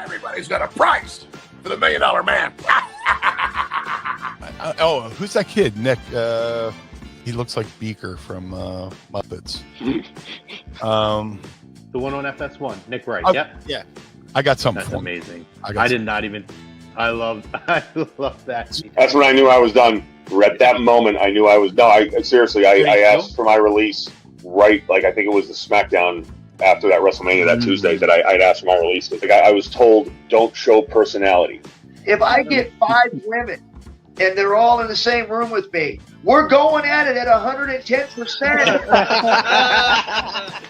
Everybody's got a price for the $1 Million Man. Who's that kid? Nick. He looks like Beaker from Muppets. The one on FS1, Nick Wright. Yep. Yeah. I got something. That's for amazing. I did not even. I love that. That's when I knew I was done. At that moment, I knew I was done. I asked for my release right, like I think it was the SmackDown after that WrestleMania that Tuesday that I'd asked for my release. Like I was told, don't show personality. If I get 5 women and they're all in the same room with me, we're going at it at 110%.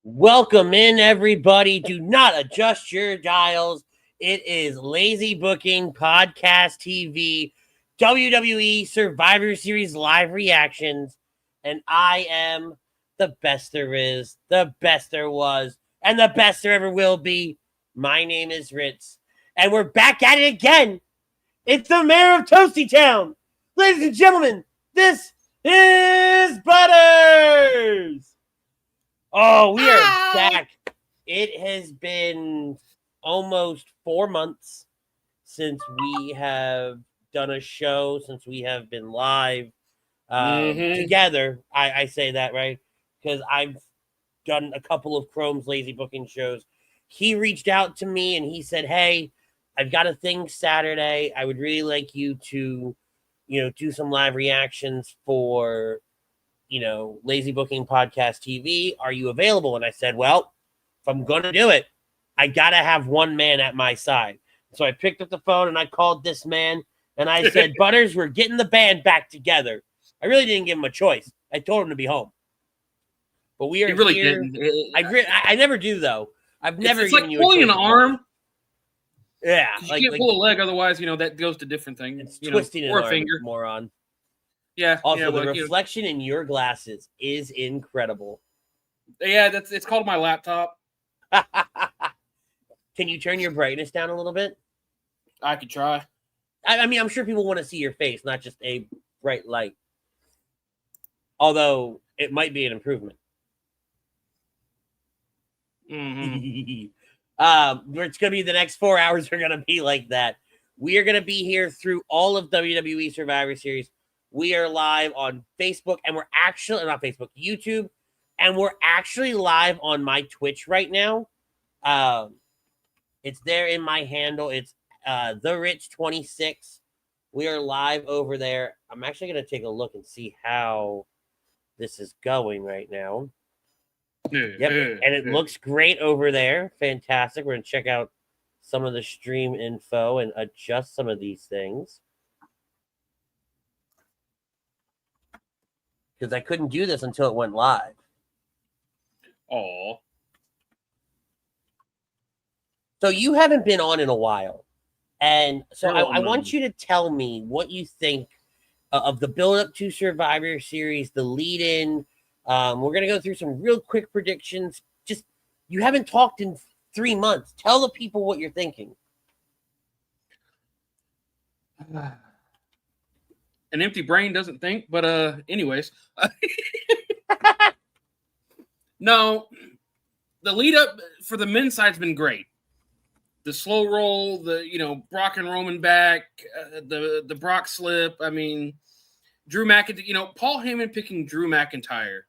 Welcome in, everybody. Do not adjust your dials. It is Lazy Booking Podcast TV, WWE Survivor Series live reactions, and I am the best there is, the best there was, and the best there ever will be. My name is Ritz, and we're back at it again. It's the mayor of Toasty Town. Ladies and gentlemen, this is Butters. Oh, we are back. It has been almost 4 months since we have done a show, since we have been live together. I say that, right? Because I've done a couple of Chrome's Lazy Booking shows. He reached out to me and he said, hey, I've got a thing Saturday. I would really like you to, do some live reactions for Lazy Booking Podcast TV. Are you available? And I said, well, if I'm going to do it, I got to have one man at my side. So I picked up the phone and I called this man and I said, Butters, we're getting the band back together. I really didn't give him a choice. I told him to be home. But we are he really here. didn't. I never do, though. I've never It's like pulling an arm. Yeah. You can't pull a leg, otherwise, that goes to different things. It's twisting an or a arm, finger. Moron. Yeah. Also, the reflection in your glasses is incredible. Yeah, it's called my laptop. Can you turn your brightness down a little bit? I could try. I mean, I'm sure people want to see your face, not just a bright light. Although it might be an improvement. Mm-hmm. It's going to be the next 4 hours are going to be like that. We are going to be here through all of WWE Survivor Series. We are live on Facebook, and we're actually not Facebook, YouTube, and we're actually live on my Twitch right now. It's there in my handle. It's The Rich 26. We are live over there. I'm actually going to take a look and see how this is going right now. Yep, and it looks great over there. Fantastic. We're going to check out some of the stream info and adjust some of these things. Because I couldn't do this until it went live. Oh. So you haven't been on in a while. And so I want you to tell me what you think of the build-up to Survivor Series, the lead-in. We're going to go through some real quick predictions. Just, you haven't talked in 3 months. Tell the people what you're thinking. An empty brain doesn't think, but anyways. No, the lead up for the men's side's been great. The slow roll, the Brock and Roman back, the Brock slip. I mean, Drew McIntyre. Paul Heyman picking Drew McIntyre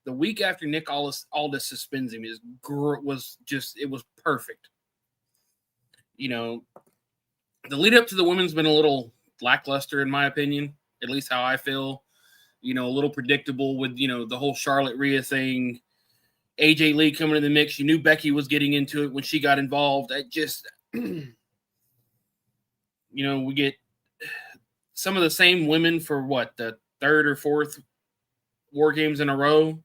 the week after Nick Aldis suspends him was perfect. The lead up to the women's been a little lackluster in my opinion, at least how I feel. A little predictable with the whole Charlotte Rhea thing. AJ Lee coming in the mix. You knew Becky was getting into it when she got involved. I just, we get some of the same women for the third or fourth WarGames in a row.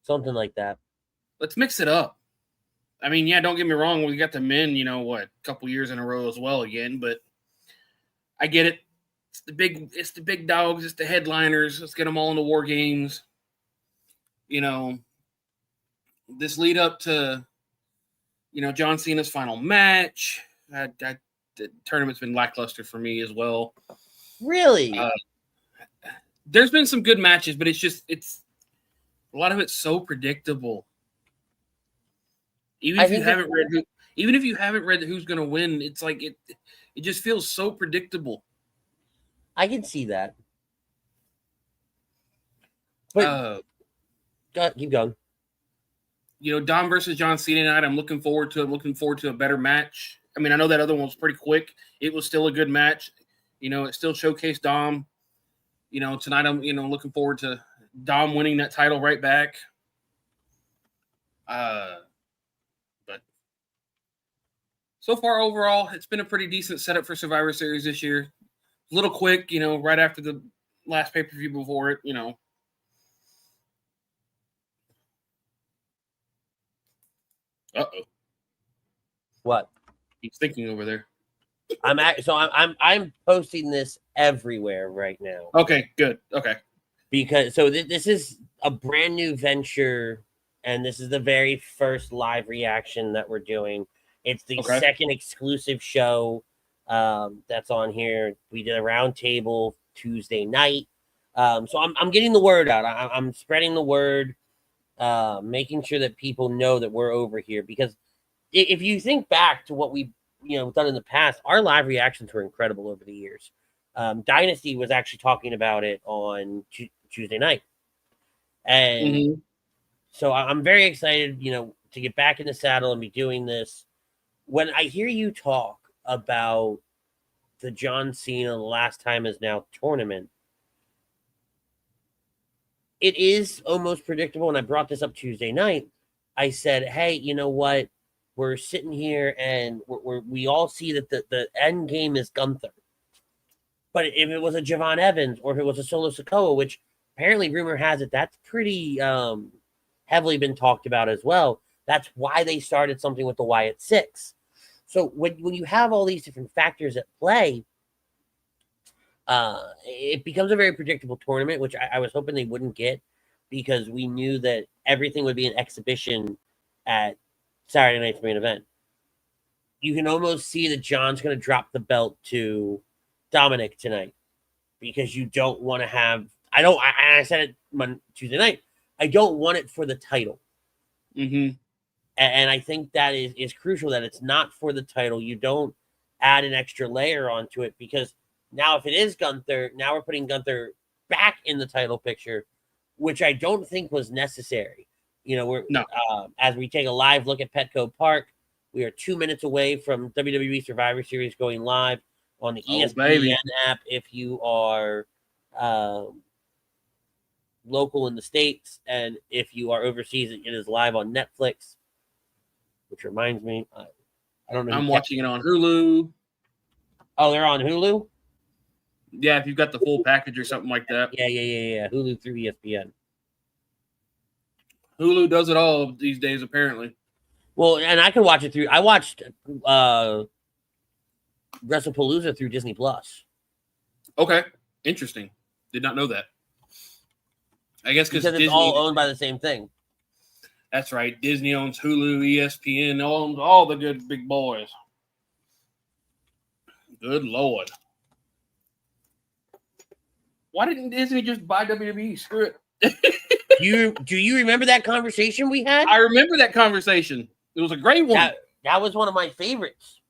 Something like that. Let's mix it up. I mean, yeah, don't get me wrong. We got the men, a couple years in a row as well again, but I get it. It's the big dogs. It's the headliners. Let's get them all into WarGames. This lead up to, John Cena's final match. The tournament's been lackluster for me as well. Really? There's been some good matches, but it's A lot of it's so predictable. Even if you haven't read who's going to win, it's like it just feels so predictable. I can see that. But keep going. Dom versus John Cena tonight, I'm looking forward to it. I'm looking forward to a better match. I mean, I know that other one was pretty quick. It was still a good match. It still showcased Dom. Tonight I'm, looking forward to Dom winning that title right back. But so far overall, it's been a pretty decent setup for Survivor Series this year. A little quick, right after the last pay-per-view before it, Uh-oh. What? He's thinking over there. I'm posting this everywhere right now. Okay, good. Okay. Because this is a brand new venture, and this is the very first live reaction that we're doing. It's the second exclusive show that's on here. We did a round table Tuesday night. So I'm getting the word out. I'm spreading the word, making sure that people know that we're over here. Because if you think back to what we've done in the past, our live reactions were incredible over the years. Dynasty was actually talking about it on Tuesday night. And so I'm very excited, to get back in the saddle and be doing this. When I hear you talk about the John Cena the last time is now tournament, it is almost predictable. And I brought this up Tuesday night. I said, hey, you know what? We're sitting here and we all see that the end game is Gunther. But if it was a Javon Evans or if it was a Solo Sikoa, which apparently rumor has it that's pretty heavily been talked about as well. That's why they started something with the Wyatt Six. So when you have all these different factors at play, it becomes a very predictable tournament, which I was hoping they wouldn't get, because we knew that everything would be an exhibition at Saturday night's main event. You can almost see that John's going to drop the belt to Dominic tonight, because you don't want to have. I said it on Tuesday night. I don't want it for the title. And I think that is crucial, that it's not for the title. You don't add an extra layer onto it, because now if it is Gunther, now we're putting Gunther back in the title picture, which I don't think was necessary. As we take a live look at Petco Park, we are 2 minutes away from WWE Survivor Series going live on the ESPN app. If you are local in the States, and if you are overseas, it is live on Netflix. Which reminds me, I don't know. I'm watching it on Hulu. Oh, they're on Hulu? Yeah, if you've got the full package or something like that. Yeah. Hulu through ESPN. Hulu does it all these days, apparently. Well, and I can watch it through. I watched WrestlePalooza through Disney Plus. Okay, interesting. Did not know that. I guess because it's all owned by the same thing. That's right. Disney owns Hulu, ESPN, owns all the good big boys. Good Lord. Why didn't Disney just buy WWE? Screw it. Do you remember that conversation we had? I remember that conversation. It was a great one. That was one of my favorites.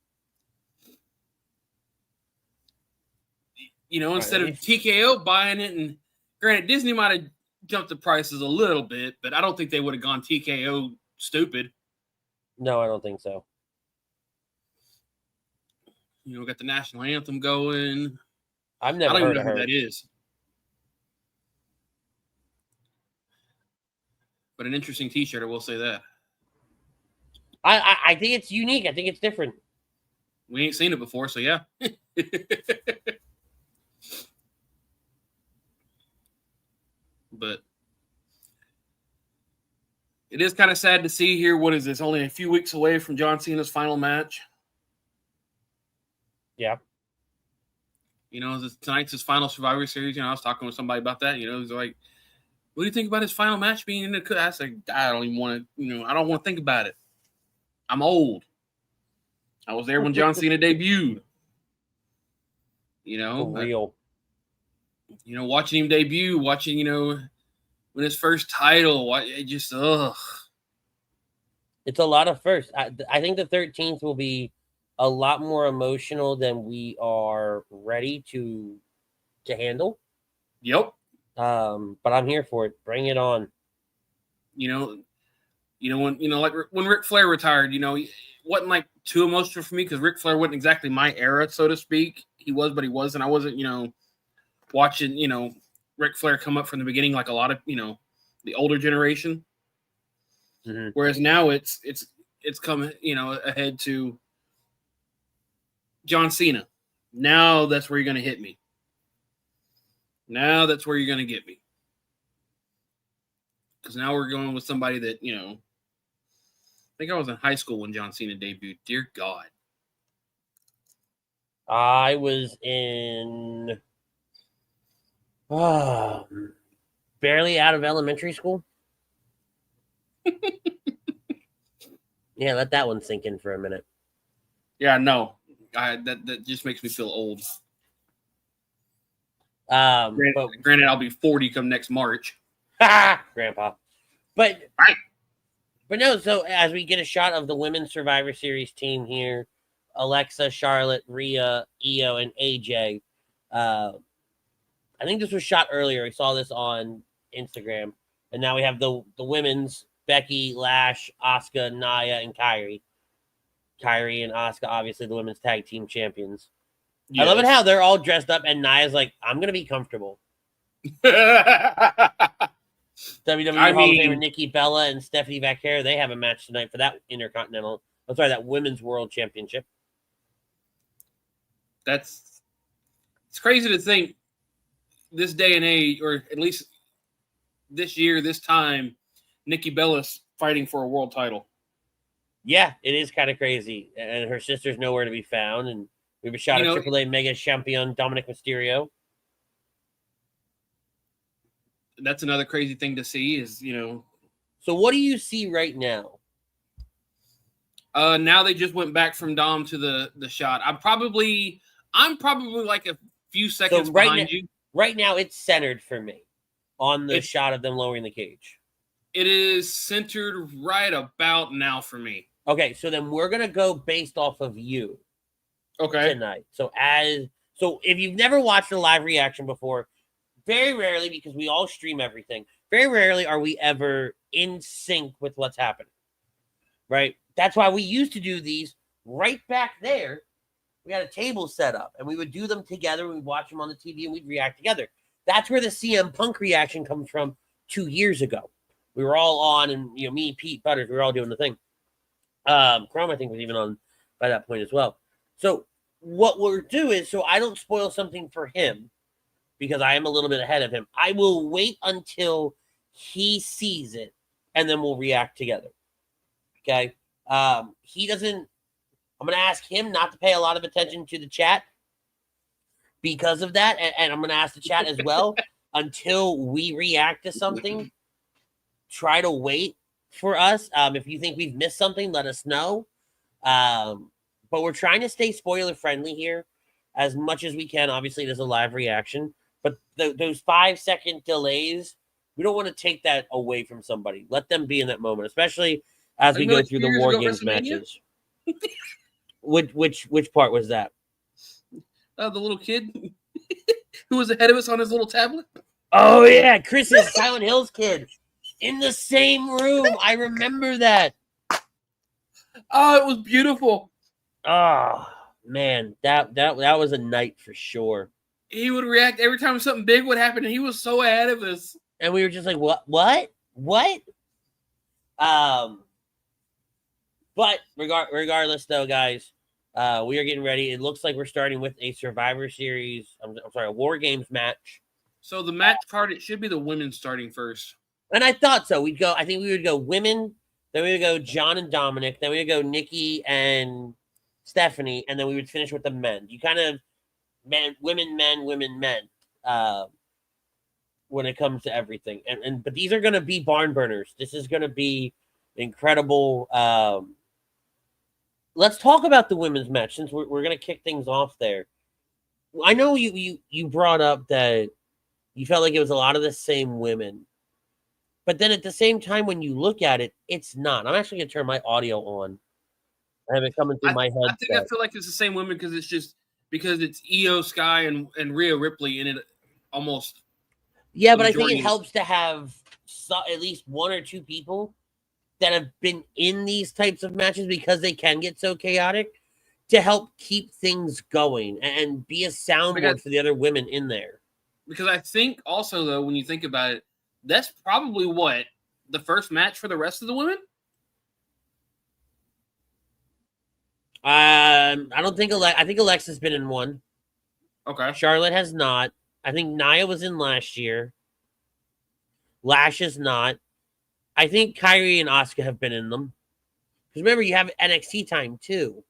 Instead of TKO buying it, and granted, Disney might have jumped the prices a little bit, but I don't think they would have gone TKO stupid. No, I don't think so. Got the national anthem going. I've never I don't heard even know of who her. that is. But an interesting T-shirt, I will say that. I think it's unique. I think it's different. We ain't seen it before, so yeah. But it is kind of sad to see here. What is this? Only a few weeks away from John Cena's final match. Yeah. Tonight's his final Survivor Series. I was talking with somebody about that. He's like, what do you think about his final match being in the? I said, I don't even want to. I don't want to think about it. I'm old. I was there when John Cena debuted. For real. Watching him debut, watching when his first title. It just It's a lot of firsts. I think the 13th will be a lot more emotional than we are ready to handle. Yep. But I'm here for it. Bring it on. When Ric Flair retired, it wasn't like too emotional for me because Ric Flair wasn't exactly my era, so to speak. He was, but he wasn't. I wasn't, watching, Ric Flair come up from the beginning like a lot of, the older generation. Mm-hmm. Whereas now it's coming, ahead to John Cena. Now that's where you're going to hit me. Now that's where you're going to get me. Because now we're going with somebody that, I think I was in high school when John Cena debuted. Dear God. I was in barely out of elementary school. Yeah, let that one sink in for a minute. Yeah, no. That just makes me feel old. Granted, I'll be 40 come next March. Grandpa. But no, so as we get a shot of the Women's Survivor Series team here, Alexa, Charlotte, Rhea, Io, and AJ. I think this was shot earlier. We saw this on Instagram. And now we have the women's Becky, Lash, Asuka, Nia, and Kyrie. Kyrie and Asuka, obviously the women's tag team champions. Yes. I love it how they're all dressed up and Nia's like, I'm going to be comfortable. WWE Hall of Famer Nikki Bella and Stephanie Vaquero, they have a match tonight for that that Women's World Championship. It's crazy to think this day and age, or at least this year, this time, Nikki Bella's fighting for a world title. Yeah, it is kind of crazy. And her sister's nowhere to be found. And we have a shot of AAA Mega Champion Dominic Mysterio. That's another crazy thing to see is, So what do you see right now? Now they just went back from Dom to the shot. I'm probably like a few seconds behind you. Right now it's centered for me on the shot of them lowering the cage. It is centered right about now for me. Okay, so then we're going to go based off of you. Okay. Tonight. So if you've never watched a live reaction before, very rarely, because we all stream everything, very rarely are we ever in sync with what's happening, right? That's why we used to do these right back there. We had a table set up, and we would do them together. We'd watch them on the TV, and we'd react together. That's where the CM Punk reaction comes from 2 years ago. We were all on, and me, Pete, Butters, we were all doing the thing. Chrome, I think, was even on by that point as well. So what we'll do is, so I don't spoil something for him, because I am a little bit ahead of him, I will wait until he sees it, and then we'll react together. Okay? I'm going to ask him not to pay a lot of attention to the chat because of that, and I'm going to ask the chat as well until we react to something. Try to wait for us. If you think we've missed something, let us know. But we're trying to stay spoiler-friendly here as much as we can. Obviously, it is a live reaction. But those 5-second delays, we don't want to take that away from somebody. Let them be in that moment, especially as we go through the WarGames matches. Which part was that? The little kid who was ahead of us on his little tablet. Oh, yeah. Chris is Silent Hill's kid. In the same room. I remember that. Oh, it was beautiful. Oh, man. That was a night for sure. He would react every time something big would happen, and he was so ahead of us. And we were just like, what? But regardless, though, guys, we are getting ready. It looks like we're starting with a Survivor Series. I'm sorry, a WarGames match. So the match card, it should be the women starting first. And I thought so. I think we would go women, then we would go John and Dominic, then we would go Nikki and Stephanie, and then we would finish with the men. You kind of women, men, when it comes to everything. But these are going to be barn burners. This is going to be incredible. Let's talk about the women's match since we're going to kick things off there. I know you brought up that you felt like it was a lot of the same women. But then at the same time, when you look at it, it's not. I'm actually going to turn my audio on. I have it coming through my headset. I think I feel like it's the same women because it's Io Sky and Rhea Ripley in it almost. Yeah, but I think it helps to have at least one or two people that have been in these types of matches because they can get so chaotic to help keep things going and be a soundboard for the other women in there. Because I think also, though, when you think about it, that's probably what the first match for the rest of the women. I don't think I think Alexa's been in one. Okay. Charlotte has not. I think Nia was in last year. Lash is not. I think Kyrie and Asuka have been in them. Because remember, you have NXT time too.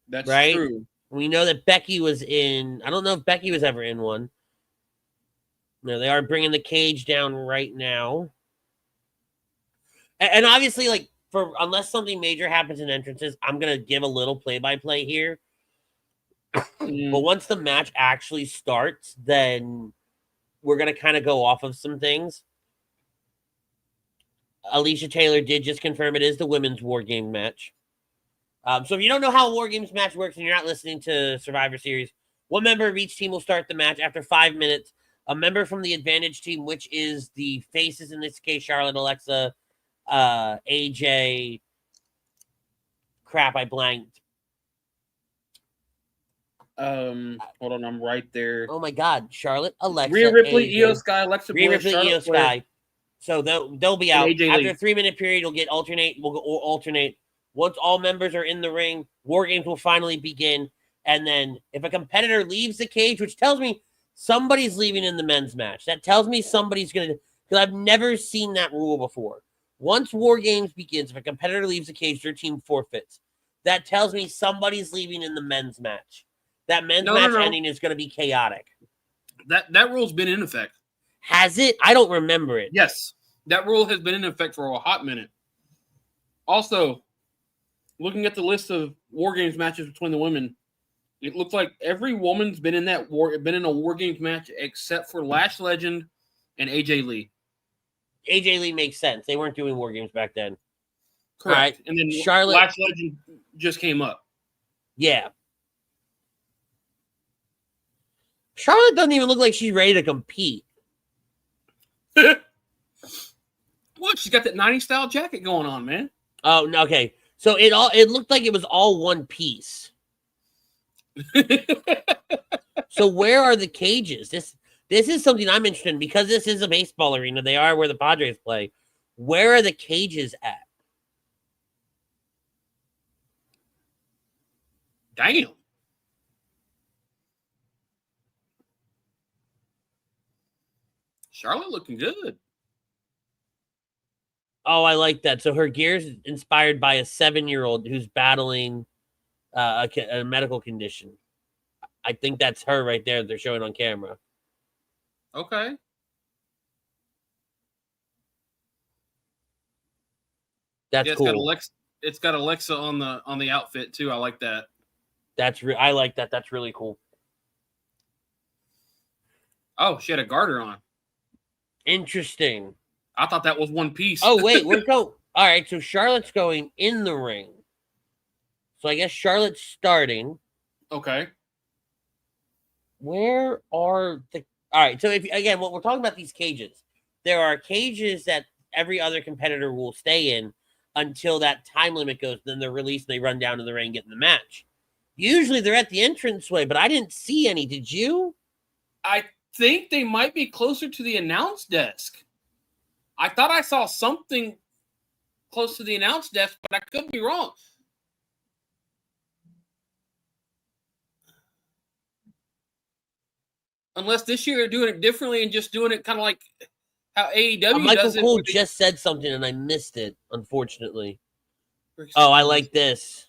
That's right? True. We know that Becky was in. I don't know if Becky was ever in one. No, they are bringing the cage down right now. And obviously, like, unless something major happens in entrances, I'm going to give a little play-by-play here. But once the match actually starts, then we're going to kind of go off of some things. Alicia Taylor did just confirm it is the women's WarGames match. So if you don't know how a WarGames match works and you're not listening to Survivor Series, one member of each team will start the match. After 5 minutes, a member from the advantage team, which is the faces in this case, Charlotte, Alexa, AJ, crap, I blanked. Hold on, I'm right there. Oh my God, Charlotte, Alexa, Rhea Ripley, AJ, Io Sky, Alexa Rhea Bliss, Ripley, Io Sky. So they'll be out AJ after Lee. a 3 minute period. You'll get alternate. We'll alternate. Once all members are in the ring, WarGames will finally begin. And then if a competitor leaves the cage, which tells me somebody's leaving in the men's match, that tells me somebody's going to, because I've never seen that rule before. Once WarGames begins, if a competitor leaves the cage, their team forfeits. That tells me somebody's leaving in the men's match. That men's match ending is going to be chaotic. That rule's been in effect. Has it? I don't remember it. Yes. That rule has been in effect for a hot minute. Also, looking at the list of WarGames matches between the women, it looks like every woman's been in a WarGames match except for Lash Legend and AJ Lee. AJ Lee makes sense. They weren't doing WarGames back then. Correct. Right. And then Charlotte, Lash Legend just came up. Yeah. Charlotte doesn't even look like she's ready to compete. What? She's got that 90s style jacket going on, man. Oh, no, okay. So it looked like it was all one piece. So where are the cages? This is something I'm interested in because this is a baseball arena. They are where the Padres play. Where are the cages at? Damn. Charlotte looking good. Oh, I like that. So her gear's inspired by a 7-year-old who's battling a medical condition. I think that's her right there. They're showing on camera. Okay. That's cool. It's got Alexa on the outfit too. I like that. I like that. That's really cool. Oh, she had a garter on. Interesting. I thought that was one piece. Oh, wait, we're going. All right, so Charlotte's going in the ring. So I guess Charlotte's starting. Okay. Where are the... All right, so again, what we're talking about these cages. There are cages that every other competitor will stay in until that time limit goes. Then they're released and they run down to the ring and get in the match. Usually they're at the entranceway, but I didn't see any. Did you? I think they might be closer to the announce desk. I thought I saw something close to the announce desk, but I could be wrong. Unless this year they're doing it differently and just doing it kind of like how AEW Michael does it. Cole just said something and I missed it, unfortunately. Oh, I like this.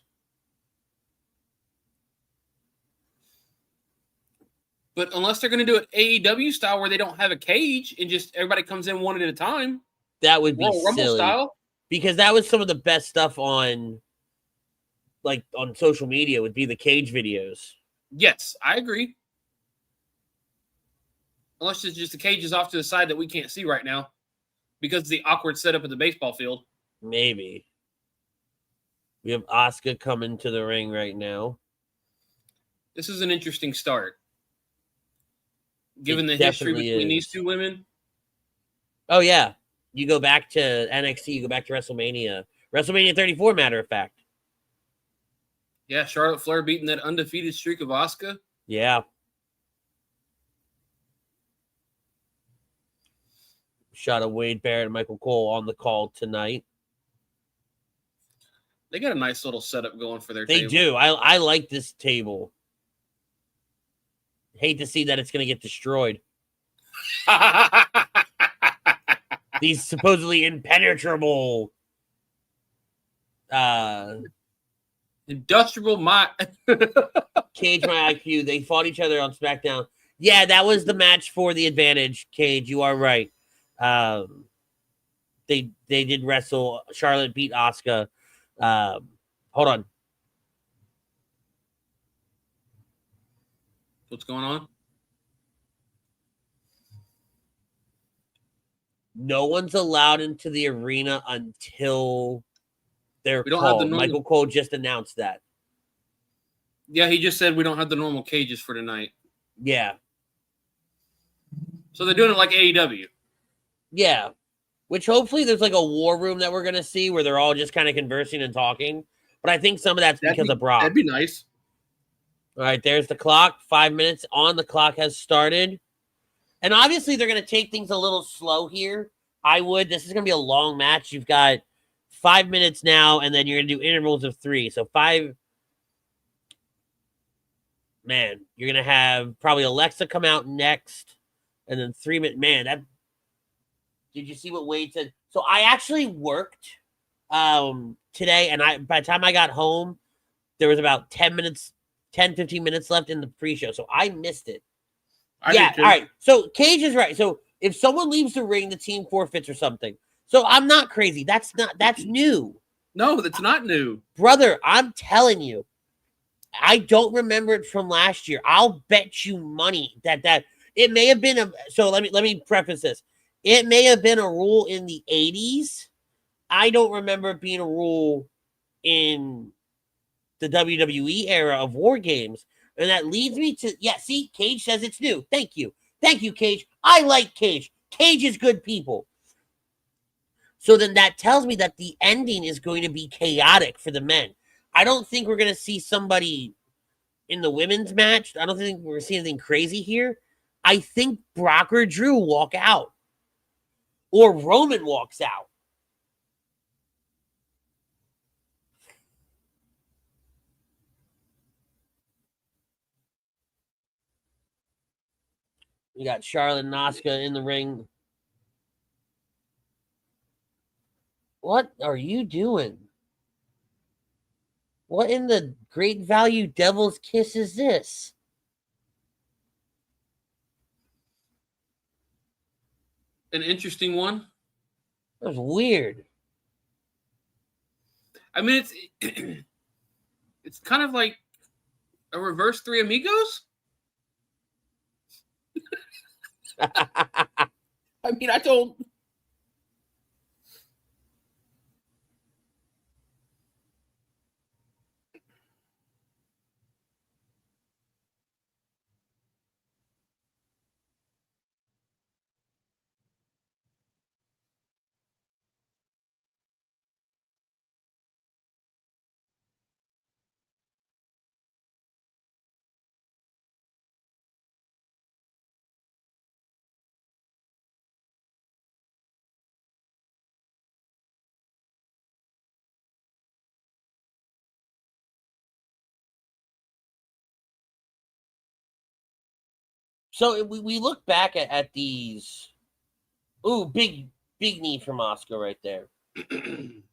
But unless they're going to do it AEW style where they don't have a cage and just everybody comes in one at a time. That would be Royal Rumble silly. style. Because that was some of the best stuff on social media would be the cage videos. Yes, I agree. Unless it's just the cage is off to the side that we can't see right now because of the awkward setup of the baseball field. Maybe. We have Asuka coming to the ring right now. This is an interesting start. Given It the history definitely between is. these two women. Oh, yeah. You go back to NXT, you go back to WrestleMania. WrestleMania 34, matter of fact. Yeah, Charlotte Flair beating that undefeated streak of Asuka. Yeah. Shot of Wade Barrett and Michael Cole on the call tonight. They got a nice little setup going for their They table. do. I like this table. Hate to see that it's going to get destroyed. These supposedly impenetrable Industrial Cage My IQ. They fought each other on SmackDown. Yeah, that was the match for the advantage, Cage. You are right. They did wrestle. Charlotte beat Asuka. Hold on. What's going on? No one's allowed into the arena until they're We don't have the called. normal- Michael Cole just announced that. Yeah, he just said we don't have the normal cages for tonight. Yeah. So they're doing it like AEW. Yeah. Which hopefully there's like a war room that we're going to see where they're all just kind of conversing and talking. But I think some of that's because of Brock. That'd be nice. All right, there's the clock. 5 minutes on. The clock has started. And obviously they're going to take things a little slow here. This is going to be a long match. You've got 5 minutes now, and then you're going to do intervals of 3. So 5. Man, you're going to have probably Alexa come out next. And then 3 minutes. Man, that. Did you see what Wade said? So I actually worked today, and by the time I got home, there was about 10, 15 minutes left in the pre-show. So I missed it. I Yeah, did too. all right. So Cage is right. So if someone leaves the ring, the team forfeits or something. So I'm not crazy. That's new. No, that's not new. Brother, I'm telling you. I don't remember it from last year. I'll bet you money that it may have been so let me preface this. It may have been a rule in the 80s. I don't remember it being a rule in the WWE era of WarGames. And that leads me to, see, Cage says it's new. Thank you. Thank you, Cage. I like Cage. Cage is good people. So then that tells me that the ending is going to be chaotic for the men. I don't think we're going to see somebody in the women's match. I don't think we're going to see anything crazy here. I think Brock or Drew walk out. Or Roman walks out. You got Charlotte and Asuka in the ring. What are you doing? What in the great value devil's kiss is this? An interesting one. That was weird. I mean, it's kind of like a reverse Three Amigos. I mean, I don't. So we look back at these. Ooh, big knee from Asuka right there.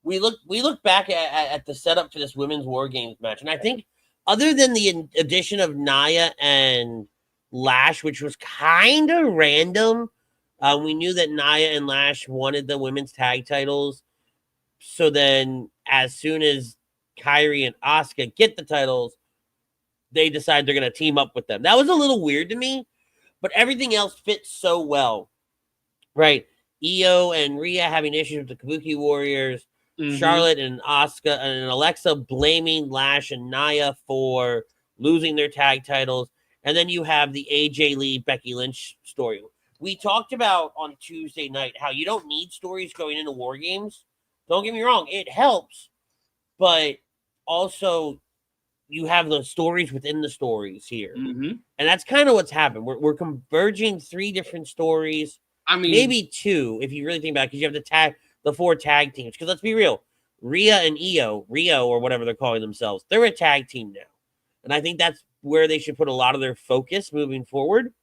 we look back at the setup for this women's WarGames match, and I think other than the addition of Nia and Lash, which was kind of random, we knew that Nia and Lash wanted the women's tag titles. So then, as soon as Kyrie and Asuka get the titles, they decide they're going to team up with them. That was a little weird to me. but everything else fits so well, right? Io and Rhea having issues with the Kabuki Warriors, Charlotte and Asuka and Alexa blaming Lash and Nia for losing their tag titles, and then you have the AJ Lee Becky Lynch story. We talked about on Tuesday night how you don't need stories going into War Games. Don't get me wrong, it helps, but also you have the stories within the stories here. And that's kind of what's happened. We're converging 3 different stories. I mean, maybe 2 if you really think about it, because you have the 4 tag teams. Because let's be real, Rio or whatever they're calling themselves, they're a tag team now. And I think that's where they should put a lot of their focus moving forward.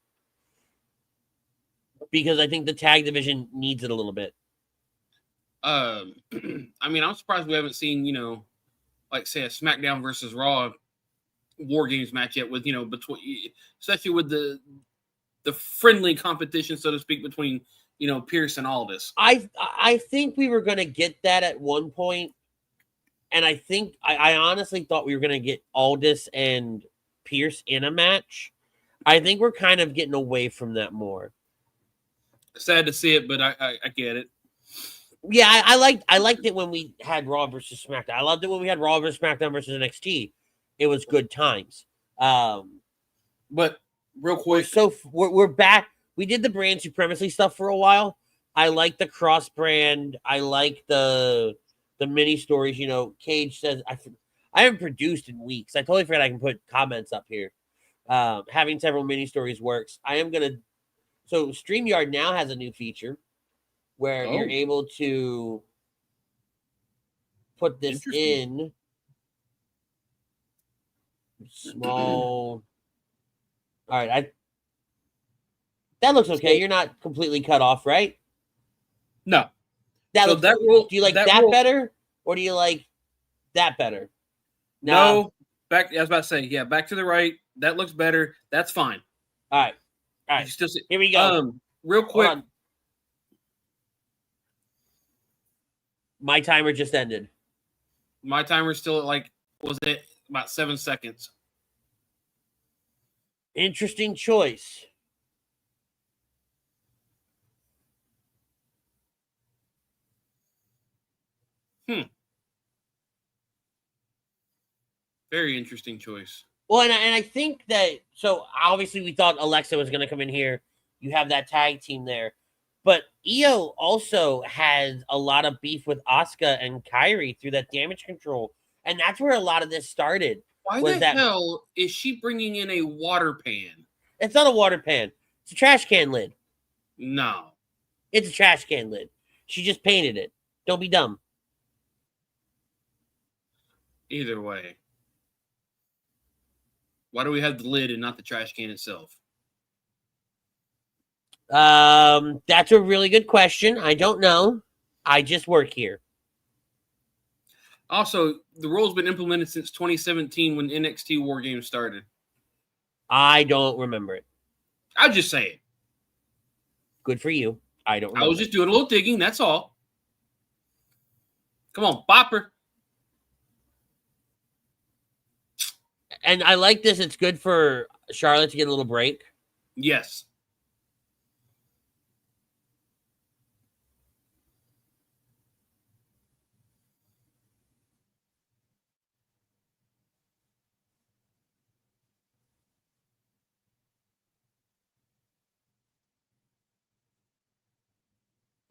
Because I think the tag division needs it a little bit. I mean, I'm surprised we haven't seen, like say a SmackDown versus Raw War Games match yet with, between, especially with the friendly competition, so to speak, between, Pierce and Aldis. I think we were going to get that at one point. And I think I honestly thought we were going to get Aldis and Pierce in a match. I think we're kind of getting away from that more. Sad to see it, but I get it. Yeah, I liked it when we had Raw versus SmackDown. I loved it when we had Raw versus SmackDown versus NXT. It was good times. But real quick, we're back. We did the brand supremacy stuff for a while. I like the cross brand. I like the mini stories. Cage says I haven't produced in weeks. I totally forgot I can put comments up here. Having several mini stories works. So StreamYard now has a new feature where you're able to put this in small. All right, that looks okay. You're not completely cut off, right? No. Do you like that better, or do you like that better? No. Back. I was about to say, yeah. Back to the right. That looks better. That's fine. All right. Here we go. Real quick. My timer just ended. My timer's still at was it about 7 seconds? Interesting choice. Very interesting choice. Well, and I think that, so obviously we thought Alexa was going to come in here. You have that tag team there. But Io also has a lot of beef with Asuka and Kairi through that damage control. And that's where a lot of this started. Why the hell is she bringing in a water pan? It's not a water pan. It's a trash can lid. No. It's a trash can lid. She just painted it. Don't be dumb. Either way. Why do we have the lid and not the trash can itself? That's a really good question. I don't know. I just work here. Also, the rule's been implemented since 2017 when NXT War Games started. I don't remember it. I'll just say it. Good for you. I don't remember. I was just doing a little digging, that's all. Come on, bopper. And I like this. It's good for Charlotte to get a little break. Yes.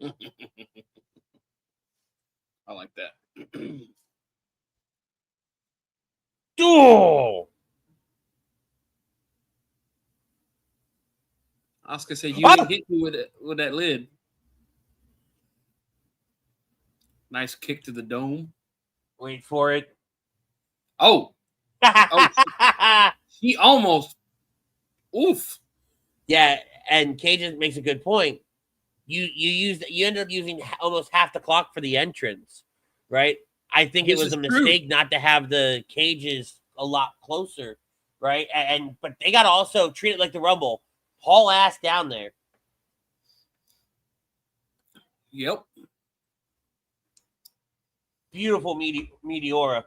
I like that. Oh! Asuka said you didn't hit me with that lid. Nice kick to the dome. Wait for it. Oh. She almost. Oof. Yeah, and Cage makes a good point. You ended up using almost half the clock for the entrance, right? I think it was a mistake not to have the cages a lot closer, right? But they got to also treat it like the Rumble. Haul ass down there. Yep. Beautiful Meteora.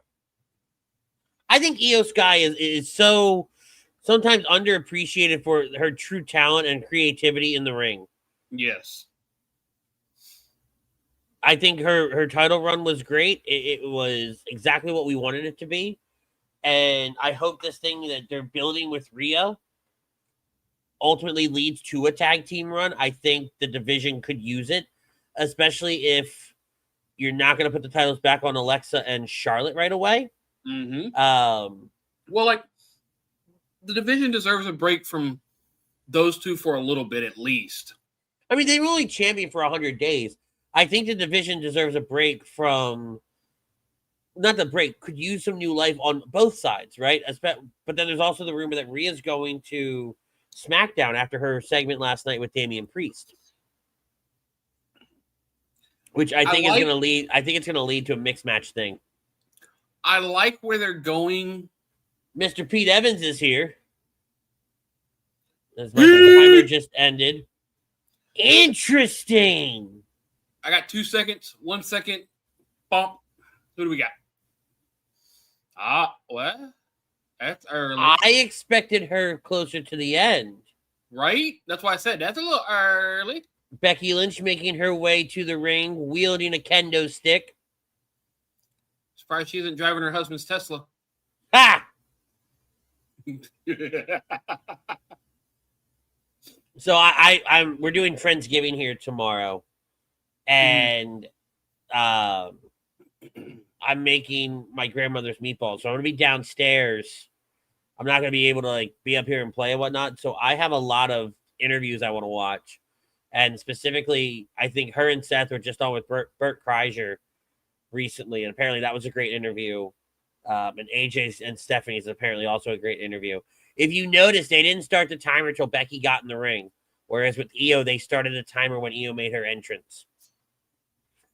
I think Io Sky is so sometimes underappreciated for her true talent and creativity in the ring. Yes. I think her title run was great. It was exactly what we wanted it to be. And I hope this thing that they're building with Rhea ultimately leads to a tag team run. I think the division could use it, especially if you're not going to put the titles back on Alexa and Charlotte right away. Mm-hmm. Well, like, the division deserves a break from those two for a little bit at least. I mean, they were only champion for 100 days. I think the division deserves a break from, not the break, could use some new life on both sides, right? But then there's also the rumor that Rhea's going to SmackDown after her segment last night with Damian Priest, which I think is going to lead. I think it's going to lead to a mixed match thing. I like where they're going. Mr. Pete Evans is here. As my timer just ended. Interesting. I got 2 seconds. 1 second. Bump. Who do we got? What? That's early. I expected her closer to the end. Right? That's why I said that's a little early. Becky Lynch making her way to the ring, wielding a kendo stick. Surprised she isn't driving her husband's Tesla. Ha! So we're doing Friendsgiving here tomorrow, and I'm making my grandmother's meatballs. So I'm gonna be downstairs. I'm not gonna be able to be up here and play and whatnot. So I have a lot of interviews I want to watch, and specifically, I think her and Seth were just on with Bert Kreischer recently, and apparently that was a great interview. And AJ's and Stephanie's apparently also a great interview. If you notice, they didn't start the timer until Becky got in the ring. Whereas with Io, they started the timer when Io made her entrance.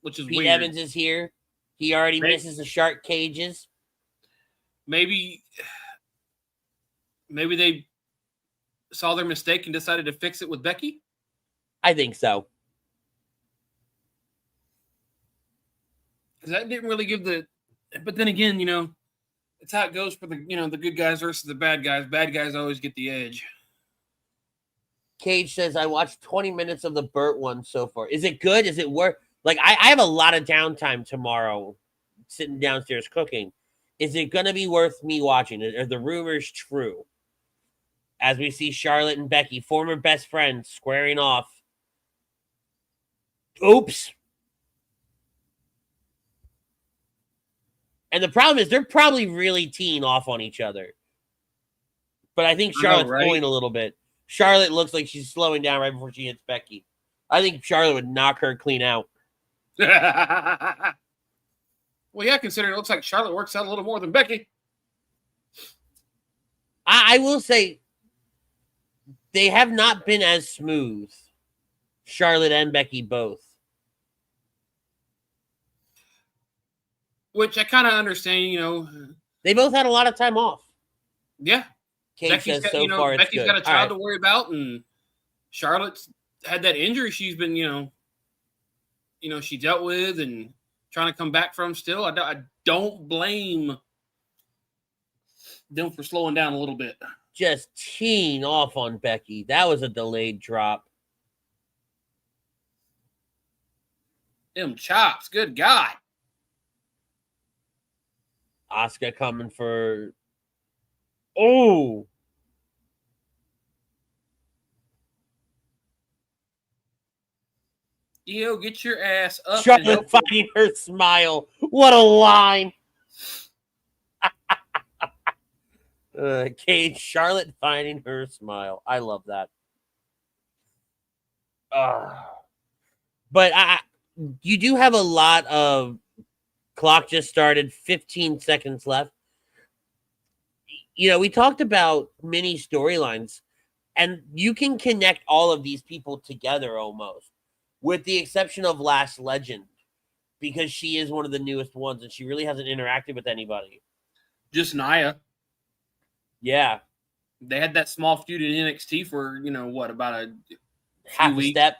Which is Pete weird. Evans is here. He already misses the shark cages. Maybe they saw their mistake and decided to fix it with Becky? I think so. Because that didn't really give the... But then again, it's how it goes for the good guys versus the bad guys. Bad guys always get the edge. Cage says, I watched 20 minutes of the Burt one so far. Is it good? Is it worth... I have a lot of downtime tomorrow sitting downstairs cooking. Is it going to be worth me watching it? Are the rumors true? As we see Charlotte and Becky, former best friends, squaring off. Oops. And the problem is they're probably really teeing off on each other. But I think Charlotte's pulling a little bit. Charlotte looks like she's slowing down right before she hits Becky. I think Charlotte would knock her clean out. Well, yeah, considering it looks like Charlotte works out a little more than Becky. I will say they have not been as smooth. Charlotte and Becky both. Which I kind of understand, They both had a lot of time off. Yeah. Becky's got, Becky's got a child to worry about, and Charlotte's had that injury she's been, she dealt with and trying to come back from still. I don't blame them for slowing down a little bit. Just teeing off on Becky. That was a delayed drop. Them chops, good God. Asuka coming for... Oh! Io, get your ass up. Charlotte finding her smile. What a line. Cage, Charlotte finding her smile. I love that. But you do have a lot of... Clock just started, 15 seconds left. We talked about mini storylines, and you can connect all of these people together almost, with the exception of Last Legend, because she is one of the newest ones, and she really hasn't interacted with anybody. Just Nia. Yeah. They had that small feud in NXT for, about a half a step?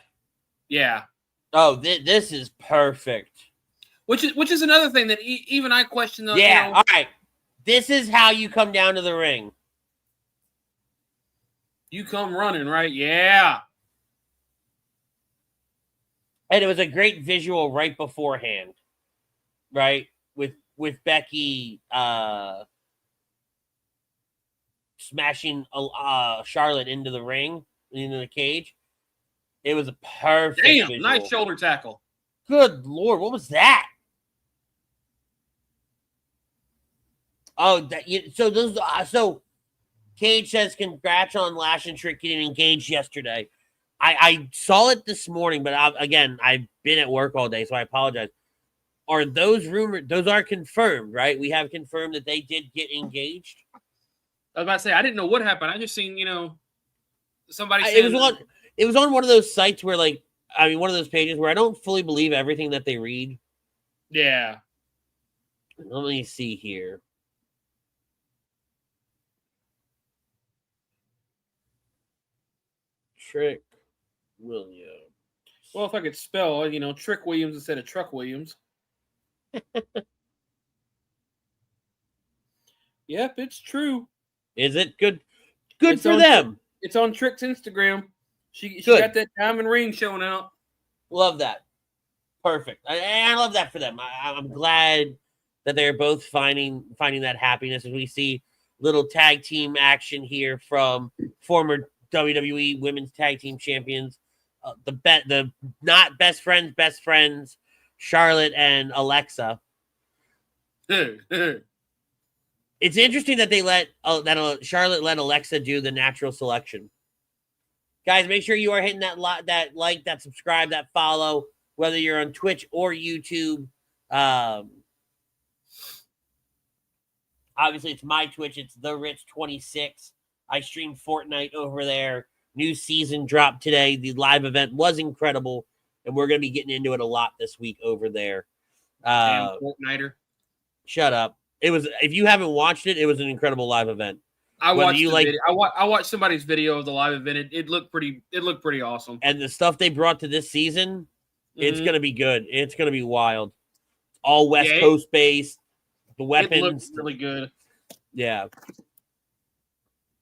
Yeah. Oh, this is perfect. Which is another thing that even I question. Yeah, all right. This is how you come down to the ring. You come running, right? Yeah. And it was a great visual right beforehand, right? With Becky smashing Charlotte into the ring, into the cage. It was a perfect visual. Nice shoulder tackle. Good Lord, what was that? Oh, so Cage says congrats on Lash and Trick getting engaged yesterday. I saw it this morning, but I've been at work all day, so I apologize. Are those rumors? Those are confirmed, right? We have confirmed that they did get engaged. I was about to say, I didn't know what happened. I just seen, somebody saying it was on one of those sites where, one of those pages where I don't fully believe everything that they read. Yeah. Let me see here. Trick Williams. Well, if I could spell, Trick Williams instead of Truck Williams. Yep, it's true. Is it good? Good for them. It's on Trick's Instagram. She got that diamond ring showing out. Love that. Perfect. I love that for them. I'm glad that they're both finding that happiness as we see little tag team action here from former WWE Women's Tag Team Champions, the not best friends, Charlotte and Alexa. It's interesting that they let Charlotte let Alexa do the natural selection. Guys, make sure you are hitting that like, that subscribe, that follow, whether you're on Twitch or YouTube. Obviously, it's my Twitch. It's The Rich 26. I stream Fortnite over there. New season dropped today. The live event was incredible, and we're going to be getting into it a lot this week over there. Damn Fortniter. Shut up. It was. If you haven't watched it, it was an incredible live event. I watched video. I watched somebody's video of the live event. It looked pretty. It looked pretty awesome. And the stuff they brought to this season, it's going to be good. It's going to be wild. All West Coast based. The weapons it looks really good. Yeah.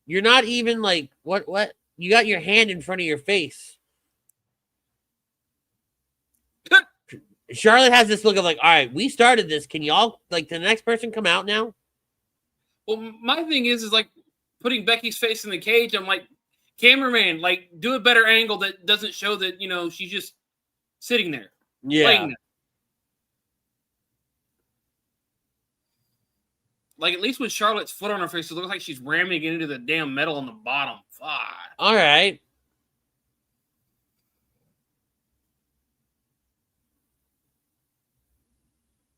You're not even like what? You got your hand in front of your face. Charlotte has this look of like, all right, we started this. Can y'all the next person come out now? Well, my thing is like putting Becky's face in the cage. I'm like, cameraman, do a better angle that doesn't show that she's just sitting there. Yeah. At least with Charlotte's foot on her face, it looks like she's ramming it into the damn metal on the bottom. Fuck. All right.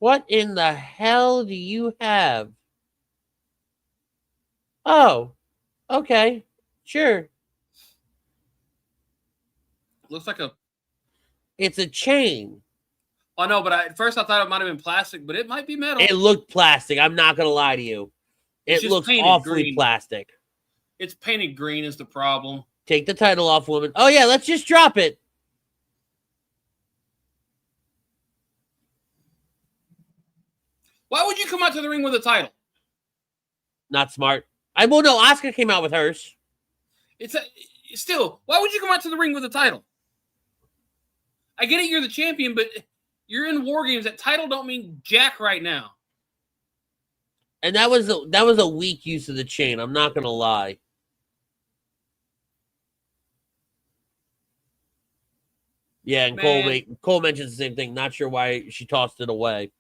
What in the hell do you have? Oh, okay. Sure. Looks like It's a chain. Oh, no, but at first I thought it might have been plastic, but it might be metal. It looked plastic. I'm not going to lie to you. It looks awfully green. Plastic. It's painted green is the problem. Take the title off, woman. Oh, yeah, let's just drop it. Why would you come out to the ring with a title? Not smart. No, Asuka came out with hers. Still, why would you come out to the ring with a title? I get it, you're the champion, but you're in WarGames. That title don't mean jack right now. And that was a weak use of the chain. I'm not gonna lie. Yeah, and Cole mentions the same thing. Not sure why she tossed it away.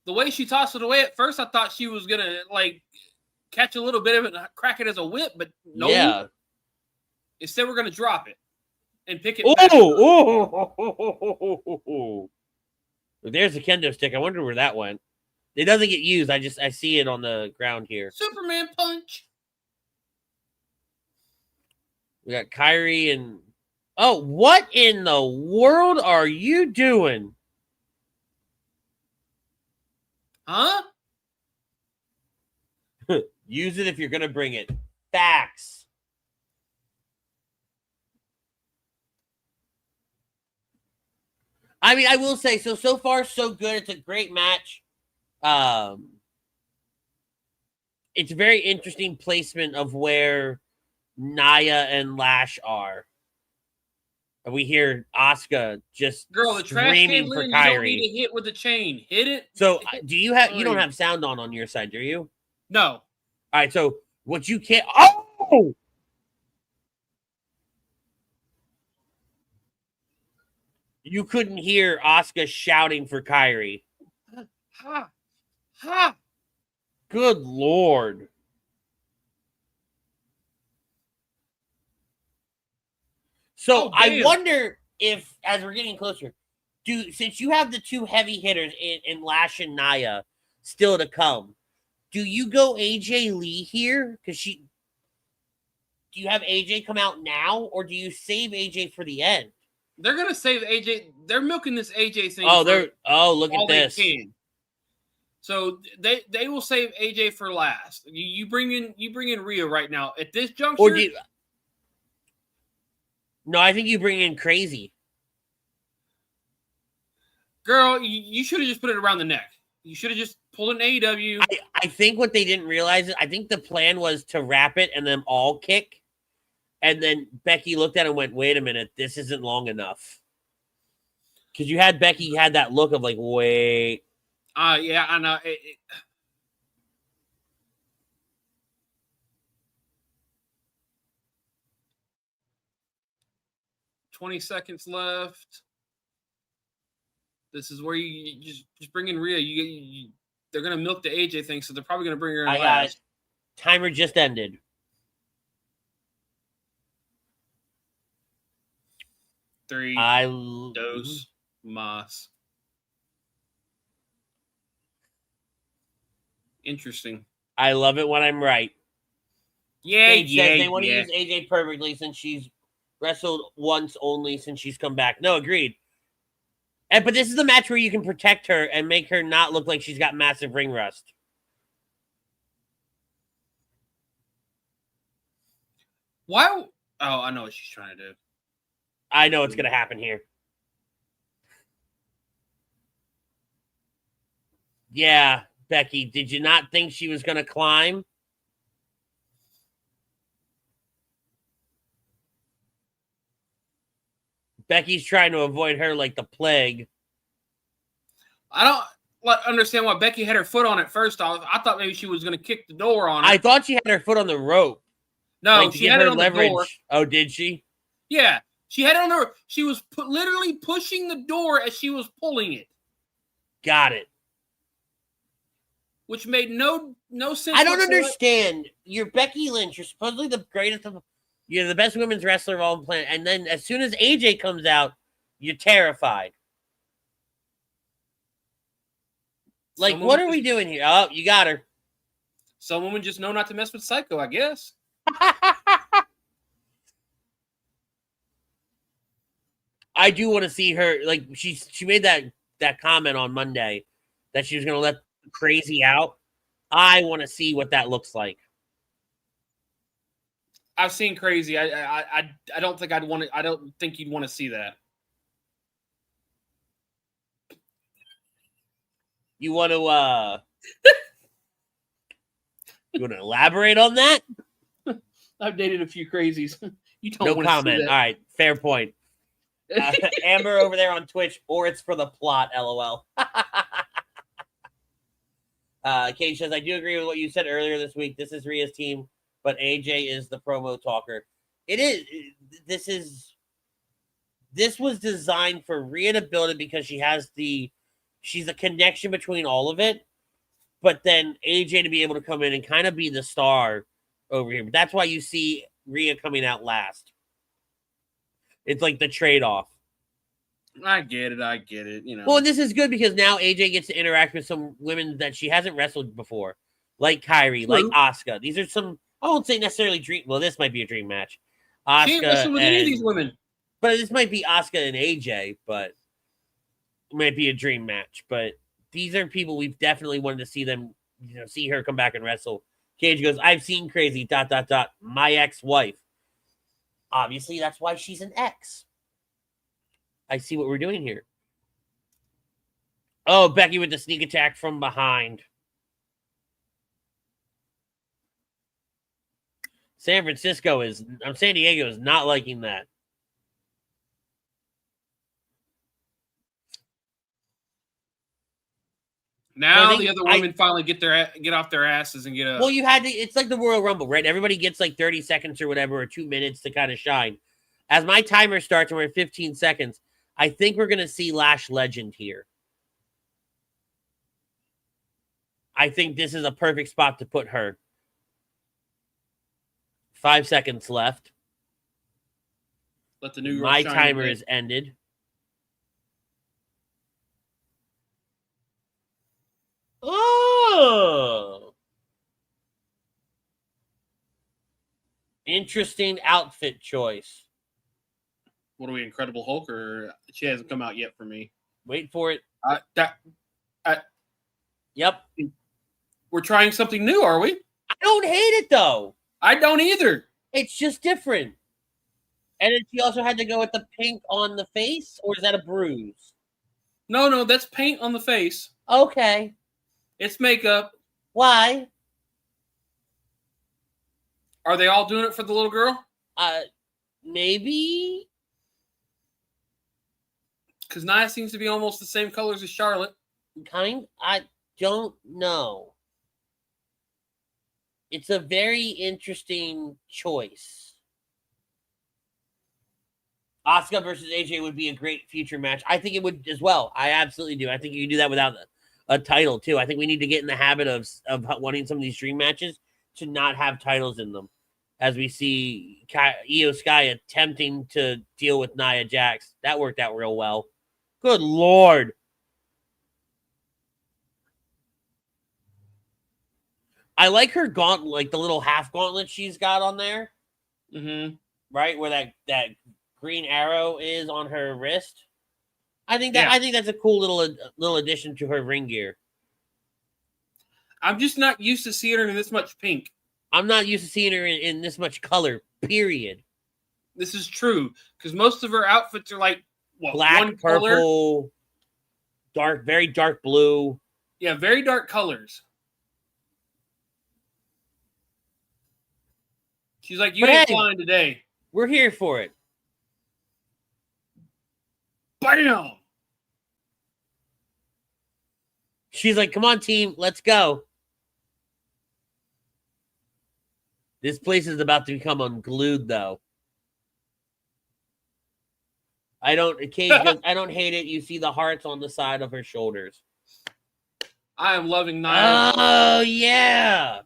The way she tossed it away at first, I thought she was gonna catch a little bit of it and crack it as a whip, but no. Yeah. Instead, we're gonna drop it and pick it. Oh! There's the kendo stick. I wonder where that went. It doesn't get used. I see it on the ground here. Superman punch. We got Kyrie and what in the world are you doing? Huh? Use it if you're gonna bring it. Facts. I mean, I will say so far so good. It's a great match. It's very interesting placement of where Nia and Lash are. And we hear Asuka just Girl, the trash screaming can for lid, you don't need Kyrie. to hit with the chain. Hit it. So Hit- you don't have sound on your side, do you? No. All right, so what you can't. Oh! You couldn't hear Asuka shouting for Kyrie. Ha. Ha. Good Lord. So I wonder if, as we're getting closer, since you have the two heavy hitters in Lash and Nia still to come, do you go AJ Lee here? Because do you have AJ come out now, or do you save AJ for the end? They're gonna save AJ. They're milking this AJ thing. Look at this. So they will save AJ for last. You bring in Rhea right now at this juncture. No, I think you bring in Crazy. Girl, you should have just put it around the neck. You should have just pulled an AEW. I think what they didn't realize is I think the plan was to wrap it and then all kick. And then Becky looked at it and went, wait a minute, this isn't long enough. Because you had Becky had that look of like, wait. Yeah, I know. 20 seconds left. This is where you just bring in Rhea. They're gonna milk the AJ thing, so they're probably gonna bring her in last. Timer just ended. 3, 2, 1. Interesting. I love it when I'm right. Yeah, they want to use AJ perfectly since she's wrestled once only since she's come back. No, agreed. But this is the match where you can protect her and make her not look like she's got massive ring rust. Why? Oh, I know what she's trying to do. I know what's going to happen here. Yeah, Becky, did you not think she was going to climb? Becky's trying to avoid her like the plague. I don't understand why Becky had her foot on it first off. I thought maybe she was going to kick the door on it. I thought she had her foot on the rope. No, she had it on leverage. The door. Oh, did she? Yeah, she had it on her. She was literally pushing the door as she was pulling it. Got it. Which made no sense. I don't understand. You're Becky Lynch. You're supposedly the greatest of. You're the best women's wrestler of all the planet. And then as soon as AJ comes out, you're terrified. Like, what are we doing here? Oh, you got her. Some women just know not to mess with Psycho, I guess. I do want to see her. Like, she made that comment on Monday that she was going to let Crazy out. I want to see what that looks like. I've seen Crazy. I don't think I'd want to. I don't think you'd want to see that. You want to you want to elaborate on that? I've dated a few crazies. You don't no want comment. To see that. All right, fair point. Amber over there on Twitch, or it's for the plot. LOL. Kate says, I do agree with what you said earlier this week. This is Rhea's team, but AJ is the promo talker. It is. This was designed for Rhea to build it because she's a connection between all of it, but then AJ to be able to come in and kind of be the star over here. But that's why you see Rhea coming out last. It's like the trade-off. I get it. You know. Well, this is good because now AJ gets to interact with some women that she hasn't wrestled before, like Kyrie, like Asuka. These are some, I won't say necessarily dream. Well, this might be a dream match. Asuka she ain't wrestled with any of these women. But this might be Asuka and AJ, but it might be a dream match. But these are people we've definitely wanted to see them, see her come back and wrestle. Cage goes, I've seen Crazy, ... my ex-wife. Obviously, that's why she's an ex. I see what we're doing here. Oh, Becky with the sneak attack from behind. San Diego is not liking that. Now the other women finally get off their asses and get up. Well, you had to. It's like the Royal Rumble, right? Everybody gets like 30 seconds or whatever, or 2 minutes to kind of shine. As my timer starts, and we're at 15 seconds, I think we're going to see Lash Legend here. I think this is a perfect spot to put her. 5 seconds left. Let the new girl My shine timer today. is ended. Oh! Interesting outfit choice. What are we, Incredible Hulk, or she hasn't come out yet for me? Wait for it. Yep. We're trying something new, are we? I don't hate it, though. I don't either. It's just different. And then she also had to go with the pink on the face, or is that a bruise? No, that's paint on the face. Okay. It's makeup. Why? Are they all doing it for the little girl? Maybe. Because Nia seems to be almost the same colors as Charlotte. I don't know. It's a very interesting choice. Asuka versus AJ would be a great future match. I think it would as well. I absolutely do. I think you can do that without a title too. I think we need to get in the habit of wanting some of these dream matches to not have titles in them, as we see Io Sky attempting to deal with Nia Jax. That worked out real well. Good Lord. I like her gauntlet, like the little half gauntlet she's got on there. Mm-hmm. Right, where that green arrow is on her wrist. I think that's a cool little addition to her ring gear. I'm just not used to seeing her in this much pink. I'm not used to seeing her in this much color, period. This is true, because most of her outfits are like, what, Black, one purple, color? very dark blue. Yeah, very dark colors. She's like, you ain't flying today. We're here for it. Bam! She's like, come on, team, let's go. This place is about to become unglued, though. I don't hate it. You see the hearts on the side of her shoulders. I am loving Nia. Oh, yeah.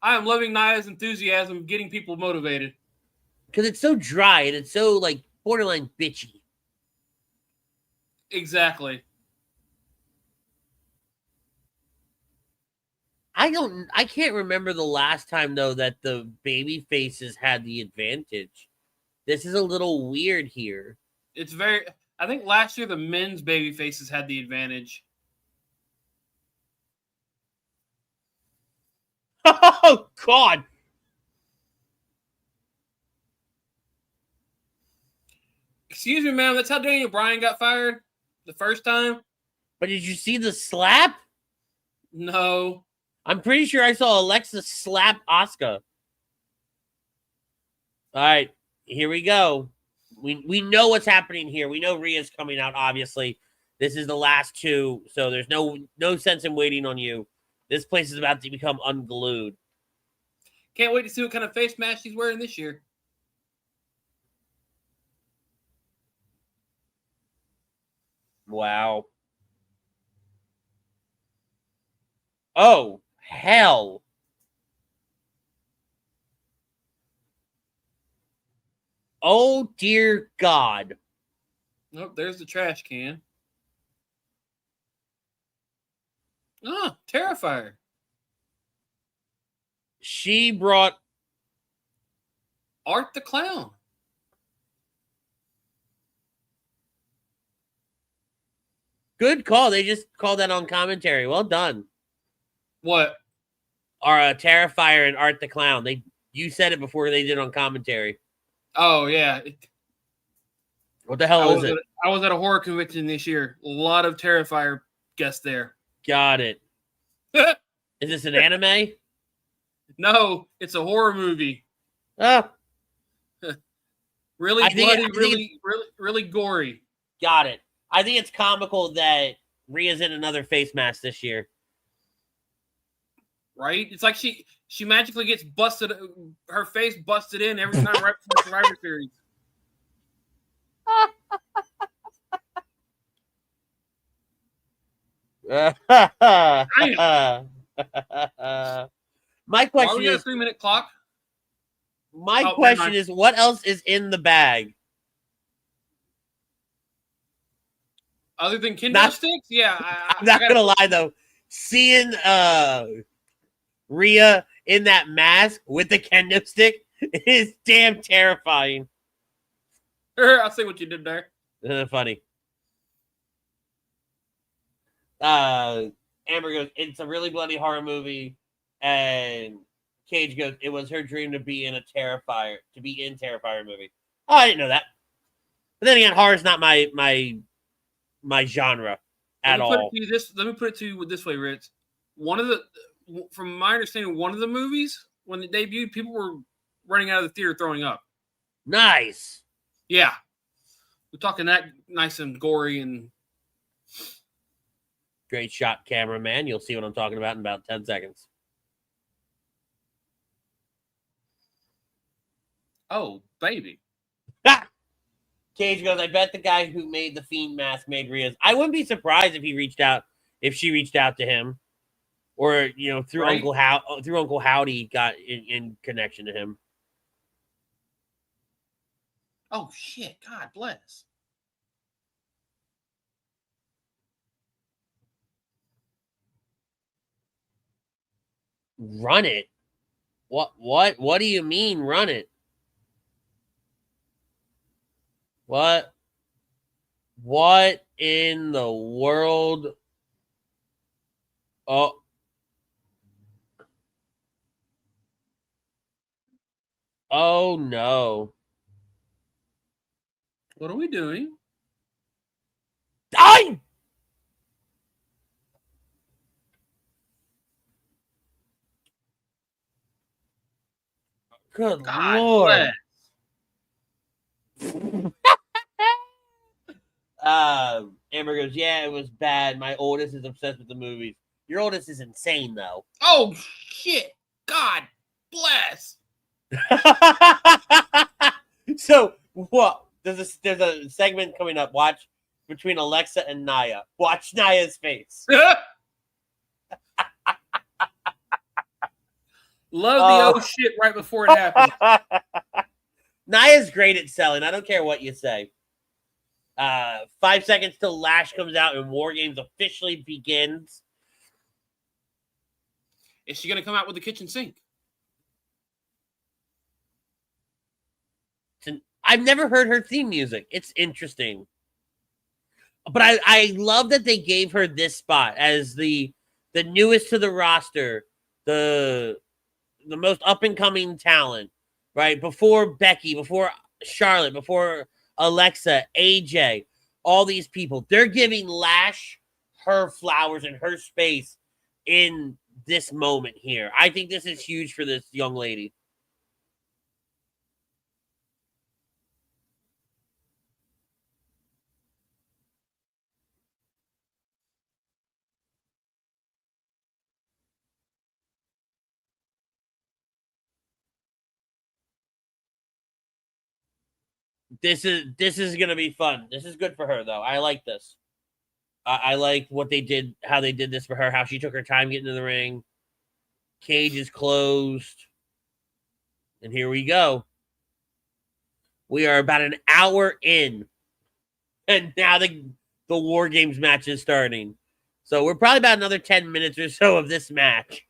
I am loving Nia's enthusiasm of getting people motivated. Because it's so dry and it's so, like, borderline bitchy. Exactly. I can't remember the last time, though, that the baby faces had the advantage. This is a little weird here. It's very... I think last year the men's baby faces had the advantage. Oh, God. Excuse me, ma'am. That's how Daniel Bryan got fired the first time? But did you see the slap? No. I'm pretty sure I saw Alexa slap Asuka. All right, here we go. We know what's happening here. We know Rhea's coming out, obviously. This is the last two, so there's no sense in waiting on you. This place is about to become unglued. Can't wait to see what kind of face mask she's wearing this year. Wow. Oh, hell. Oh, dear God. Nope, there's the trash can. Ah, Terrifier. She brought Art the Clown. Good call. They just called that on commentary. Well done. What? Or Terrifier and Art the Clown. You said it before they did on commentary. Oh, yeah. What the hell is it? I was at a horror convention this year. A lot of Terrifier guests there. Got it. Is this an anime? No, it's a horror movie. Really I think bloody, it- I think really gory. Got it. I think it's comical that Rhea's in another face mask this year. Right? It's like she magically gets busted, her face busted in every time right before Survivor Series. My Why question we got a is, 3-minute clock? my never question mind. is, what else is in the bag? Other than kendo Not- sticks? Yeah. I'm not gonna lie though, seeing Rhea in that mask with the kendo stick is damn terrifying. I'll see what you did there. Funny. Amber goes, it's a really bloody horror movie, and Cage goes, it was her dream to be in Terrifier movie. Oh, I didn't know that. But then again, horror is not my genre at all. Let me put it to you this way, Rich. From my understanding, one of the movies when it debuted, people were running out of the theater throwing up. Nice. Yeah, we're talking that nice and gory and Great shot, cameraman. You'll see what I'm talking about in about 10 seconds. oh baby. Cage goes, I bet the guy who made the Fiend mask made Rhea's. I wouldn't be surprised if she reached out to him, or through Right. Uncle Howdy got in connection to him. Oh shit! God bless. Run it. What do you mean run it? What in the world? Oh no. What are we doing? I Good God Lord. bless. Amber goes, yeah, it was bad. My oldest is obsessed with the movies. Your oldest is insane, though. Oh shit! God bless. So what? There's a segment coming up. Watch between Alexa and Naya. Watch Naya's face. Love the oh shit right before it happens. Naya's great at selling. I don't care what you say. 5 seconds till Lash comes out and WarGames officially begins. Is she gonna come out with the kitchen sink? I've never heard her theme music. It's interesting. But I love that they gave her this spot as the newest to the roster, the most up-and-coming talent, right? Before Becky, before Charlotte, before Alexa, AJ, all these people. They're giving Lash her flowers and her space in this moment here. I think this is huge for this young lady. This is gonna be fun. This is good for her though. I like this. I like what they did, how they did this for her, how she took her time getting to the ring. Cage is closed. And here we go. We are about an hour in. And now the WarGames match is starting. So we're probably about another 10 minutes or so of this match.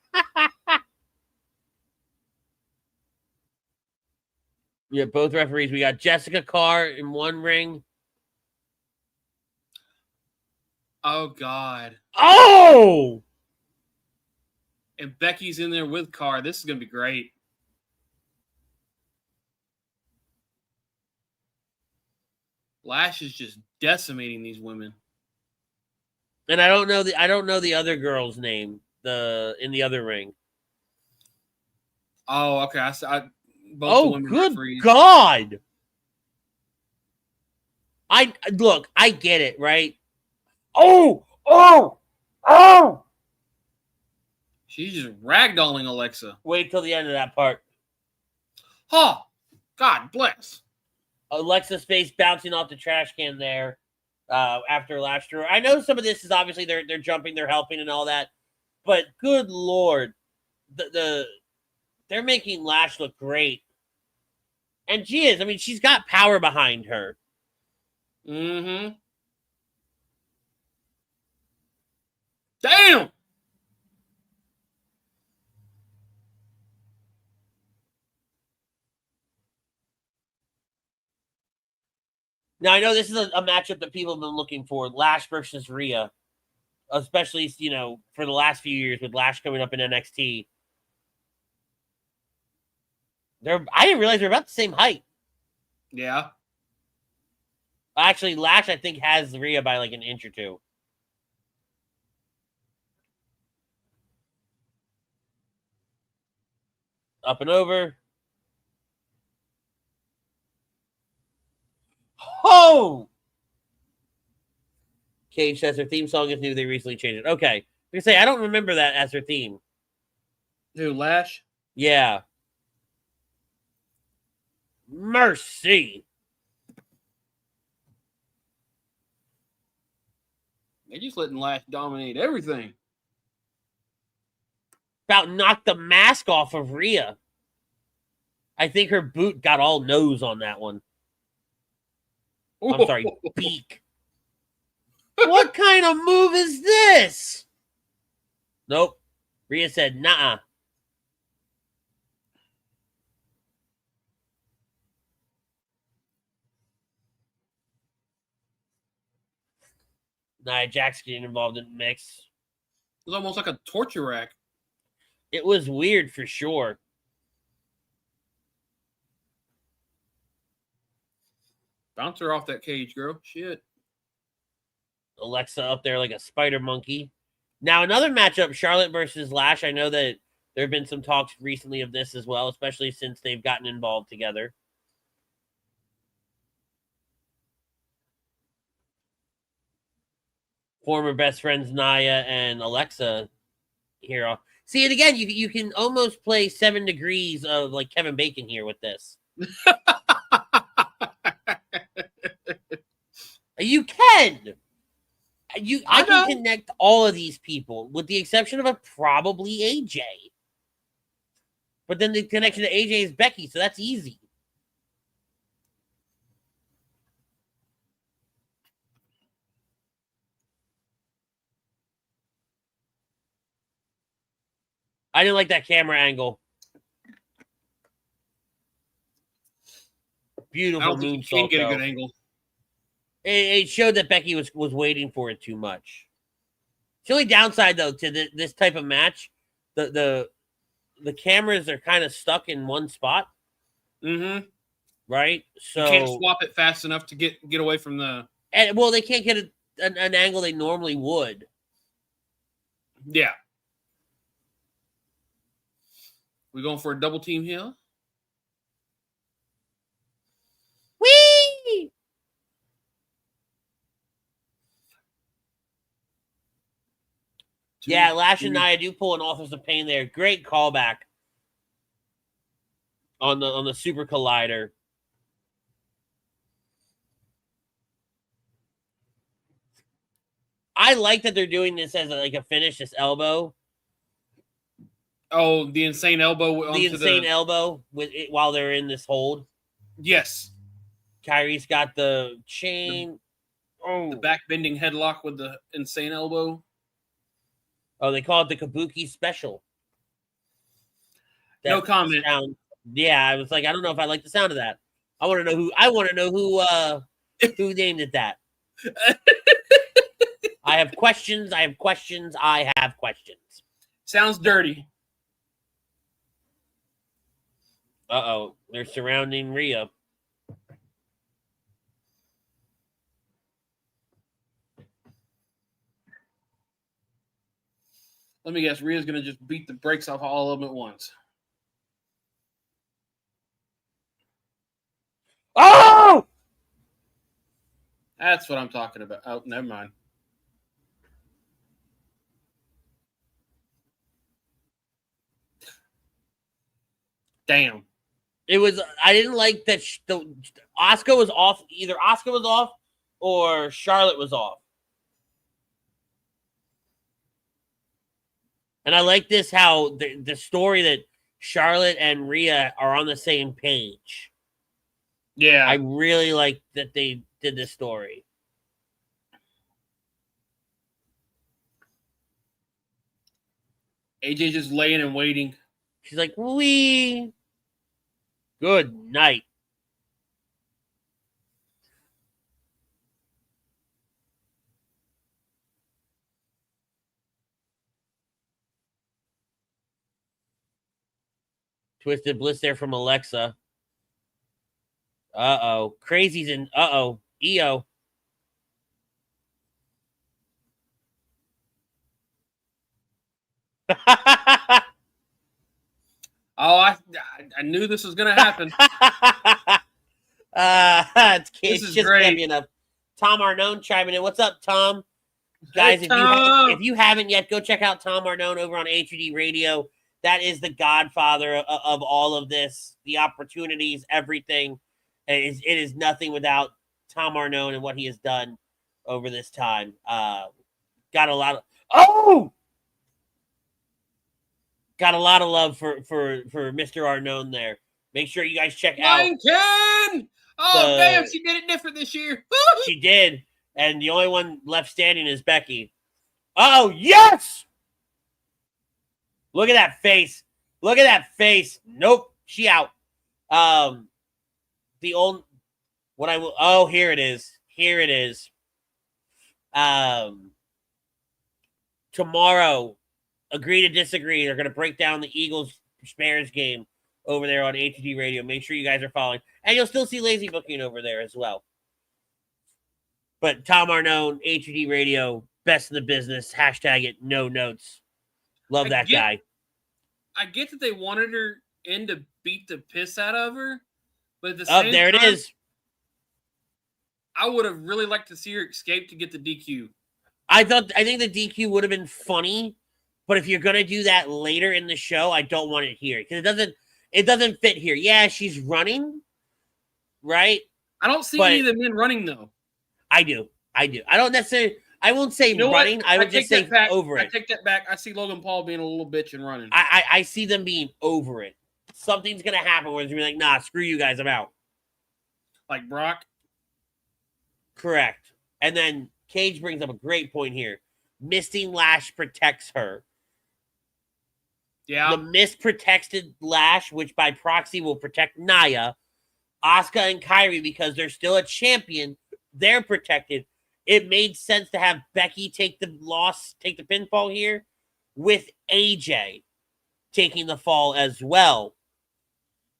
Yeah, both referees. We got Jessica Carr in one ring. Oh God! Oh! And Becky's in there with Carr. This is gonna be great. Lash is just decimating these women. And I don't know the other girl's name. In the other ring. Oh, okay. both the Oh, women good referees. God. I get it, right? Oh! She's just ragdolling Alexa. Wait till the end of that part. Oh, God bless. Alexa's face bouncing off the trash can there after last year. I know some of this is obviously they're jumping, they're helping and all that, but good Lord, they're making Lash look great. And she is. I mean, she's got power behind her. Mm-hmm. Damn! Now, I know this is a matchup that people have been looking for, Lash versus Rhea, especially, for the last few years with Lash coming up in NXT. I didn't realize they're about the same height. Yeah. Actually, Lash, I think, has Rhea by like an inch or two. Up and over. Oh! Cage says her theme song is new. They recently changed it. Okay. I can say I don't remember that as her theme. Who, Lash? Yeah. Mercy. They're just letting Lash dominate everything. About knocked the mask off of Rhea. I think her boot got all nose on that one. I'm sorry, beak. What kind of move is this? Nope. Rhea said, nah. Nia Jax getting involved in the mix. It was almost like a torture rack. It was weird for sure. Bounce her off that cage, girl. Shit. Alexa up there like a spider monkey. Now, another matchup, Charlotte versus Lash. I know that there have been some talks recently of this as well, especially since they've gotten involved together. Former best friends Nia and Alexa here. See, and again, you can almost play 7 degrees of like Kevin Bacon here with this. You can. I can connect all of these people, with the exception of probably AJ. But then the connection to AJ is Becky, so that's easy. I didn't like that camera angle. Beautiful I don't think you can moonsault. get a good angle. It showed that Becky was waiting for it too much. The only downside, though, to this type of match, the cameras are kind of stuck in one spot. Mm-hmm. Right? So you can't swap it fast enough to get away from the... And, well, they can't get an angle they normally would. Yeah. We going for a double team here? Whee! Yeah, Lash and Nia do pull an Authors of Pain there. Great callback on the Super Collider. I like that they're doing this as a finish, this elbow. Oh, the insane elbow. The insane elbow with it while they're in this hold. Yes. Kyrie's got the chain. The back bending headlock with the insane elbow. Oh, they call it the Kabuki special. No comment. Yeah, I was like, I don't know if I like the sound of that. I want to know who named it that. I have questions. I have questions. Sounds dirty. Uh-oh. They're surrounding Rhea. Let me guess. Rhea's going to just beat the brakes off all of them at once. That's what I'm talking about. Oh, never mind. Damn. It was. I didn't like that. Asuka was off. Either Asuka was off or Charlotte was off. And I like this how the story that Charlotte and Rhea are on the same page. Yeah. I really like that they did this story. AJ just laying and waiting. She's like, "Wee, good night." Twisted Bliss there from Alexa. Uh-oh. Crazy's in. Uh-oh. EO. Oh, I knew this was going to happen. It's is just great. can't be enough. Tom Arnone chiming in. What's up, Tom? Guys, Hey, Tom. if you haven't yet, go check out Tom Arnone over on HUD Radio. That is the godfather of all of this, the opportunities, everything. It is nothing without Tom Arnone and what he has done over this time. Got a lot of got a lot of love for Mr. Arnone there. Make sure you guys check out. Lion King! Oh, damn, she did it different this year. She did, and the only one left standing is Becky. Oh, yes! Look at that face. Look at that face. Nope, she out. The old what I will. Oh, here it is. Here it is. Tomorrow, agree to disagree. They're going to break down the Eagles Bears game over there on HD Radio. Make sure you guys are following, and you'll still see Lazy Booking over there as well. But Tom Arnone, HD Radio, best in the business. Hashtag it. No notes. Love that guy. I get that they wanted her in to beat the piss out of her, but at the same there time, it is. I would have really liked to see her escape to get the DQ. I think the DQ would have been funny, but if you're gonna do that later in the show, I don't want it here because it doesn't fit here. Yeah, she's running, right? I don't see any of the men running though. I do. I don't necessarily. I won't say running. What? I would just say over it. I take that back. I see Logan Paul being a little bitch and running. I see them being over it. Something's gonna happen where it's gonna be like, nah, screw you guys, I'm out. Like Brock. Correct. And then Cage brings up a great point here. Misting Lash protects her. Yeah. The misprotected Lash, which by proxy will protect Nia, Asuka, and Kyrie, because they're still a champion, they're protected. It made sense to have Becky take the pinfall here, with AJ taking the fall as well.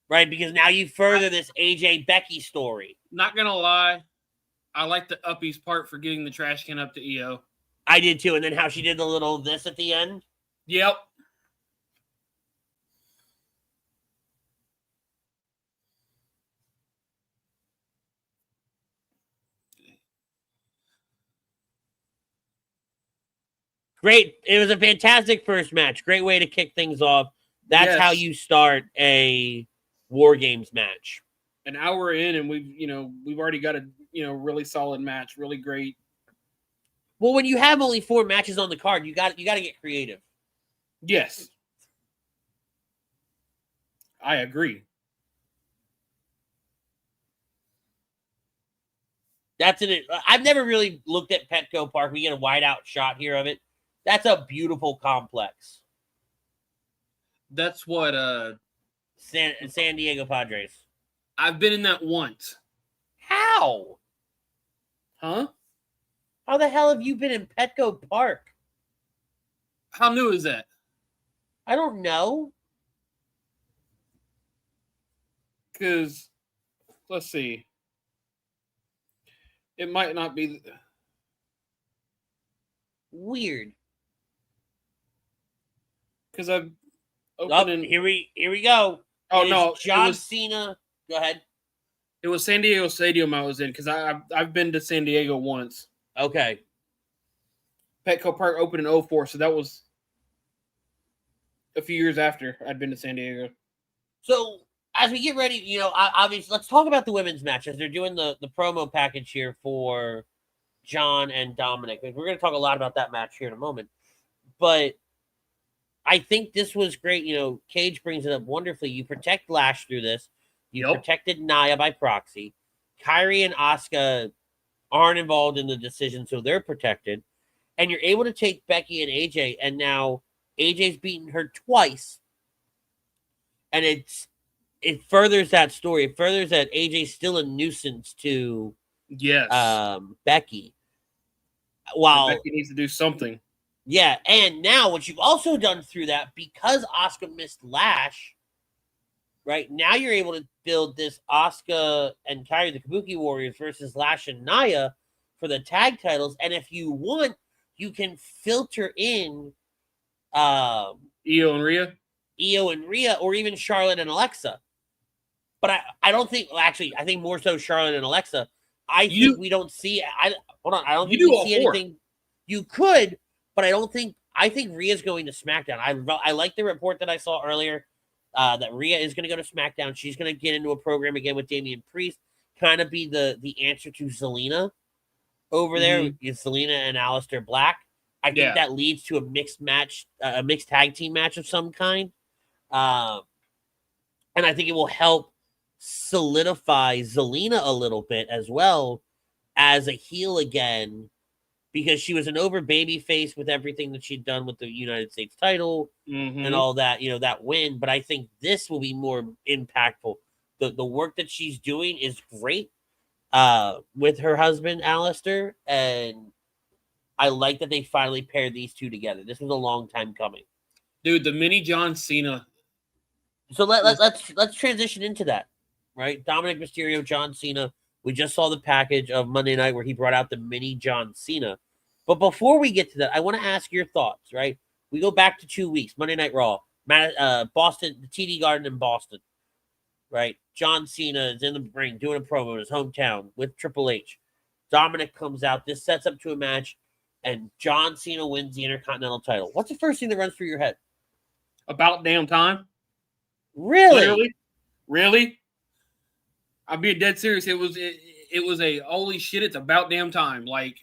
Right? Because now you further this AJ Becky story. Not gonna lie, I like the Uppies part for getting the trash can up to EO. I did too. And then how she did the little this at the end. Yep. Great. It was a fantastic first match. Great way to kick things off. That's how you start a WarGames match. An hour in, and we've already got a really solid match, really great. Well, when you have only 4 matches on the card, you got to get creative. Yes, I agree. That's it. I've never really looked at Petco Park. We get a wide out shot here of it. That's a beautiful complex. That's what San Diego Padres. I've been in that once. How? Huh? How the hell have you been in Petco Park? How new is that? I don't know. Because, let's see. It might not be Weird. Because I've opened in. Here we go. Oh no, John Cena. Go ahead. It was San Diego Stadium I was in because I've been to San Diego once. Okay. Petco Park opened in 04, so that was a few years after I'd been to San Diego. So as we get ready, obviously, let's talk about the women's matches. They're doing the promo package here for John and Dominic. We're going to talk a lot about that match here in a moment. But I think this was great. Cage brings it up wonderfully. You protect Lash through this. You protected Nia by proxy. Kyrie and Asuka aren't involved in the decision, so they're protected. And you're able to take Becky and AJ, and now AJ's beaten her twice. And it furthers that story. It furthers that AJ's still a nuisance to Becky. While Becky needs to do something. Yeah, and now what you've also done through that, because Asuka missed Lash, right? Now you're able to build this Asuka and Kyrie, the Kabuki Warriors, versus Lash and Nia for the tag titles. And if you want, you can filter in Io and Rhea, or even Charlotte and Alexa. But I don't think, I think more so Charlotte and Alexa. I think we don't see. I don't think we see anything. You could, but I think Rhea's going to SmackDown. I like the report that I saw earlier that Rhea is going to go to SmackDown. She's going to get into a program again with Damian Priest, kind of be the answer to Zelina over there. Zelina and Aleister Black. I think that leads to a mixed match, a mixed tag team match of some kind. And I think it will help solidify Zelina a little bit as well as a heel again, because she was an over baby face with everything that she'd done with the United States title and all that, that win. But I think this will be more impactful. The work that she's doing is great with her husband, Aleister. And I like that they finally paired these two together. This was a long time coming. Dude, the mini John Cena. So let's transition into that, right? Dominic Mysterio, John Cena. We just saw the package of Monday night where he brought out the mini John Cena. But before we get to that, I want to ask your thoughts, right? We go back to 2 weeks, Monday Night Raw, Boston, the TD Garden in Boston, right? John Cena is in the ring doing a promo in his hometown with Triple H. Dominic comes out. This sets up to a match, and John Cena wins the Intercontinental title. What's the first thing that runs through your head? About damn time. Really? Really? I'm being dead serious. It was a holy shit, it's about damn time. Like,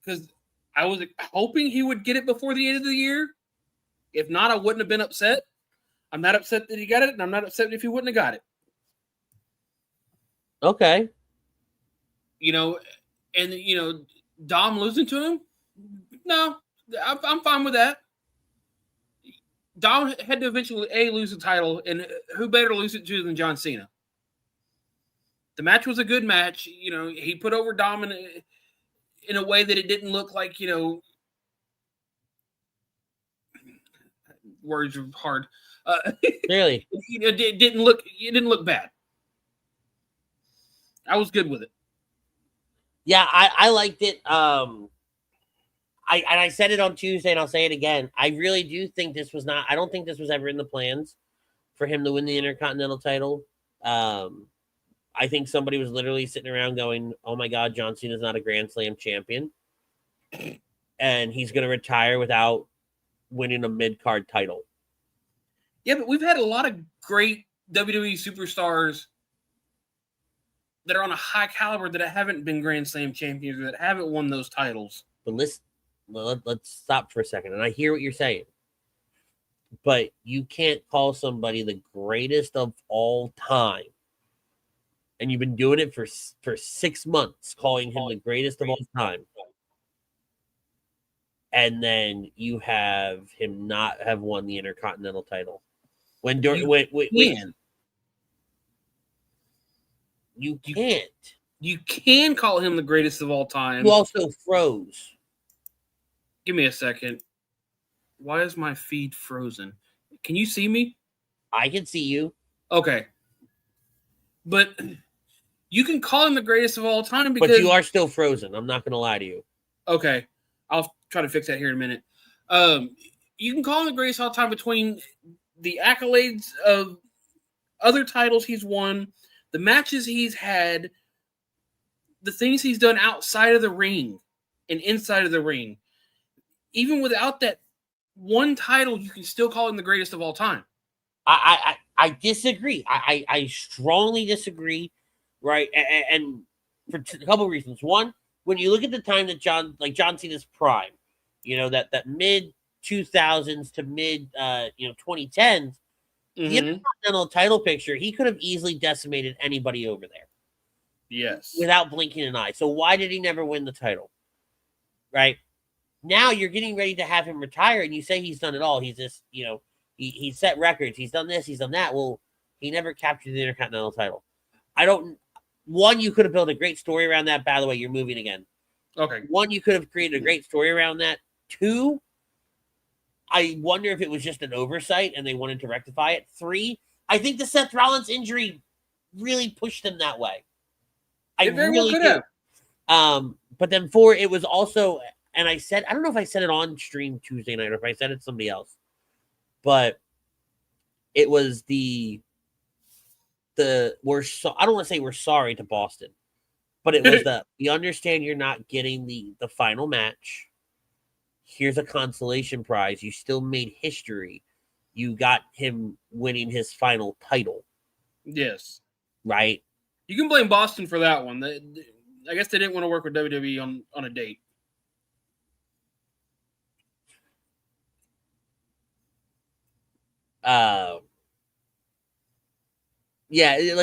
because I was hoping he would get it before the end of the year. If not, I wouldn't have been upset. I'm not upset that he got it, and I'm not upset if he wouldn't have got it. Okay. Dom losing to him? No, I'm fine with that. Dom had to eventually lose the title, and who better to lose it to than John Cena? The match was a good match. He put over Dom in a way that it didn't look like, words are hard. Really? It didn't look bad. I was good with it. Yeah, I liked it. I said it on Tuesday, and I'll say it again. I really do think this was not. I don't think this was ever in the plans for him to win the Intercontinental title. I think somebody was literally sitting around going, "Oh my God, John Cena's not a Grand Slam champion, and he's going to retire without winning a mid-card title." Yeah, but we've had a lot of great WWE superstars that are on a high caliber that haven't been Grand Slam champions, that haven't won those titles. But let's stop for a second. And I hear what you're saying, but you can't call somebody the greatest of all time. And you've been doing it for 6 months, calling him the greatest of all time. And then you have him not have won the Intercontinental title. You can't. You can call him the greatest of all time. You also froze. Give me a second. Why is my feed frozen? Can you see me? I can see you. Okay. But you can call him the greatest of all time because... But you are still frozen. I'm not going to lie to you. Okay. I'll try to fix that here in a minute. You can call him the greatest of all time between the accolades of other titles he's won, the matches he's had, the things he's done outside of the ring and inside of the ring, even without that one title, you can still call him the greatest of all time. I disagree. I strongly disagree, right? And for a couple of reasons. One, when you look at the time that John Cena's prime, that mid 2000s to mid 2010s, the Intercontinental title picture, he could have easily decimated anybody over there. Yes. Without blinking an eye. So why did he never win the title? Right? Now you're getting ready to have him retire, and you say he's done it all. He's just, he set records. He's done this. He's done that. Well, he never captured the Intercontinental title. One, you could have built a great story around that. By the way, you're moving again. Okay. One, you could have created a great story around that. Two, I wonder if it was just an oversight and they wanted to rectify it. Three, I think the Seth Rollins injury really pushed him that way. I really do. But then four, it was also, and I don't know if I said it on stream Tuesday night or if I said it to somebody else, but it was I don't want to say we're sorry to Boston, but it was we understand you're not getting the final match. Here's a consolation prize. You still made history. You got him winning his final title. Yes. Right? You can blame Boston for that one. I guess they didn't want to work with WWE on a date. Yeah,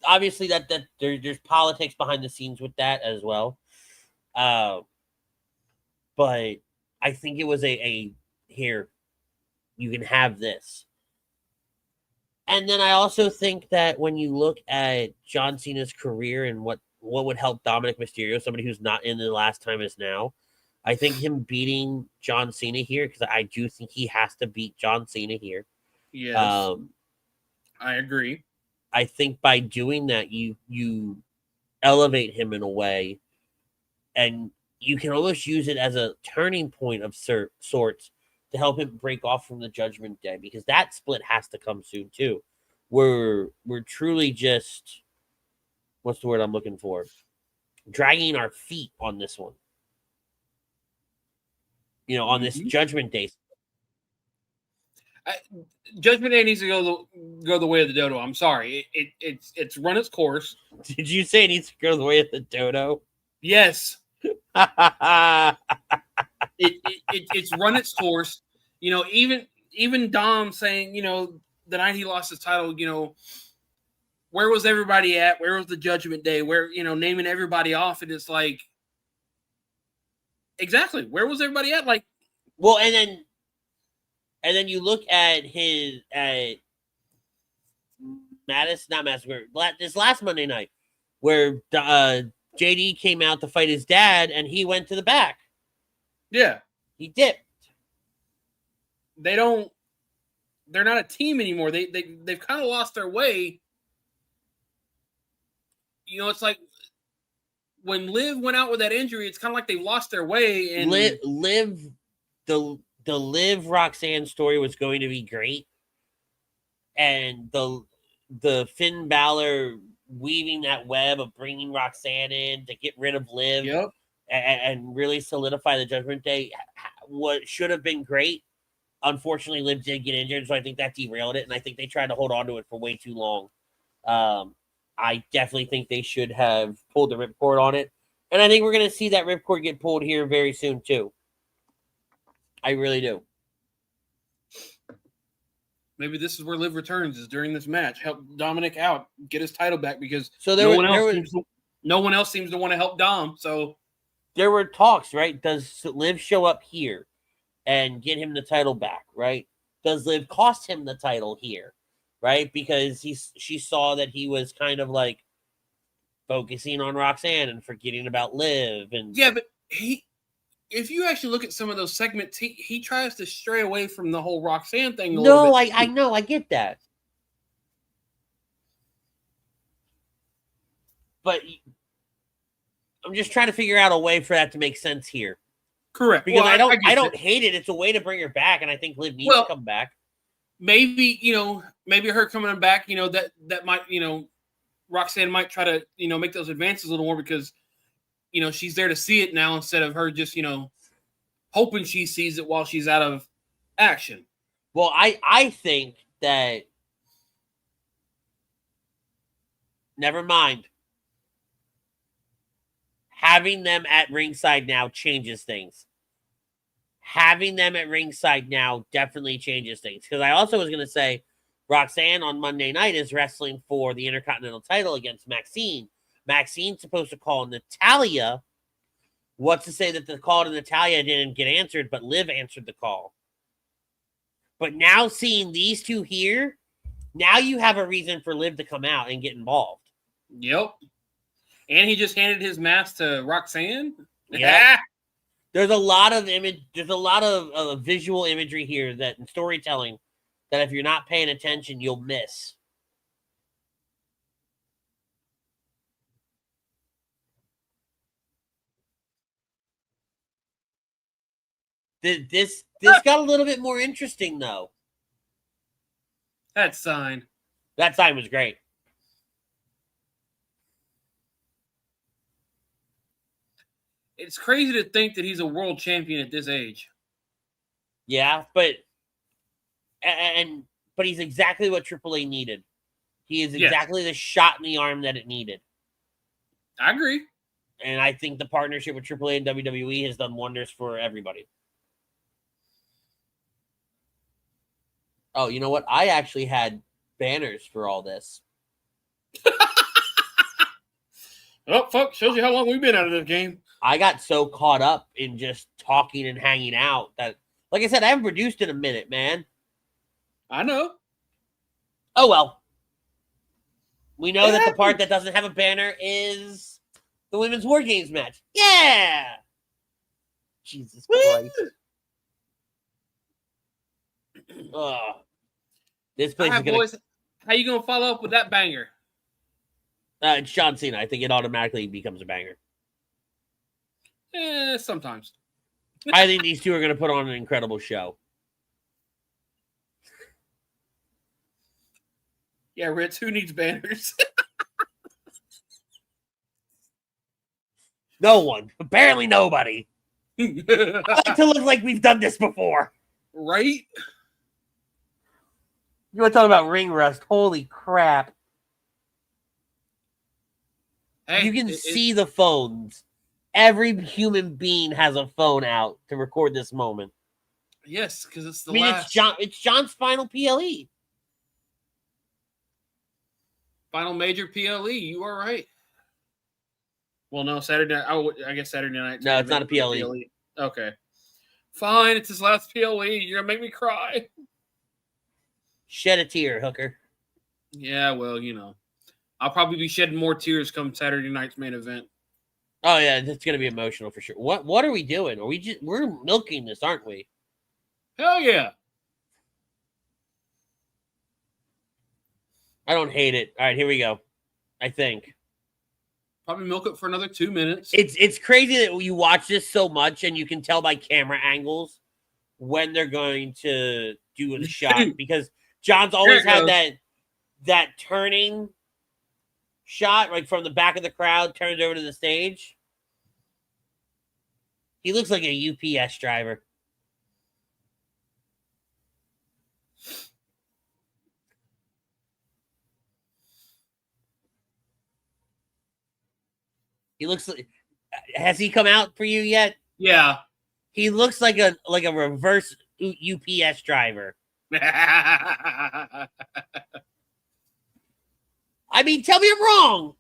obviously that there's politics behind the scenes with that as well. But I think it was a here, you can have this. And then I also think that when you look at John Cena's career and what would help Dominic Mysterio, somebody who's not in the last time is now, I think him beating John Cena here, because I do think he has to beat John Cena here. Yes. I agree. I think by doing that, you elevate him in a way, and you can almost use it as a turning point of sorts to help him break off from the Judgment Day, because that split has to come soon too. We're truly just, what's the word I'm looking for? Dragging our feet on this one. On this Judgment Day. Judgment Day needs to go the way of the dodo. I'm sorry. It's run its course. Did you say it needs to go the way of the dodo? Yes. It's run its course. Even Dom saying, the night he lost his title, where was everybody at? Where was the Judgment Day? Where, naming everybody off, and it's like, exactly, where was everybody at? Like, well, and then you look at this last Monday night, where JD came out to fight his dad, and he went to the back. Yeah. He dipped. They're not a team anymore. They've kind of lost their way. It's like when Liv went out with that injury, it's kind of like they lost their way. And the Liv Roxanne story was going to be great. And the Finn Balor weaving that web of bringing Roxanne in to get rid of Liv. Yep. And really solidify the Judgment Day, what should have been great. Unfortunately, Liv did get injured, so I think that derailed it, and I think they tried to hold on to it for way too long. I definitely think they should have pulled the ripcord on it, and I think we're going to see that ripcord get pulled here very soon, too. I really do. Maybe this is where Liv returns, is during this match. Help Dominic out, get his title back, because no one else seems to want to help Dom, so... There were talks, right? Does Liv show up here and get him the title back, right? Does Liv cost him the title here, right? Because she saw that he was kind of like focusing on Roxanne and forgetting about Liv. And yeah, but if you actually look at some of those segments, he tries to stray away from the whole Roxanne thing a little bit. I know, I get that. But I'm just trying to figure out a way for that to make sense here. Correct. Because I don't hate it. It's a way to bring her back, and I think Liv needs to come back. Maybe her coming back, that might, Roxanne might try to, make those advances a little more because, she's there to see it now instead of her just, hoping she sees it while she's out of action. Well, I think that never mind. Having them at ringside now changes things. Having them at ringside now definitely changes things. Because I also was going to say, Roxanne on Monday night is wrestling for the Intercontinental title against Maxine. Maxine's supposed to call Natalya. What's to say that the call to Natalya didn't get answered, but Liv answered the call? But now seeing these two here, now you have a reason for Liv to come out and get involved. Yep. And he just handed his mask to Roxanne. Yeah. There's a lot of visual imagery here that in storytelling that if you're not paying attention, you'll miss. This got a little bit more interesting though. That sign was great. It's crazy to think that he's a world champion at this age. Yeah, but he's exactly what AAA needed. He is exactly the shot in the arm that it needed. I agree. And I think the partnership with AAA and WWE has done wonders for everybody. Oh, you know what? I actually had banners for all this. Oh, fuck. Shows you how long we've been out of this game. I got so caught up in just talking and hanging out that, like I said, I haven't produced in a minute, man. I know. Oh, well. We know that the part that doesn't have a banner is the women's WarGames match. Yeah! Jesus Christ. This place is going boys, how you going to follow up with that banger? It's John Cena. I think it automatically becomes a banger. Sometimes. I think these two are going to put on an incredible show. Yeah, Ritz, who needs banners? No one. Apparently nobody. I like to look like we've done this before. Right? You want to talk about ring rust? Holy crap. Hey, you can see the phones. Every human being has a phone out to record this moment. Yes, because it's the last. It's John's final PLE. Final major PLE. You are right. Well, no, Saturday night. I guess Saturday night. No, it's not a PLE. Okay. Fine, it's his last PLE. You're going to make me cry. Shed a tear, Hooker. Yeah, well, I'll probably be shedding more tears come Saturday night's main event. Oh yeah, it's gonna be emotional for sure. What are we doing? We're milking this, aren't we? Hell yeah. I don't hate it. All right, here we go. I think probably milk it for another 2 minutes. It's crazy that you watch this so much and you can tell by camera angles when they're going to do a shot because John's always had that turning shot, like from the back of the crowd, turns over to the stage. He looks like a UPS driver. He looks like. Has he come out for you yet? Yeah. He looks like a reverse UPS driver. I mean, tell me I'm wrong.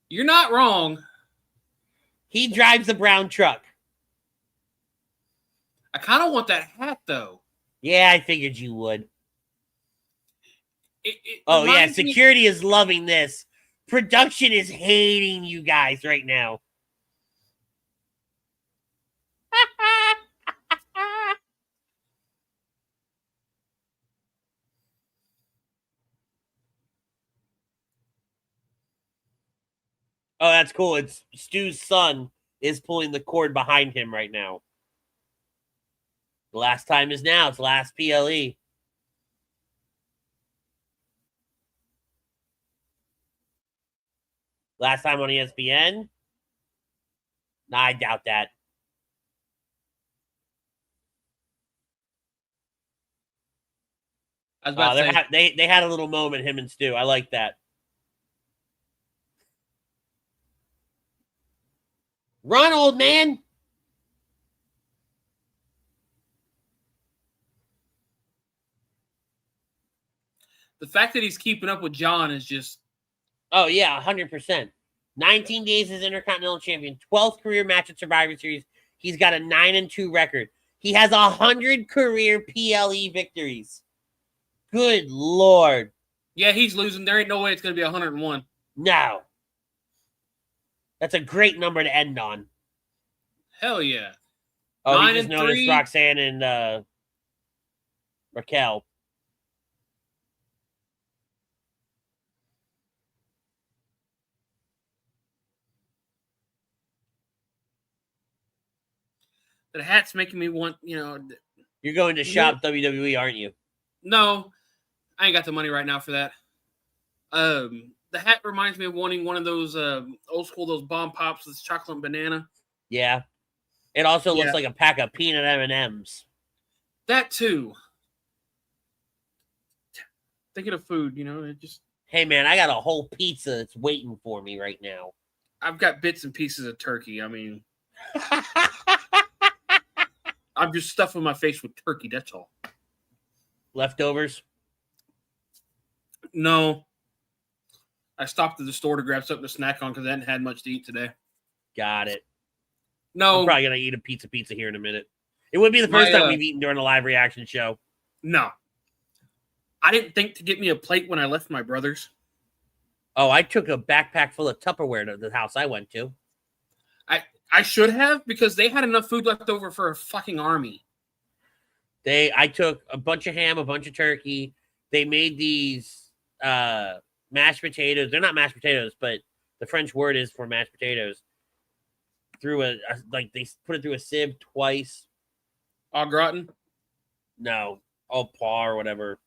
You're not wrong. He drives the brown truck. I kind of want that hat, though. Yeah, I figured you would. Security is loving this. Production is hating you guys right now. Oh, that's cool. It's Stu's son is pulling the cord behind him right now. The last time is now. It's last PLE. Last time on ESPN? Nah, I doubt that. I was about to say, They had a little moment, him and Stu. I like that. Run, old man. the fact that he's keeping up with John is just Oh, yeah, 100%. 19 days as Intercontinental Champion, 12th career match at Survivor Series. He's got a 9-2 record. He has 100 career PLE victories. Good Lord. yeah, he's losing. There ain't no way it's going to be 101. No. That's a great number to end on. Hell yeah. Oh, 9 he just and noticed 3. Roxanne and Raquel. The hat's making me want, You're going to shop WWE, aren't you? no, I ain't got the money right now for that. The hat reminds me of wanting one of those old school, those bomb pops with chocolate and banana. Yeah. It also Yeah. looks like a pack of peanut M&Ms. That too. Thinking of food, it just Hey, man, I got a whole pizza that's waiting for me right now. I've got bits and pieces of turkey. I mean, I'm just stuffing my face with turkey. That's all. Leftovers? No. I stopped at the store to grab something to snack on because I hadn't had much to eat today. Got it. No. I'm probably going to eat a pizza here in a minute. It would be the first time we've eaten during a live reaction show. No. I didn't think to get me a plate when I left my brother's. Oh, I took a backpack full of Tupperware to the house I went to. I should have, because they had enough food left over for a fucking army. I took a bunch of ham, a bunch of turkey. They made these mashed potatoes. They're not mashed potatoes, but the French word is for mashed potatoes. Through they put it through a sieve twice. Au gratin? No, au pois or whatever.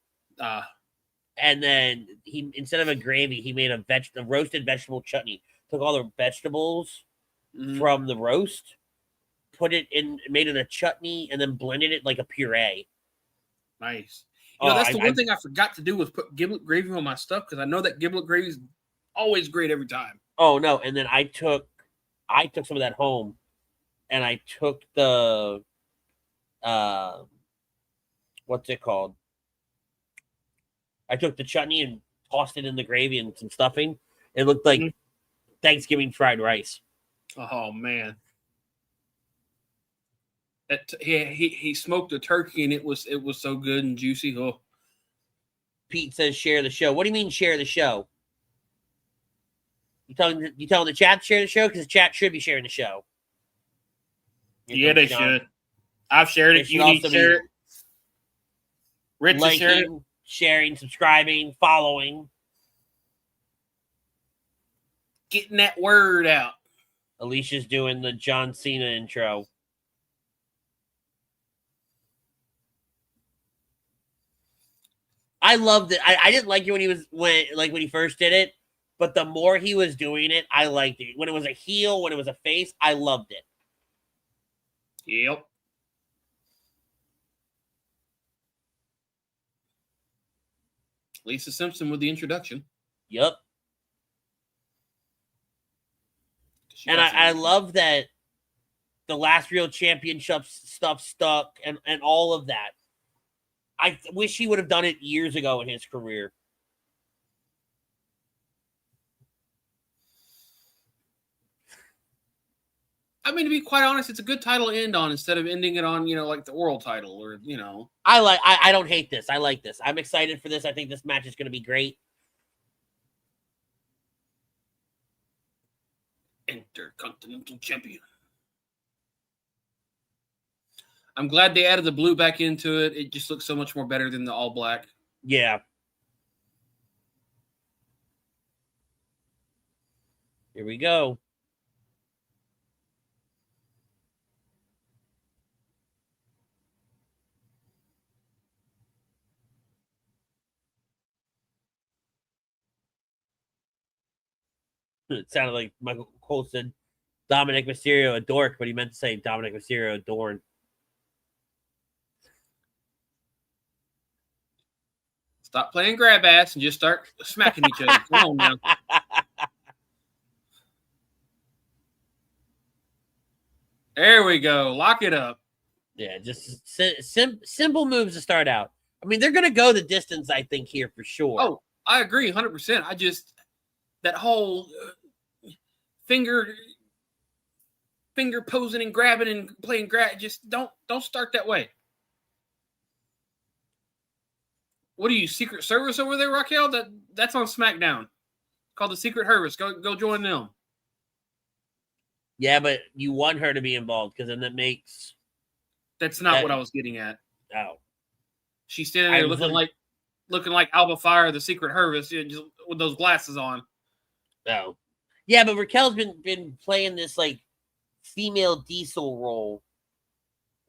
And then instead of a gravy, he made a roasted vegetable chutney. Took all the vegetables from the roast, put it in, made it a chutney, and then blended it like a puree. Nice. That's the one thing I forgot to do was put giblet gravy on my stuff, because I know that giblet gravy is always great every time. Oh no! And then I took some of that home, and I took the what's it called? I took the chutney and tossed it in the gravy and some stuffing. It looked like Thanksgiving fried rice. Oh man! He smoked the turkey and it was so good and juicy. Oh. Pete says share the show. What do you mean share the show? You telling the chat to share the show? Because the chat should be sharing the show. Yeah, they should. I've shared it. You need to share it. Rich has shared it. Sharing, subscribing, following. Getting that word out. Alicia's doing the John Cena intro. I loved it. I didn't like it when he first did it, but the more he was doing it, I liked it. When it was a heel, when it was a face, I loved it. Yep. Lisa Simpson with the introduction. Yep. And I love that the last real championship stuff stuck and all of that. I wish he would have done it years ago in his career. I mean, to be quite honest, it's a good title to end on instead of ending it on, like the world title or, I don't hate this. I like this. I'm excited for this. I think this match is going to be great. Intercontinental Champion. I'm glad they added the blue back into it. It just looks so much more better than the all black. Yeah. Here we go. It sounded like Michael Cole said Dominic Mysterio a dork, but he meant to say Dominic Mysterio a dorn. Stop playing grab ass and just start smacking each other. Come on now. There we go. Lock it up. Yeah, just simple moves to start out. I mean, they're going to go the distance, I think, here for sure. Oh, I agree 100%. I just, that whole finger posing and grabbing and playing grab, just don't start that way. What are you, Secret Service over there, Raquel? That's on SmackDown. Called the Secret Service. Go join them. Yeah, but you want her to be involved because then that makes. That's not what I was getting at. Oh, she's standing there looking like Alba Fire, the Secret Service, just with those glasses on. Oh, yeah, but Raquel's been playing this like female Diesel role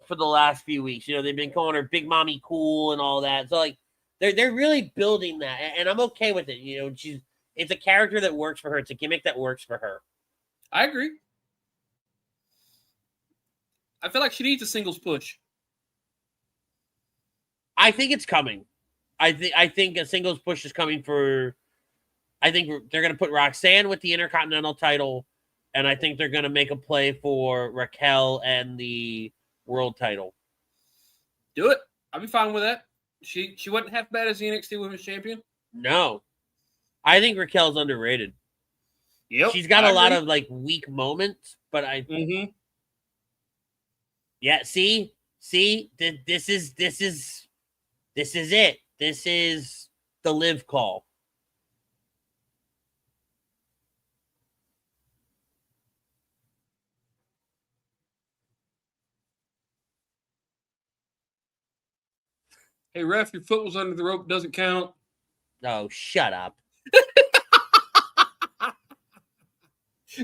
for the last few weeks. You know, they've been calling her Big Mommy Cool and all that. So like, they're really building that, and I'm okay with it. You know, it's a character that works for her. It's a gimmick that works for her. I agree. I feel like she needs a singles push. I think it's coming. I think a singles push is coming for. I think they're going to put Roxanne with the Intercontinental title, and I think they're going to make a play for Raquel and the World title. Do it. I'll be fine with that. She wasn't half bad as the NXT Women's Champion. No, I think Raquel's underrated. Yep, she's got a lot of like weak moments, but I. Mm-hmm. Yeah, see, this is it. This is the live call. Hey, ref, your foot was under the rope. Doesn't count. Oh, shut up.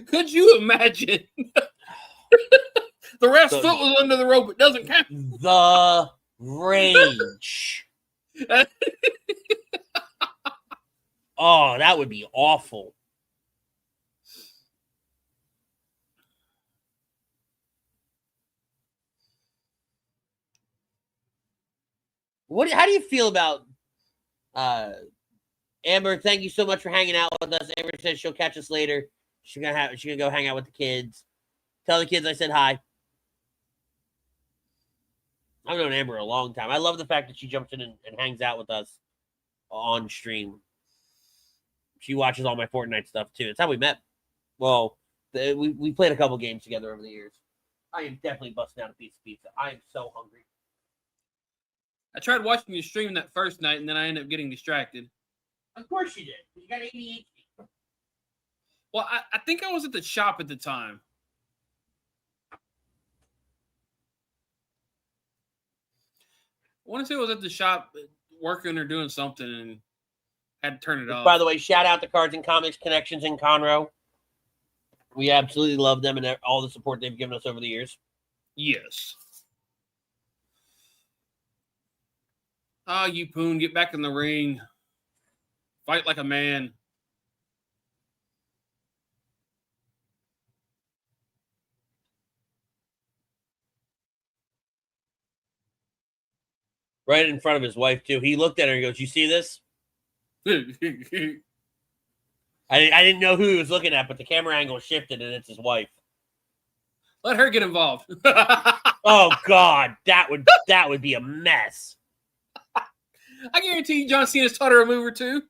Could you imagine? The ref's foot was under the rope. It doesn't count. The rage. Oh, that would be awful. How do you feel about Amber? Thank you so much for hanging out with us. Amber says she'll catch us later. She's gonna go hang out with the kids. Tell the kids I said hi. I've known Amber a long time. I love the fact that she jumps in and hangs out with us on stream. She watches all my Fortnite stuff too. It's how we met. Well, we played a couple games together over the years. I am definitely busting out a piece of pizza. I am so hungry. I tried watching you stream that first night, and then I ended up getting distracted. Of course you did. You got ADHD. Well, I think I was at the shop at the time. I want to say I was at the shop working or doing something and had to turn it off. By the way, shout out to Cards and Comics Connections in Conroe. We absolutely love them and all the support they've given us over the years. Yes. Ah, you Poon, get back in the ring. Fight like a man. Right in front of his wife, too. He looked at her and goes, "You see this?" I didn't know who he was looking at, but the camera angle shifted and it's his wife. Let her get involved. Oh, God. That would be a mess. I guarantee you John Cena's taught her a move or two.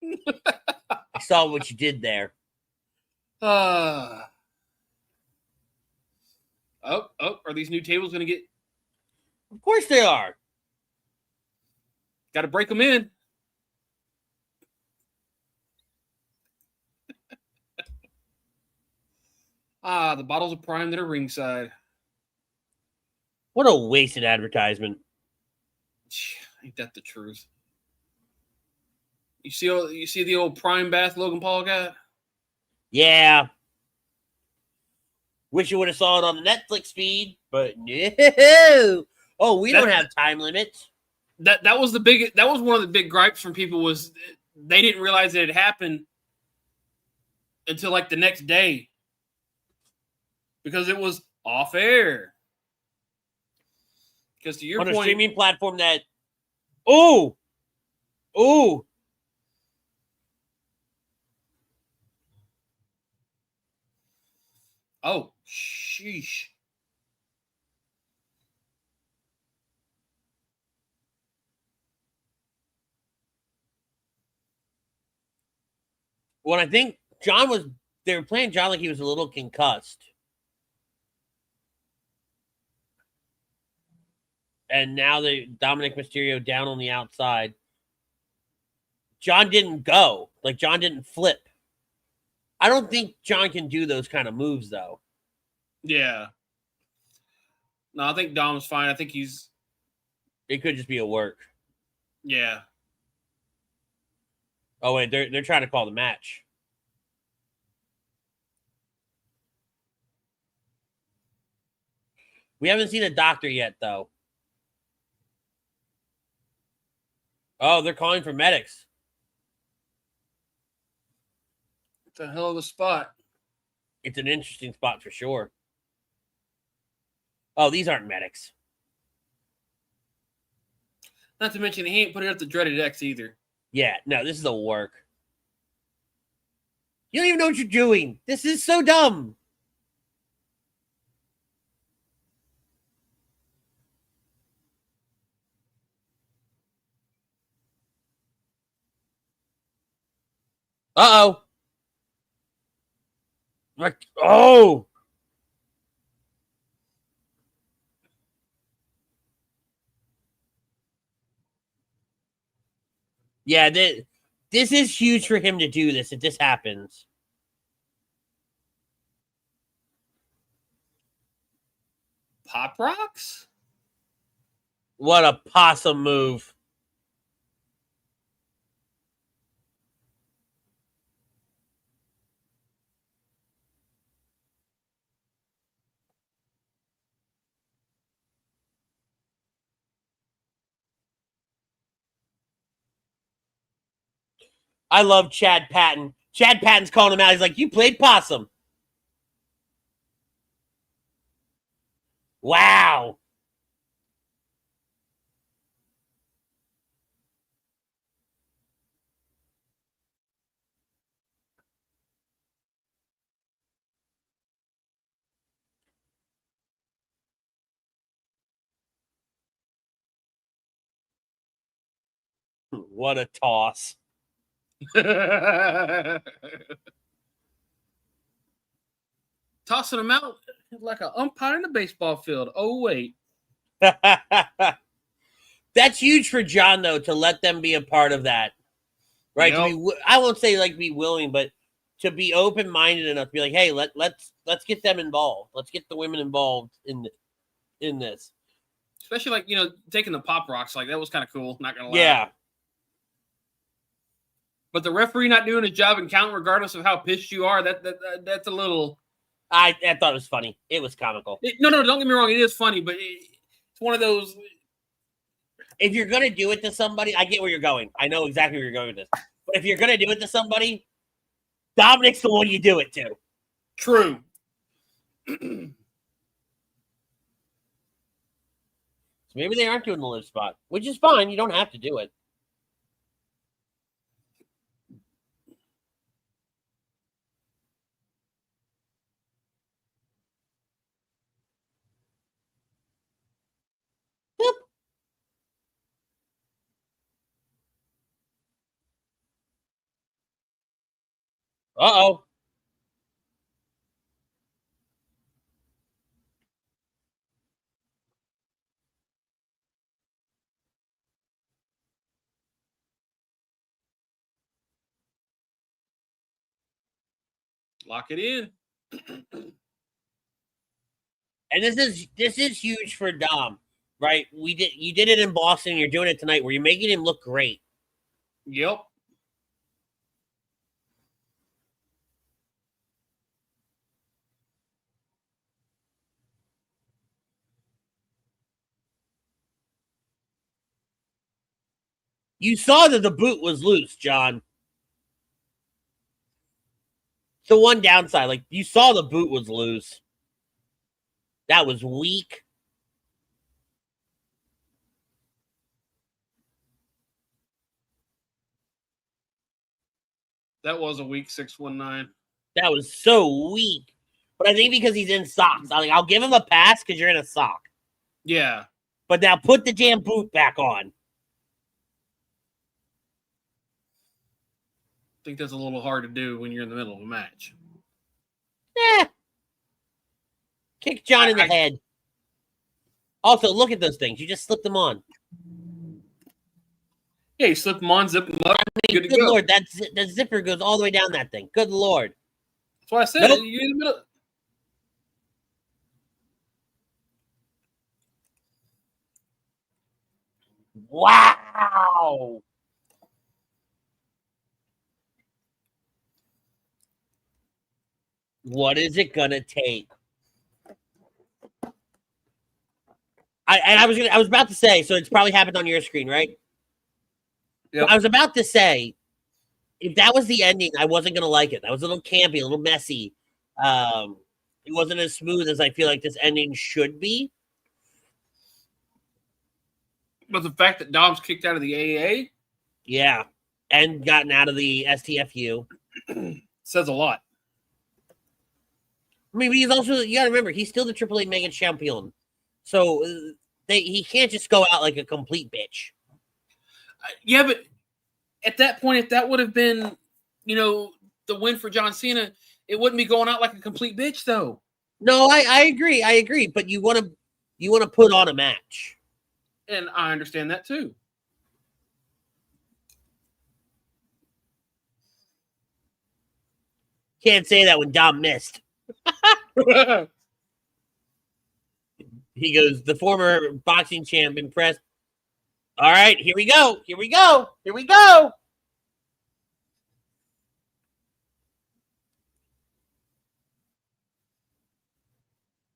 I saw what you did there. Oh, are these new tables going to get... Of course they are. Got to break them in. The bottles of Prime that are ringside. What a wasted advertisement. Ain't that the truth? You see the old Prime bath Logan Paul got? Yeah. Wish you would have saw it on the Netflix feed, but no. Oh, we don't have time limits. that was one of the big gripes from people was they didn't realize it had happened until like the next day because it was off air. Because to your on point, a streaming platform that, oh, oh. Oh, sheesh. Well, I think they were playing John like he was a little concussed. And now Dominic Mysterio down on the outside. John didn't go. Like, John didn't flip. I don't think John can do those kind of moves, though. Yeah. No, I think Dom's fine. I think he's... It could just be a work. Yeah. Oh, wait, they're trying to call the match. We haven't seen a doctor yet, though. Oh, they're calling for medics. It's a hell of a spot. It's an interesting spot for sure. Oh, these aren't medics. Not to mention, he ain't put it up the dreaded X either. Yeah, no, this is a work. You don't even know what you're doing. This is so dumb. Uh-oh. Oh. Yeah, this is huge for him to do this if this happens. Pop rocks? What a possum move. I love Chad Patton. Chad Patton's calling him out. He's like, you played possum. Wow. What a toss. Tossing him out like an umpire in a baseball field. Oh, wait. That's huge for John, though, to let them be a part of that. Right? Yep. I won't say like be willing, but to be open-minded enough to be like, hey, let's get them involved. Let's get the women involved in this. Especially like, taking the pop rocks. Like, that was kind of cool. Not going to lie. Yeah. But the referee not doing his job and counting regardless of how pissed you are, that's a little... I thought it was funny. It was comical. No, don't get me wrong. It is funny, but it's one of those... If you're going to do it to somebody, I get where you're going. I know exactly where you're going with this. But if you're going to do it to somebody, Dominic's the one you do it to. True. So maybe they aren't doing the live spot, which is fine. You don't have to do it. Yep. Uh-oh. Lock it in. And this is huge for Dom, right? You did it in Boston. You're doing it tonight, where you're making him look great. Yep. You saw that the boot was loose, John. It's the one downside. Like, you saw the boot was loose. That was weak. That was a weak 619. That was so weak. But I think because he's in socks, I'll give him a pass because you're in a sock. Yeah. But now put the damn boot back on. I think that's a little hard to do when you're in the middle of a match. Kick John in the head. Also, look at those things. You just slipped them on. Yeah, you slip them on, zip them up. Good Lord, that zipper goes all the way down that thing. Good Lord. That's why I said Nope. you're in the middle. Wow. What is it gonna take? I was about to say, so it's probably happened on your screen, right? Yep. I was about to say, if that was the ending, I wasn't gonna like it. That was a little campy, a little messy. It wasn't as smooth as I feel like this ending should be. But the fact that Dom's kicked out of the AA Yeah, and gotten out of the STFU says a lot. I mean, he's also, you gotta remember, he's still the AAA Mega Champion. So he can't just go out like a complete bitch. Yeah, but at that point, if that would have been, the win for John Cena, it wouldn't be going out like a complete bitch, though. No, I agree. But you want to put on a match. And I understand that, too. Can't say that when Dom missed. He goes, the former boxing champ impressed. All right, here we go.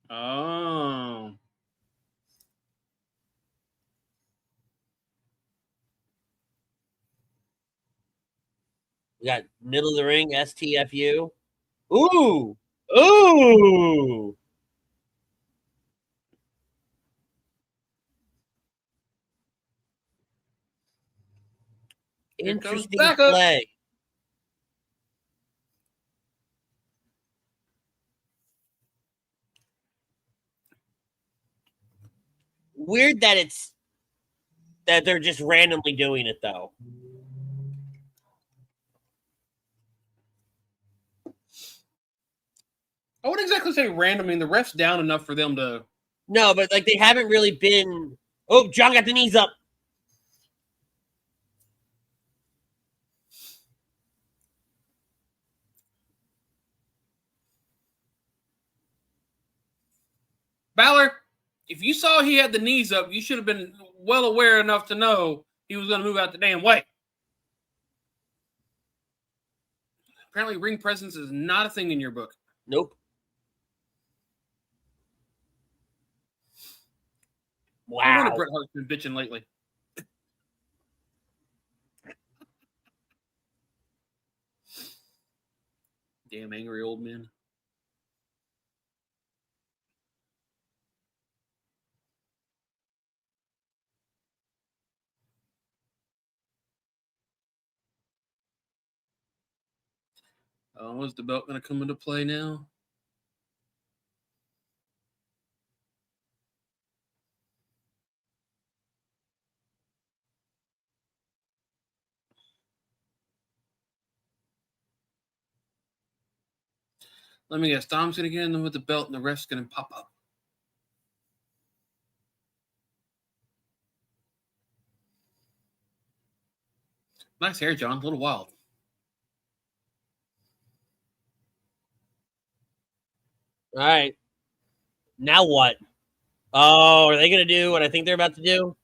Oh. We got middle of the ring, STFU. Ooh. Interesting play. Weird that they're just randomly doing it, though. I wouldn't exactly say random. I mean, the ref's down enough for them to... No, but they haven't really been... Oh, John got the knees up. Balor, if you saw he had the knees up, you should have been well aware enough to know he was going to move out the damn way. Apparently, ring presence is not a thing in your book. Nope. Wow. I wonder Bret Hart's been bitching lately. Damn angry old man. Was the belt going to come into play now? Let me guess. Dom's going to get in there with the belt and the ref's going to pop up. Nice hair, John. A little wild. All right. Now what? Oh, are they going to do what I think they're about to do?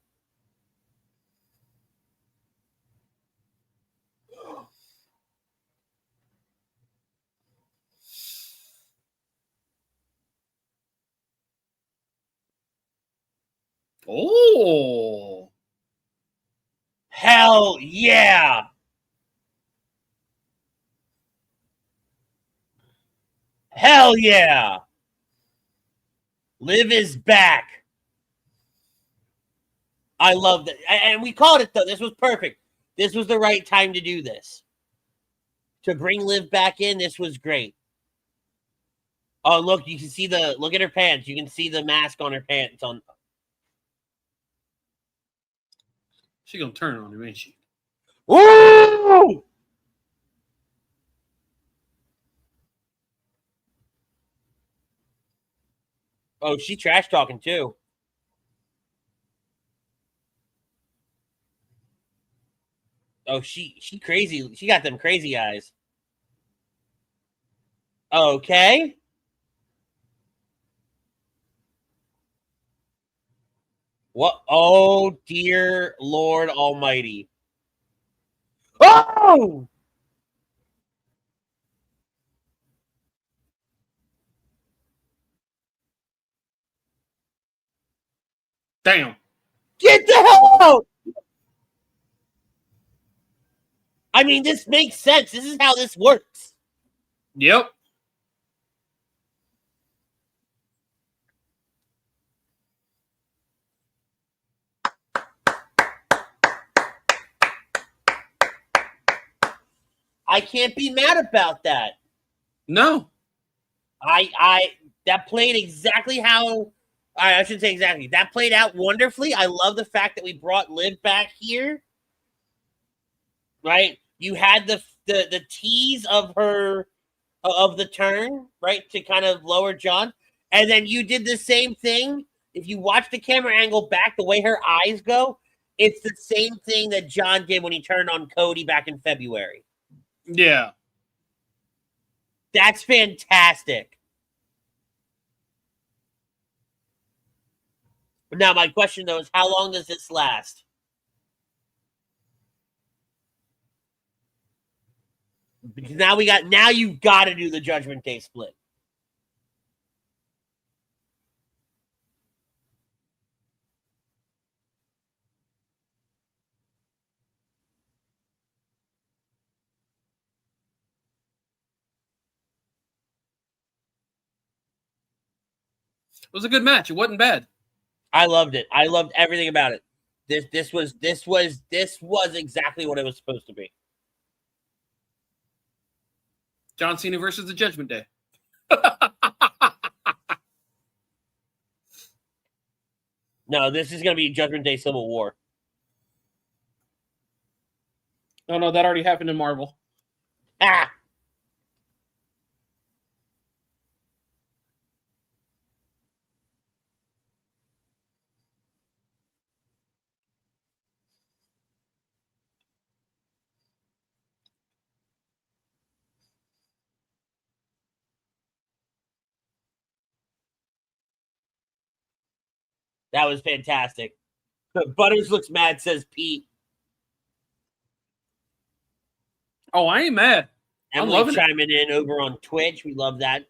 Oh. Hell Hell yeah. Hell yeah. Liv is back. I love that. And we called it, though. This was perfect. This was the right time to do this. To bring Liv back in, this was great. Oh, look, you can see look at her pants. You can see the mask on her pants. She gonna turn on him, ain't she? Woo! Oh, she trash talking too. Oh, she crazy. She got them crazy eyes. Okay. What? Oh, dear Lord Almighty. Oh! Damn. Get the hell out! I mean, this makes sense. This is how this works. Yep. I can't be mad about that. No. That played exactly how I shouldn't say exactly. That played out wonderfully. I love the fact that we brought Liv back here. Right? You had the tease of her of the turn, right, to kind of lower John. And then you did the same thing. If you watch the camera angle back, the way her eyes go, it's the same thing that John did when he turned on Cody back in February. Yeah. That's fantastic. Now, my question, though, is how long does this last? Because now you've got to do the Judgment Day split. It was a good match. It wasn't bad. I loved it. I loved everything about it. This was exactly what it was supposed to be. John Cena versus the Judgment Day. No, this is going to be Judgment Day Civil War. Oh, no, that already happened in Marvel. Ah! That was fantastic. Butters looks mad, says Pete. Oh, I ain't mad. I'm Emily loving chiming in over on Twitch. We love that.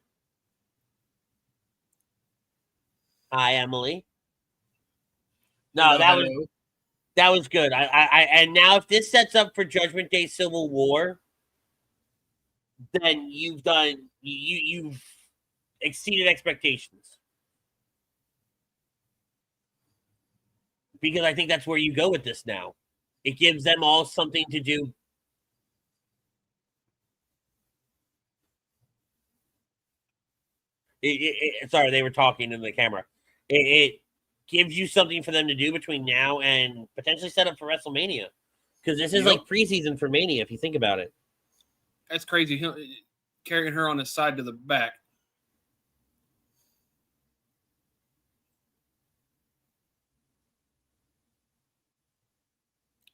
Hi, Emily. No, that was good. And now if this sets up for Judgment Day Civil War, then you've exceeded expectations. Because I think that's where you go with this now. It gives them all something to do. Sorry, they were talking in the camera. It gives you something for them to do between now and potentially set up for WrestleMania. Because this is like preseason for Mania, if you think about it. That's crazy. Carrying her on his side to the back.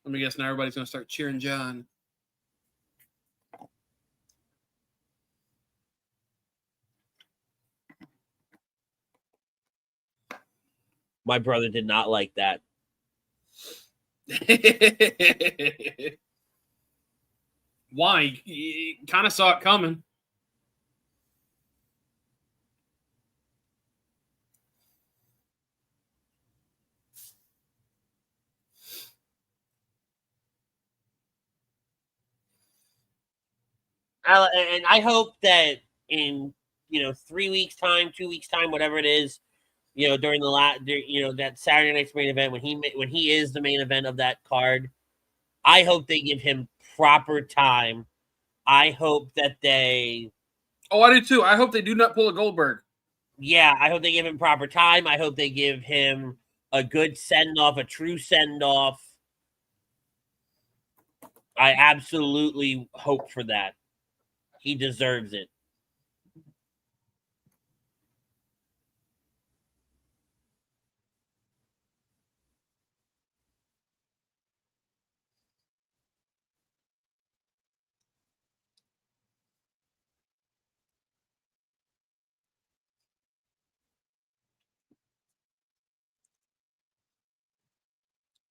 Let me guess now everybody's going to start cheering John. My brother did not like that. Why? He kind of saw it coming. And I hope that in 3 weeks time, 2 weeks time, whatever it is, during that Saturday night's main event when he is the main event of that card, I hope they give him proper time. I hope that they. Oh, I do too. I hope they do not pull a Goldberg. Yeah, I hope they give him proper time. I hope they give him a good send-off, a true send-off. I absolutely hope for that. He deserves it.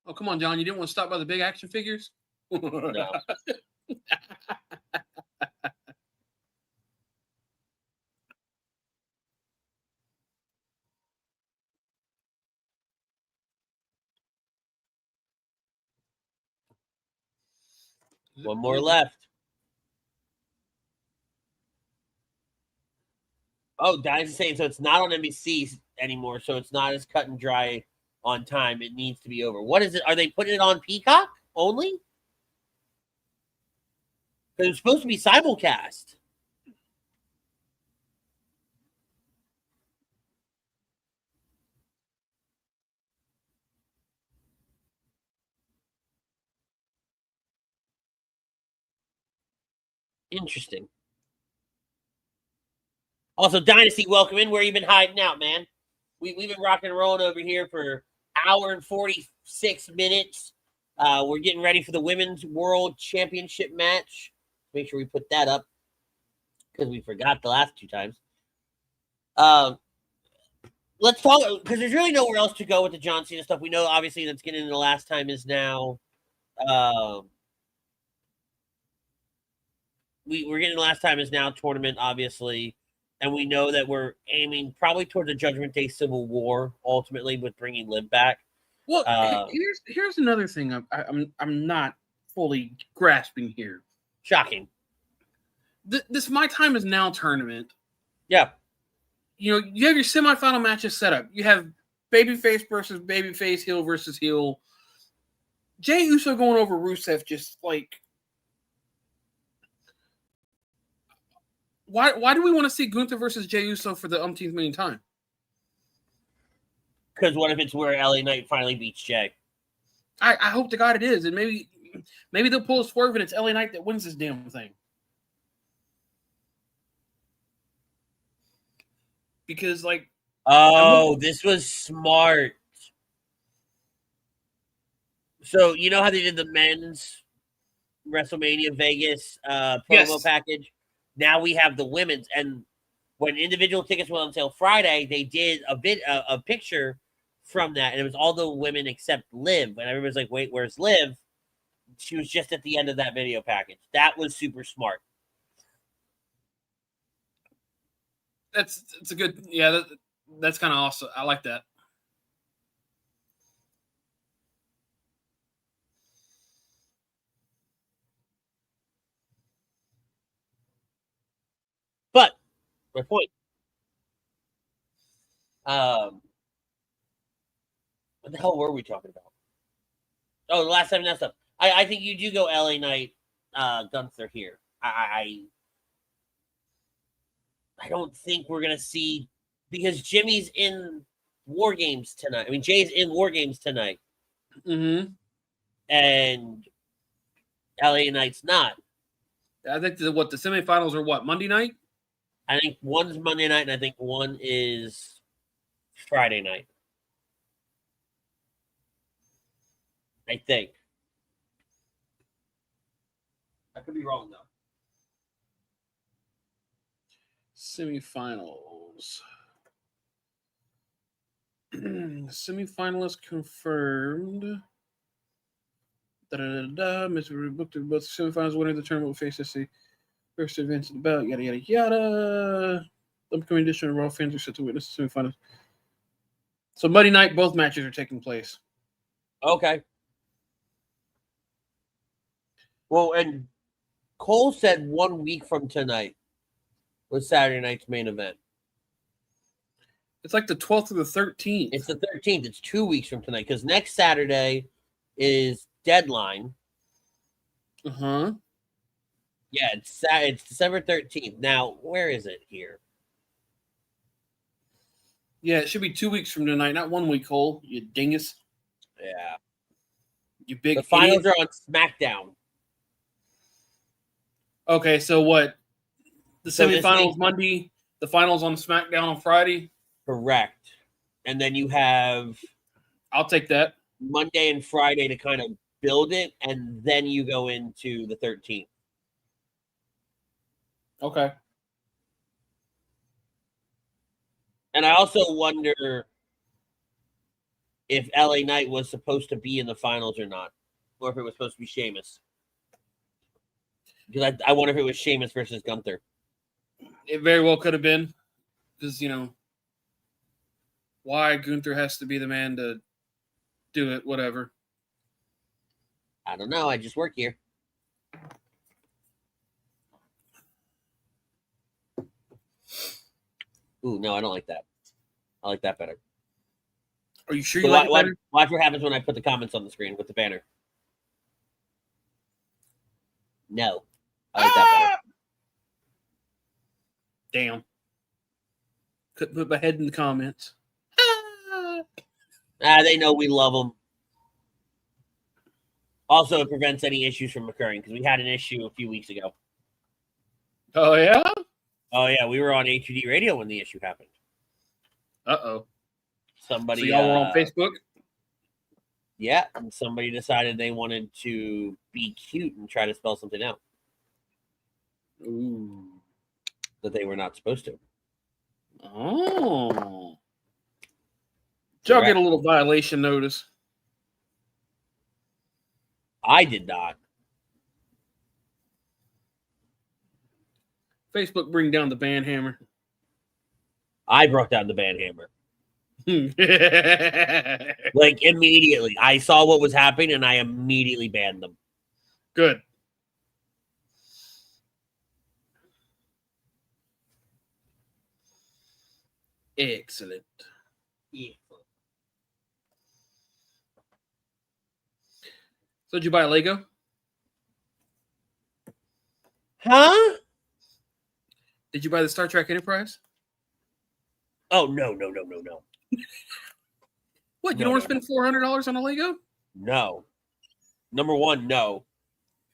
Oh, come on, John. You didn't want to stop by the big action figures? No. One more left. Oh, Diane's saying so it's not on NBC anymore, so it's not as cut and dry on time. It needs to be over. What is it? Are they putting it on Peacock only? Because it's supposed to be simulcast. Interesting. Also, Dynasty, welcome in. Where you been hiding out, man? We've been rocking and rolling over here for an hour and 46 minutes. We're getting ready for the Women's World Championship match. Make sure we put that up because we forgot the last 2 times. Let's talk because there's really nowhere else to go with the John Cena stuff. We know, obviously, that's getting into the last time is now. We're getting the last time is now tournament, obviously. And we know that we're aiming probably towards a Judgment Day Civil War, ultimately, with bringing Liv back. Well, here's another thing I'm not fully grasping here. Shocking. This My Time Is Now tournament. Yeah. You have your semifinal matches set up. You have babyface versus babyface, heel versus heel. Jey Uso going over Rusev just like. Why do we want to see Gunther versus Jey Uso for the umpteenth million time? Because what if it's where LA Knight finally beats Jey? I hope to God it is, and maybe they'll pull a swerve and it's LA Knight that wins this damn thing. Because this was smart. So you know how they did the men's WrestleMania Vegas promo package? Now we have the women's, and when individual tickets went on sale Friday, they did a picture from that, and it was all the women except Liv, and everybody's like, "Wait, where's Liv?" She was just at the end of that video package. That was super smart. It's a good, that's kind of awesome. I like that. But my point. What the hell were we talking about? Oh, the last time that stuff. I think you do go LA Knight, Gunther here. I don't think we're gonna see because Jimmy's in WarGames tonight. I mean, Jay's in WarGames tonight, Mm-hmm. and LA Knight's not. I think the semifinals are what, Monday night? I think one's Monday night, and I think one is Friday night. I think. I could be wrong, though. Semifinals. Semifinalists confirmed. Mr. booked both semifinals winner of the tournament will face SC. First advance in the bout, yada yada yada. The upcoming edition of Raw fans are set to witness the semifinals. So Monday night, both matches are taking place. Okay. Well, and Cole said 1 week from tonight was Saturday night's main event. It's like the 12th or the 13th. It's the 13th. It's 2 weeks from tonight because next Saturday is Deadline. Uh-huh. Yeah, it's December 13th. Now, where is it here? Yeah, it should be 2 weeks from tonight, not 1 week, Cole. You dingus. Yeah. You big The finals idiot. are on SmackDown. Okay, so what? The So this semifinals week- Monday, the finals on SmackDown on Friday. Correct. And then you have I'll take that. Monday and Friday to kind of build it, and then you go into the 13th. Okay. And I also wonder if LA Knight was supposed to be in the finals or not, or if it was supposed to be Sheamus. Because I wonder if it was Sheamus versus Gunther. It very well could have been. Because, why Gunther has to be the man to do it, whatever. I don't know. I just work here. Ooh, no, I don't like that. I like that better. Are you sure So you like it better? watch what happens when I put the comments on the screen with the banner. No. I like that better. Damn. Couldn't put my head in the comments. They know we love them. Also, it prevents any issues from occurring because we had an issue a few weeks ago. Oh, yeah? Oh, yeah. We were on HUD radio when the issue happened. Uh-oh. Somebody. So y'all were on Facebook? Yeah. And somebody decided they wanted to be cute and try to spell something out Ooh. that they were not supposed to. Oh. Did y'all get a little violation notice? I did not. Facebook bring down the ban hammer. I brought down the ban hammer. Like immediately. I saw what was happening and I immediately banned them. Good. Excellent. Yeah. So did you buy a Lego? Huh? Did you buy the Star Trek Enterprise? Oh, no. What, you No, don't want no, to spend $400 on a Lego? No. Number one, no.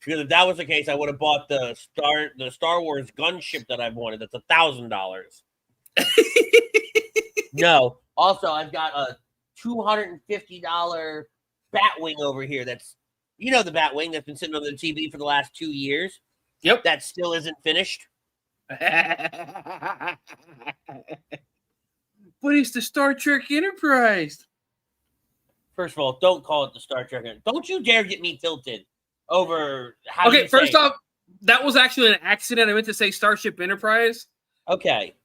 Because if that was the case, I would have bought the Star Wars gunship that I've wanted. That's $1,000. No. Also, I've got a $250 Batwing over here. That's the Batwing that's been sitting on the TV for the last 2 years. Yep. That still isn't finished. But it's the Star Trek Enterprise. First of all, don't call it the Star Trek. Don't you dare get me tilted over how Okay, you first say it. off, that was actually an accident. I meant to say Starship Enterprise. Okay.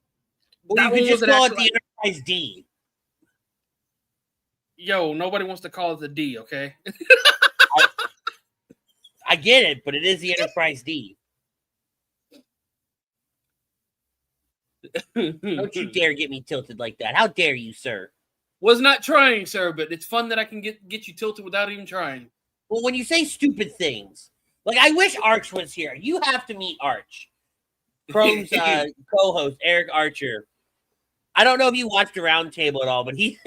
Well, That you one could just was an call it actual- the Enterprise D. Yo, nobody wants to call it the D, okay? I get it, but it is the Enterprise D. Don't you dare get me tilted like that. How dare you, sir? Was not trying, sir, but it's fun that I can get you tilted without even trying. Well, when you say stupid things, like I wish Arch was here. You have to meet Arch. Chrome's co-host, Eric Archer. I don't know if you watched the round table at all, but he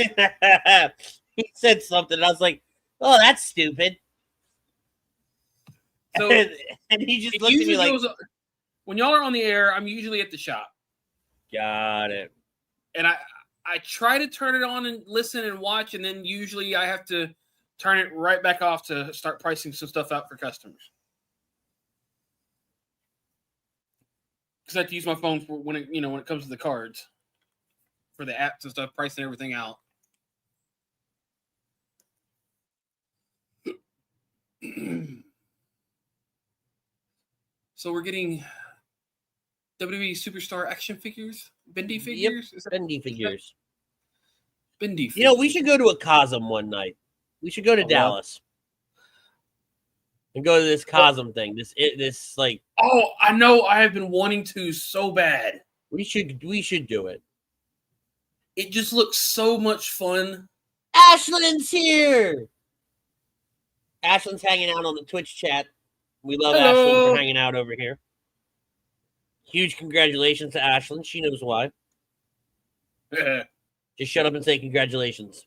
he said something, and I was like, "Oh, that's stupid." So and he just it looked at me usually like, goes, when y'all are on the air, I'm usually at the shop. "Got it." And I try to turn it on and listen and watch, and then usually I have to turn it right back off to start pricing some stuff out for customers. Because I have to use my phone for when it comes to the cards, for the apps and stuff, pricing everything out. So we're getting WWE Superstar action figures, bendy figures. Is that Bendy figures. bendy? We should go to a Cosm one night. We should go to Oh, yeah. Dallas. and go to this Cosm thing. This like. Oh, I know. I have been wanting to so bad. We should do it. It just looks so much fun. Ashlyn's here. Ashlyn's hanging out on the Twitch chat. We love Ashlyn for hanging out over here. Huge congratulations to Ashlyn. She knows why. Just shut up and say congratulations.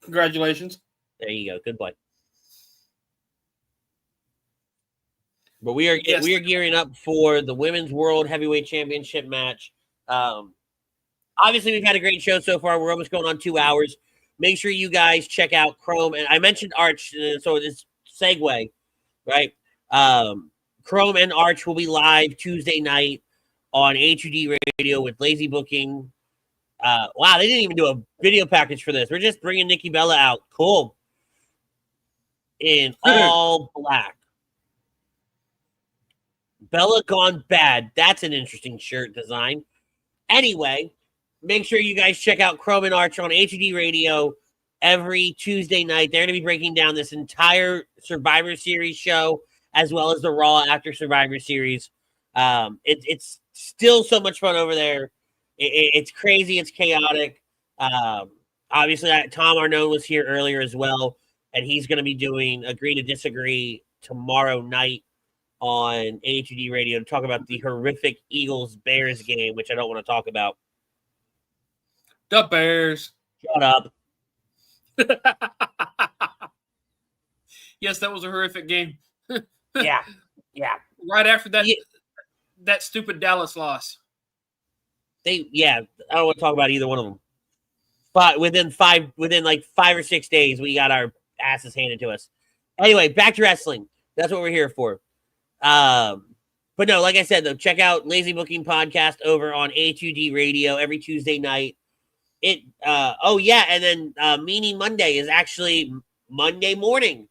Congratulations. There you go. Good play. But we are gearing up for the Women's World Heavyweight Championship match. Obviously, we've had a great show so far. We're almost going on 2 hours. Make sure you guys check out Chrome. And I mentioned Arch, so this segue, right? Chrome and Arch will be live Tuesday night on HUD Radio with Lazy Booking. Wow, they didn't even do a video package for this. We're just bringing Nikki Bella out. Cool. In all black. Bella Gone Bad. That's an interesting shirt design. Anyway, make sure you guys check out Chrome and Arch on HUD Radio every Tuesday night. They're going to be breaking down this entire Survivor Series show as well as the Raw after Survivor Series. It's still so much fun over there. It's crazy. It's chaotic. Obviously, Tom Arnone was here earlier as well, and he's going to be doing Agree to Disagree tomorrow night on HUD Radio to talk about the horrific Eagles-Bears game, which I don't want to talk about. The Bears. Shut up. Yes, that was a horrific game. Yeah. Right after that, that stupid Dallas loss. I don't want to talk about either one of them. But within 5 or 6 days, we got our asses handed to us. Anyway, back to wrestling. That's what we're here for. But no, like I said, though, check out Lazy Booking Podcast over on HUD Radio every Tuesday night. And then Meanie Monday is actually Monday morning.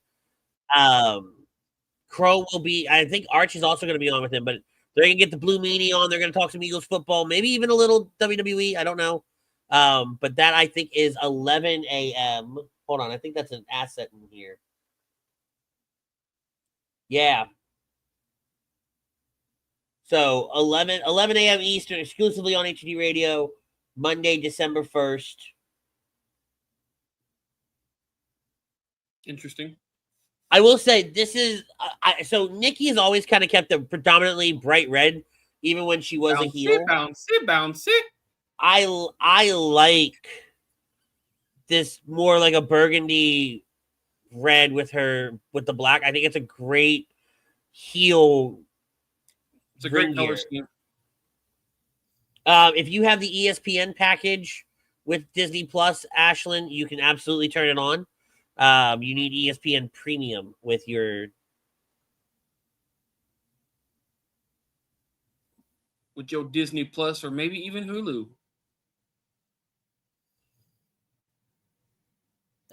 Crow will be, I think Arch is also going to be on with him, but they're going to get the Blue Meanie on. They're going to talk some Eagles football, maybe even a little WWE. I don't know. But that I think is 11 a.m. Hold on. I think that's an asset in here. Yeah. So 11 a.m. Eastern, exclusively on HD Radio, Monday, December 1st. Interesting. I will say this is so Nikki has always kind of kept a predominantly bright red, even when she was a heel. Bouncy. I like this more like a burgundy red with the black. I think it's a great heel. It's a great color scheme. If you have the ESPN package with Disney Plus, Ashlyn, you can absolutely turn it on. You need ESPN Premium with your Disney Plus or maybe even Hulu.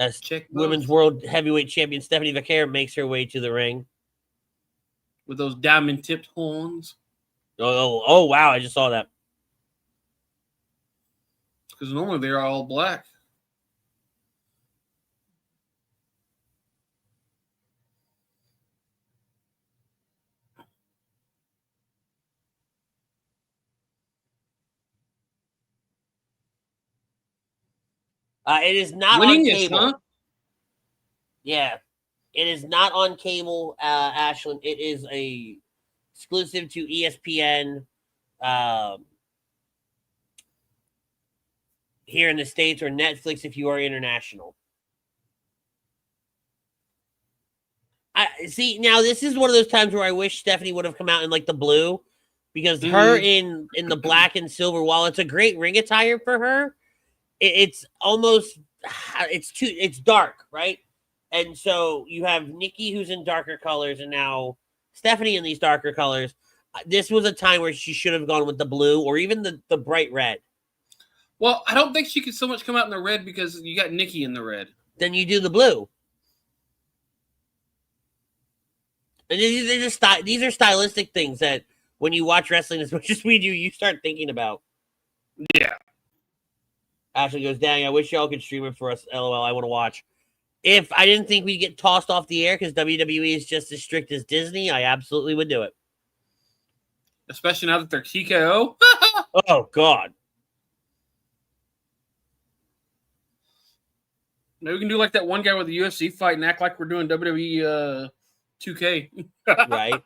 As Check Women's World Heavyweight Champion Stephanie Vaquer makes her way to the ring with those diamond-tipped horns. Oh! Wow! I just saw that. Because normally they're all black. It is not on cable. Huh? Yeah, it is not on cable, Ashlyn. It is a exclusive to ESPN here in the States, or Netflix if you are international. I see. Now this is one of those times where I wish Stephanie would have come out in like the blue, because her in the black and silver, while it's a great ring attire for her, it's dark, right? And so you have Nikki, who's in darker colors, and now Stephanie in these darker colors. This was a time where she should have gone with the blue or even the bright red. Well, I don't think she could so much come out in the red because you got Nikki in the red. Then you do the blue. And these are stylistic things that when you watch wrestling as much as we do, you start thinking about. Yeah. Ashley goes, dang, I wish y'all could stream it for us. LOL, I want to watch. If I didn't think we'd get tossed off the air because WWE is just as strict as Disney, I absolutely would do it. Especially now that they're TKO. Oh, God. Maybe we can do like that one guy with the UFC fight and act like we're doing WWE 2K. Right?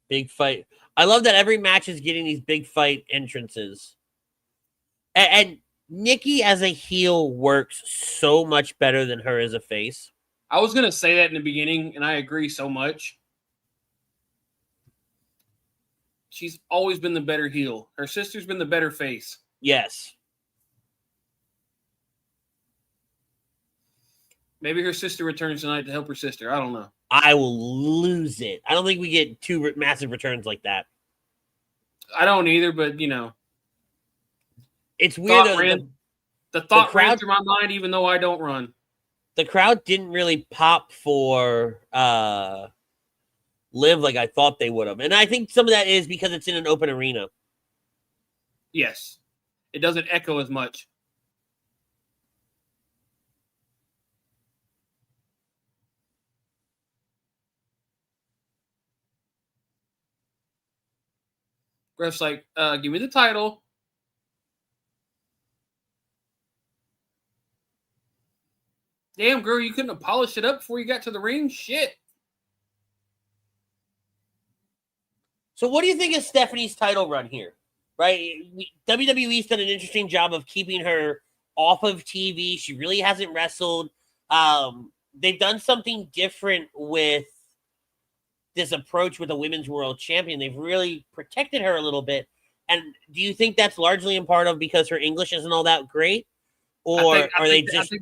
Big fight. I love that every match is getting these big fight entrances. And Nikki as a heel works so much better than her as a face. I was going to say that in the beginning, and I agree so much. She's always been the better heel. Her sister's been the better face. Yes. Maybe her sister returns tonight to help her sister. I don't know. I will lose it. I don't think we get two massive returns like that. I don't either, but, you know. It's weird. The thought ran through my mind even though I don't run. The crowd didn't really pop for Liv like I thought they would have. And I think some of that is because it's in an open arena. Yes. It doesn't echo as much. Ref's like, give me the title. Damn, girl, you couldn't have polished it up before you got to the ring? Shit. So what do you think of Stephanie's title run here? Right? WWE's done an interesting job of keeping her off of TV. She really hasn't wrestled. They've done something different with this approach with a women's world champion. They've really protected her a little bit. And do you think that's largely in part of because her English isn't all that great? Or are they just...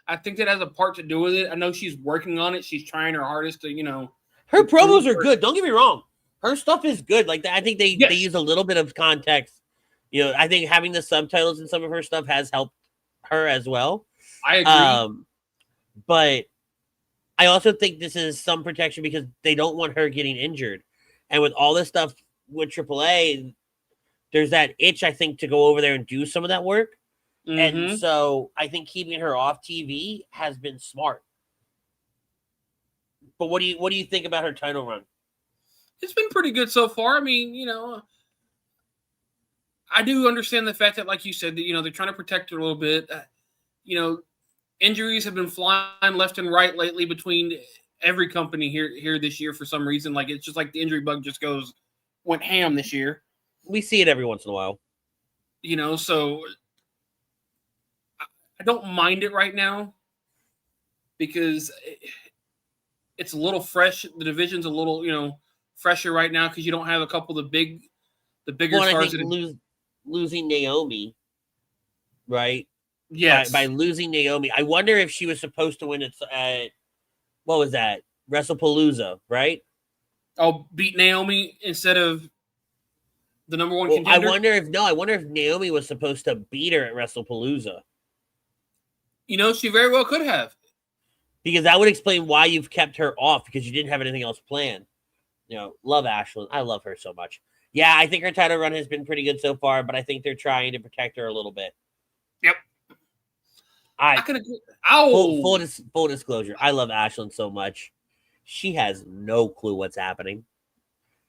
I think that has a part to do with it. I know she's working on it. She's trying her hardest to, you know. Her promos are good. Don't get me wrong. Her stuff is good. Like, I think they use a little bit of context. You know, I think having the subtitles in some of her stuff has helped her as well. I agree. But I also think this is some protection because they don't want her getting injured. And with all this stuff with AAA, there's that itch, I think, to go over there and do some of that work. Mm-hmm. And so I think keeping her off TV has been smart. But what do you think about her title run? It's been pretty good so far. I mean, you know, I do understand the fact that, like you said, that, you know, they're trying to protect her a little bit. You know, injuries have been flying left and right lately between every company here this year for some reason. Like, it's just like the injury bug just went ham this year. We see it every once in a while. You know, so I don't mind it right now because it's a little fresh. The division's a little, you know, fresher right now because you don't have a couple of the bigger stars. I think losing Naomi, right? Yes. By losing Naomi, I wonder if she was supposed to win at what was that? WrestlePalooza, right? Oh, beat Naomi instead of the number one contender. I wonder if Naomi was supposed to beat her at WrestlePalooza. You know, she very well could have. Because that would explain why you've kept her off because you didn't have anything else planned. You know, love Ashlyn. I love her so much. Yeah, I think her title run has been pretty good so far, but I think they're trying to protect her a little bit. Yep. I can agree. Full disclosure. I love Ashlyn so much. She has no clue what's happening.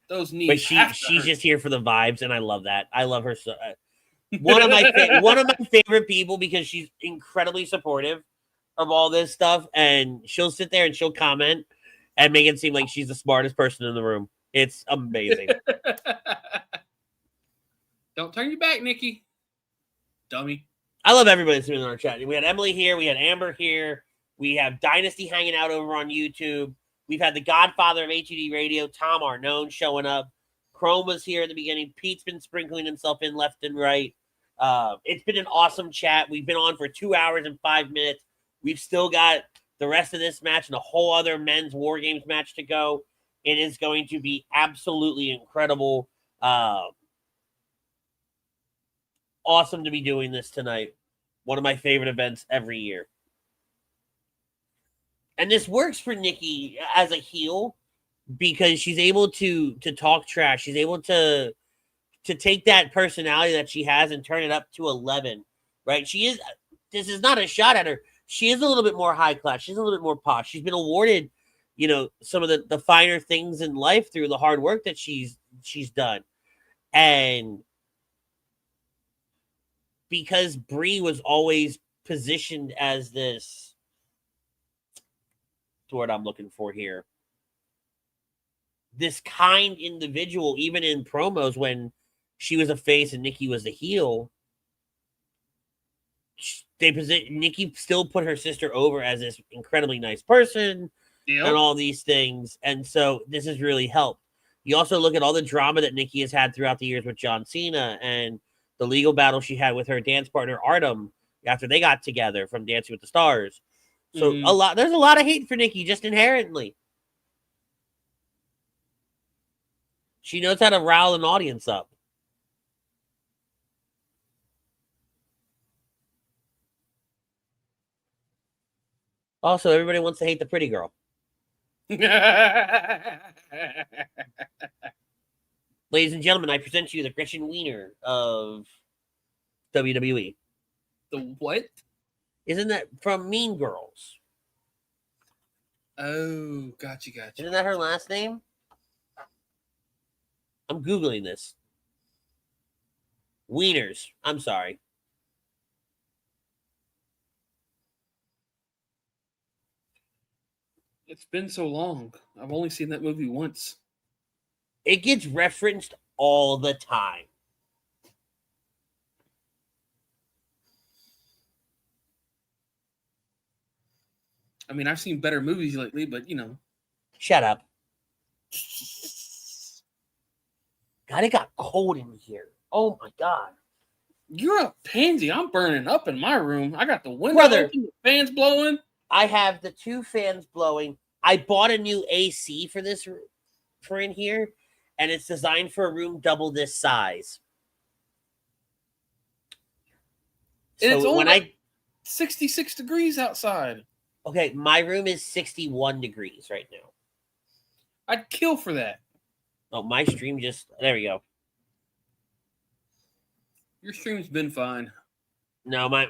Those knees. But she's just here for the vibes, and I love that. I love her so. One of my favorite people because she's incredibly supportive of all this stuff, and she'll sit there and she'll comment and make it seem like she's the smartest person in the room. It's amazing. Don't turn your back, Nikki. Dummy. I love everybody that's in our chat. We had Emily here. We had Amber here. We have Dynasty hanging out over on YouTube. We've had the Godfather of HUD Radio, Tom Arnone, showing up. Chrome was here at the beginning. Pete's been sprinkling himself in left and right. It's been an awesome chat. We've been on for 2 hours and 5 minutes. We've still got the rest of this match and a whole other men's WarGames match to go. It is going to be absolutely incredible. Awesome to be doing this tonight. One of my favorite events every year. And this works for Nikki as a heel because she's able to talk trash. She's able to to take that personality that she has and turn it up to 11, right? This is not a shot at her. She is a little bit more high class. She's a little bit more posh. She's been awarded, some of the finer things in life through the hard work that she's done. And because Brie was always positioned as this, what's the word I'm looking for here, this kind individual, even in promos when she was a face and Nikki was a heel, Nikki still put her sister over as this incredibly nice person and all these things. And so this has really helped. You also look at all the drama that Nikki has had throughout the years with John Cena and the legal battle she had with her dance partner Artem after they got together from Dancing with the Stars. So there's a lot of hate for Nikki just inherently. She knows how to rile an audience up. Also, everybody wants to hate the pretty girl. Ladies and gentlemen, I present to you the Gretchen Wiener of WWE. The what? Isn't that from Mean Girls? Oh, gotcha. Isn't that her last name? I'm Googling this. Wieners. I'm sorry. It's been so long. I've only seen that movie once. It gets referenced all the time. I mean, I've seen better movies lately, but Shut up. God, it got cold in here. Oh my God. You're a pansy. I'm burning up in my room. I got the window Brother, open, the fans blowing. I have the 2 fans blowing. I bought a new AC for in here, and it's designed for a room double this size. And it's only 66 degrees outside. Okay, my room is 61 degrees right now. I'd kill for that. Oh, my stream there we go. Your stream's been fine. No, my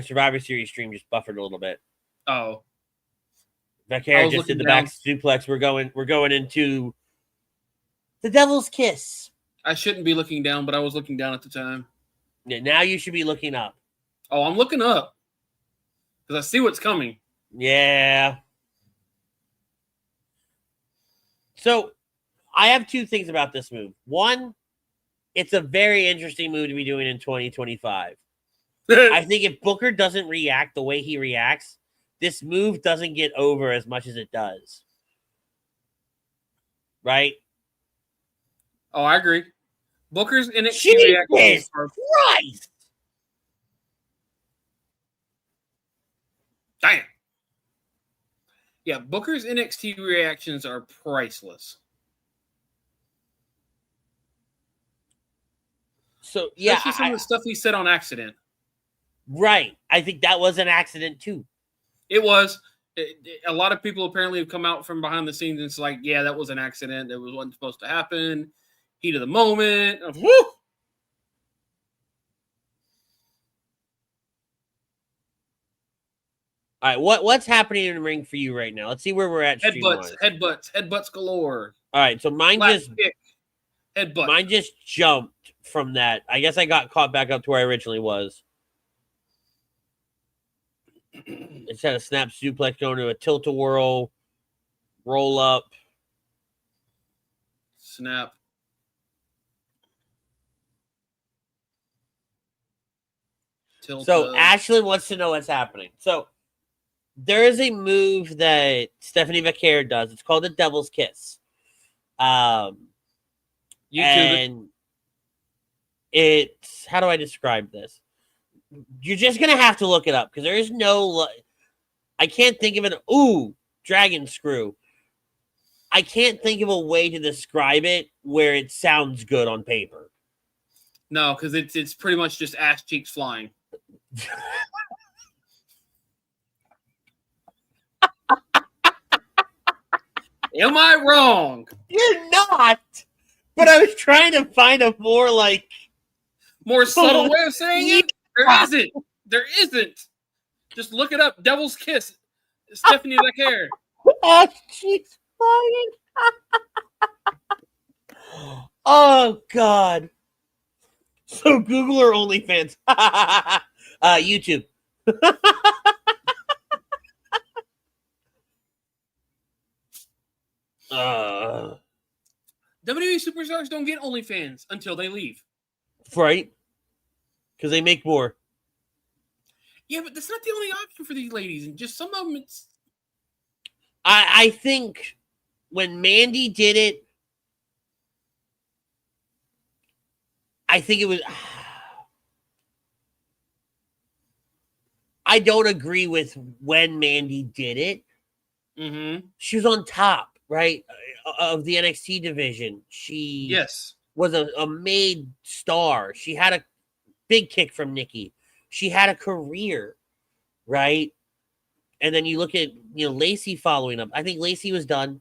Survivor Series stream just buffered a little bit. Oh. Vaquer just did the back suplex. We're going into the Devil's Kiss. I shouldn't be looking down, but I was looking down at the time. Yeah, now you should be looking up. Oh, I'm looking up. Because I see what's coming. Yeah. So, I have 2 things about this move. One, it's a very interesting move to be doing in 2025. I think if Booker doesn't react the way he reacts, this move doesn't get over as much as it does. Right? Oh, I agree. Booker's NXT Jesus reactions are Christ! Damn. Yeah, Booker's NXT reactions are priceless. So, yeah. Especially some of the stuff he said on accident. Right. I think that was an accident, too. It was. A lot of people apparently have come out from behind the scenes and it's like, yeah, that was an accident. That wasn't supposed to happen. Heat of the moment. Woo! All right, what's happening in the ring for you right now? Let's see where we're at. Headbutts galore. All right, so mine headbutt. just jumped from that. I guess I got caught back up to where I originally was. It's had a snap suplex going to a tilt-a-whirl, roll up. Snap. So Ashlyn wants to know what's happening. So there is a move that Stephanie Vaquer does. It's called the Devil's Kiss. And it's, how do I describe this? You're just going to have to look it up because there is no, I can't think of dragon screw. I can't think of a way to describe it where it sounds good on paper. No, because it's pretty much just ass cheeks flying. Am I wrong? You're not. But I was trying to find a more more subtle way of saying it. There isn't. There isn't. Just look it up. Devil's Kiss. Stephanie Leclerc. Oh, she's flying. Oh God. So Google or OnlyFans? YouTube. WWE superstars don't get OnlyFans until they leave. Right? Because they make more. Yeah, but that's not the only option for these ladies. And just some of them, it's... I think when Mandy did it, I think it was... I don't agree with when Mandy did it. Mm-hmm. She was on top, right, of the NXT division. She was a made star. She had a big kick from Nikki. She had a career, right? And then you look at Lacey following up. I think Lacey was done.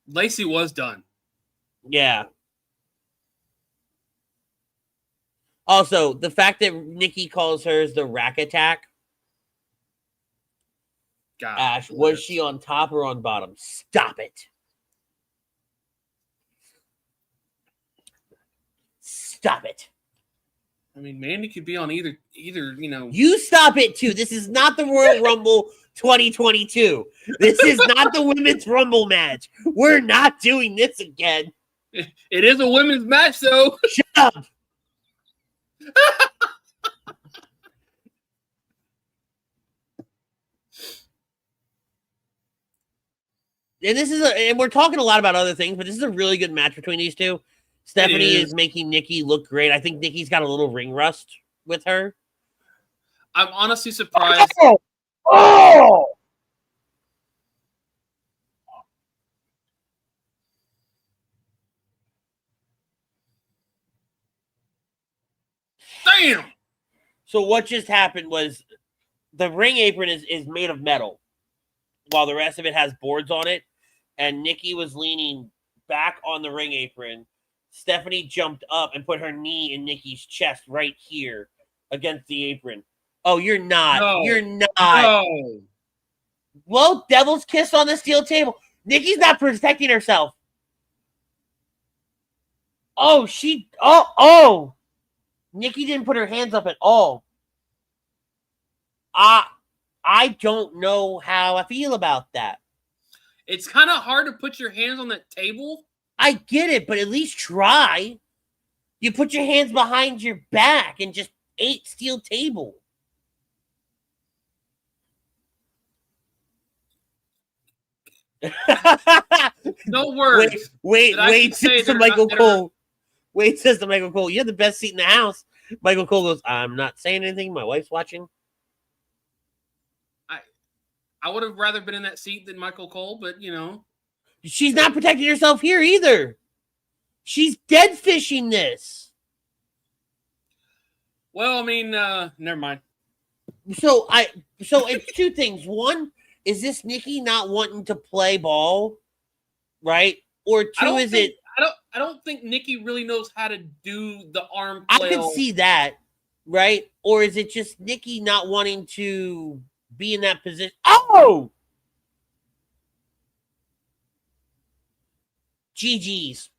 Lacey was done. Yeah. Also, the fact that Nikki calls hers the Rack Attack. God, Ash, was she on top or on bottom? Stop it. Stop it. I mean, Mandy could be on either. You stop it too. This is not the Royal Rumble 2022. This is not the Women's Rumble match. We're not doing this again. It is a women's match, though. Shut up. And we're talking a lot about other things, but this is a really good match between these two. Stephanie is making Nikki look great. I think Nikki's got a little ring rust with her. I'm honestly surprised. Oh! Damn! So what just happened was the ring apron is made of metal, while the rest of it has boards on it, and Nikki was leaning back on the ring apron. Stephanie jumped up and put her knee in Nikki's chest right here against the apron. Oh, you're not. No. You're not. No. Well, Devil's Kiss on the steel table. Nikki's not protecting herself. Oh, oh. Nikki didn't put her hands up at all. I don't know how I feel about that. It's kind of hard to put your hands on that table. I get it, but at least try. You put your hands behind your back and just ate steel table. No words. Wait, says to Michael Cole. Wait, says to Michael Cole, you have the best seat in the house. Michael Cole goes, I'm not saying anything. My wife's watching. I would have rather been in that seat than Michael Cole, but She's not protecting herself here either. She's dead fishing this. Well, I mean, never mind. So it's two things. One, is this Nikki not wanting to play ball? Right? Or two, I don't think Nikki really knows how to do the arm play. I could see that, right? Or is it just Nikki not wanting to be in that position? Oh! GG's.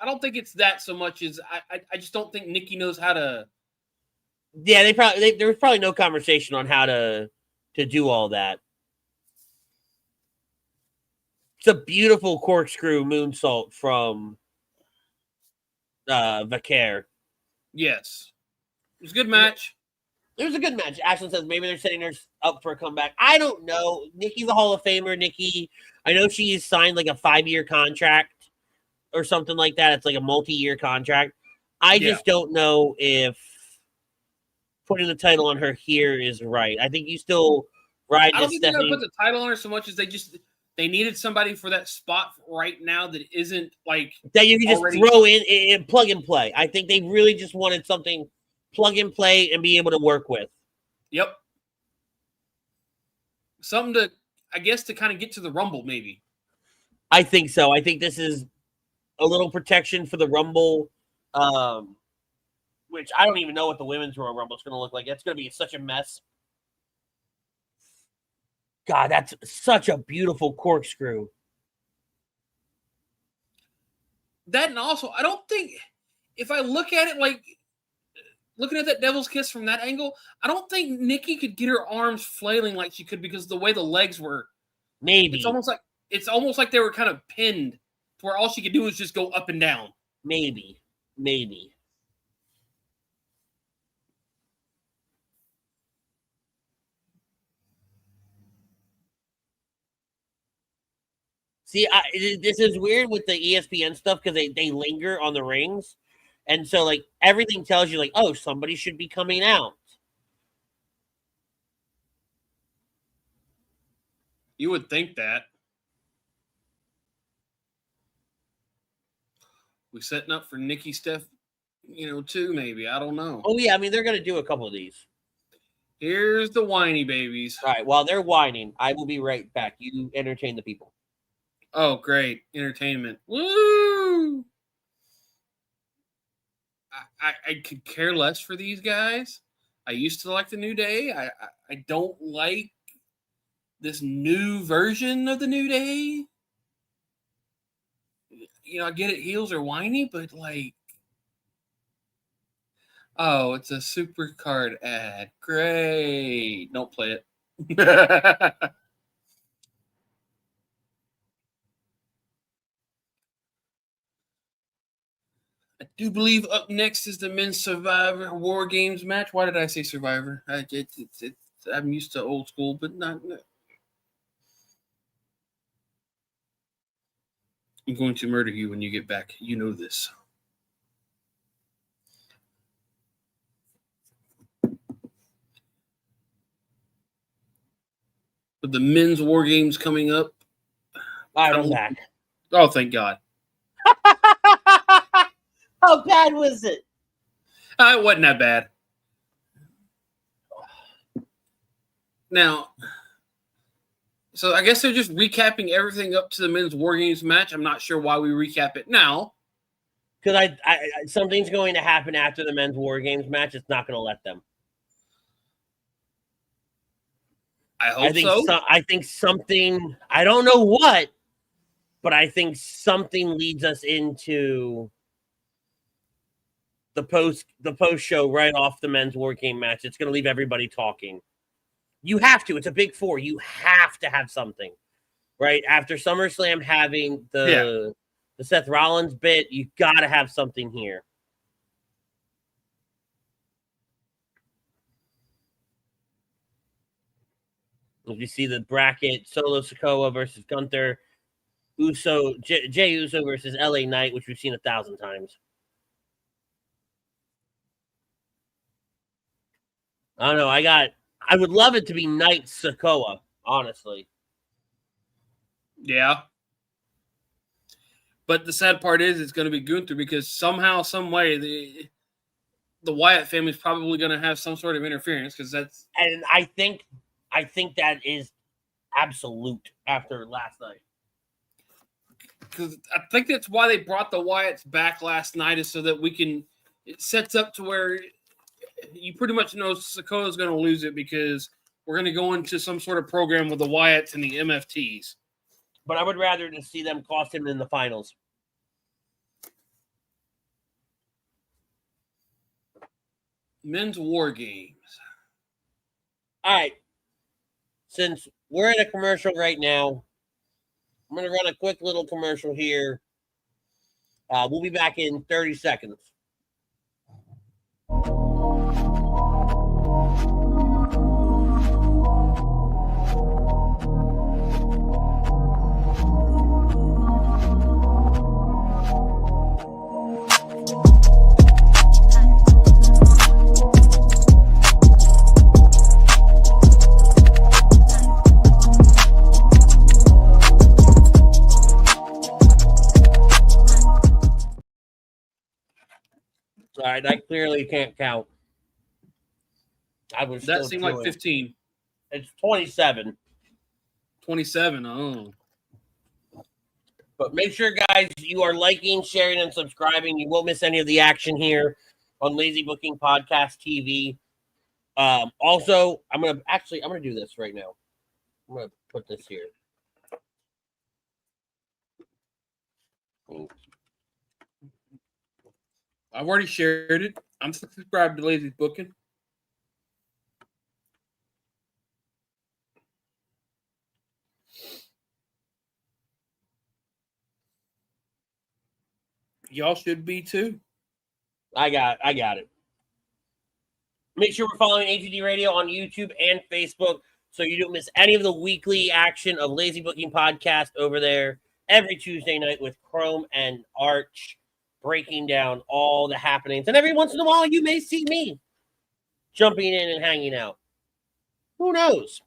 I don't think it's that so much as I just don't think Nikki knows how to. Yeah, there was probably no conversation on how to do all that. It's a beautiful corkscrew moonsault from Vaquer. Yes. It was a good match. It was a good match. Ashlyn says maybe they're setting her up for a comeback. I don't know. Nikki's a Hall of Famer. Nikki, I know she's signed like a 5-year contract or something like that. It's like a multi-year contract. I just don't know if putting the title on her here is right. I think you still ride I don't this think they're Stephanie. going to put the title on her so much as they needed somebody for that spot right now that isn't like that you can just throw in and plug and play. I think they really just wanted something plug and play and be able to work with. Yep. Something to, I guess, to kind of get to the Rumble, maybe. I think so. I think this is a little protection for the Rumble, which I don't even know what the women's Royal Rumble is going to look like. It's going to be such a mess. God, that's such a beautiful corkscrew. That, and also, I don't think, if I look at it like, looking at that Devil's Kiss from that angle, I don't think Nikki could get her arms flailing like she could because of the way the legs were. Maybe. It's almost like they were kind of pinned to where all she could do was just go up and down. Maybe. See, this is weird with the ESPN stuff because they linger on the rings. And so, like, everything tells you, like, oh, somebody should be coming out. You would think that. We setting up for Nikki Steph, too, maybe. I don't know. Oh, yeah. I mean, they're going to do a couple of these. Here's the whiny babies. All right. While they're whining, I will be right back. You entertain the people. Oh, great. Entertainment. Woo! I could care less for these guys. I used to like the New Day. I don't like this new version of the New Day. I get it, heels are whiny, but like, oh, it's a super card ad. Great. Don't play it. I do believe up next is the men's Survivor WarGames match. Why did I say Survivor? I'm used to old school, but not. I'm going to murder you when you get back. You know this. But the men's WarGames coming up. All right, I'm back. Oh, thank God. How bad was it? It wasn't that bad. Now, so I guess they're just recapping everything up to the men's WarGames match. I'm not sure why we recap it now. Because something's going to happen after the men's WarGames match. It's not going to let them. I hope so. I think something, I don't know what, but I think something leads us into the post show right off the men's WarGame match. It's going to leave everybody talking. You have to. It's a big four. You have to have something, right? After SummerSlam having the Seth Rollins bit, you got to have something here. If you see the bracket, Solo Sikoa versus Gunther, Jey Uso versus LA Knight, which we've seen 1,000 times. I don't know. I would love it to be Knight Sikoa, honestly. Yeah. But the sad part is it's going to be Gunther because somehow, some way, the Wyatt family is probably going to have some sort of interference because that's. And I think that is absolute after last night. Because I think that's why they brought the Wyatts back last night is so that it sets up to where you pretty much know Sikoa's going to lose it because we're going to go into some sort of program with the Wyatts and the MFTs. But I would rather just see them cost him in the finals. Men's WarGames. All right. Since we're in a commercial right now, I'm going to run a quick little commercial here. We'll be back in 30 seconds. All right, I clearly can't count. That seemed like 15. It's 27. 27. Oh. But make sure, guys, you are liking, sharing, and subscribing. You won't miss any of the action here on Lazy Booking Podcast TV. Also, I'm gonna do this right now. I'm gonna put this here. I've already shared it. I'm subscribed to Lazy Booking. Y'all should be too. I got it. Make sure we're following ATD Radio on YouTube and Facebook so you don't miss any of the weekly action of Lazy Booking Podcast over there every Tuesday night with Chrome and Arch breaking down all the happenings. And every once in a while, you may see me jumping in and hanging out. Who knows?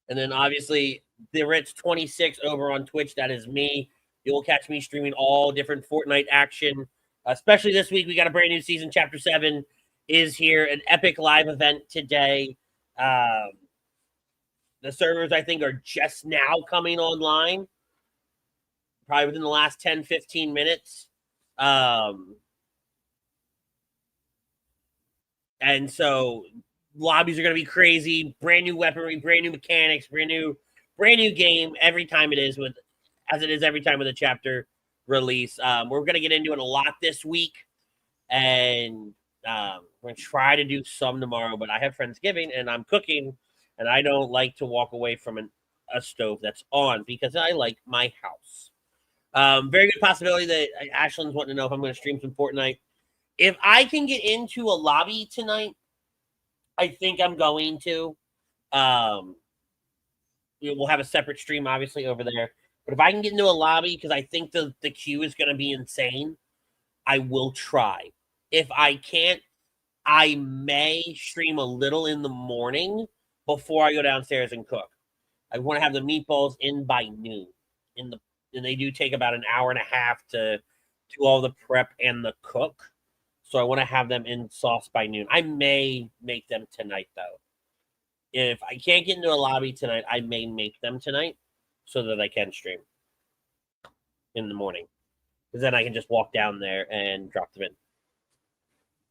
And then obviously the Ritz 26 over on Twitch. That is me. You will catch me streaming all different Fortnite action. Especially this week, we got a brand new season. Chapter 7 is here. An epic live event today. The servers, I think, are just now coming online. Probably within the last 10, 15 minutes. And so lobbies are going to be crazy. Brand new weaponry, brand new mechanics, brand new game every time it is every time with a chapter release. We're going to get into it a lot this week, and we're going to try to do some tomorrow. But I have Friendsgiving, and I'm cooking, and I don't like to walk away from a stove that's on because I like my house. Very good possibility that Ashlyn's wanting to know if I'm going to stream some Fortnite. If I can get into a lobby tonight, I think I'm going to. We'll have a separate stream, obviously, over there. But if I can get into a lobby, because I think the queue is going to be insane, I will try. If I can't, I may stream a little in the morning before I go downstairs and cook. I want to have the meatballs in by noon. And they do take about an hour and a half to do all the prep and the cook. So I want to have them in sauce by noon. I may make them tonight, though. If I can't get into a lobby tonight, I may make them tonight so that I can stream in the morning. Because then I can just walk down there and drop them in.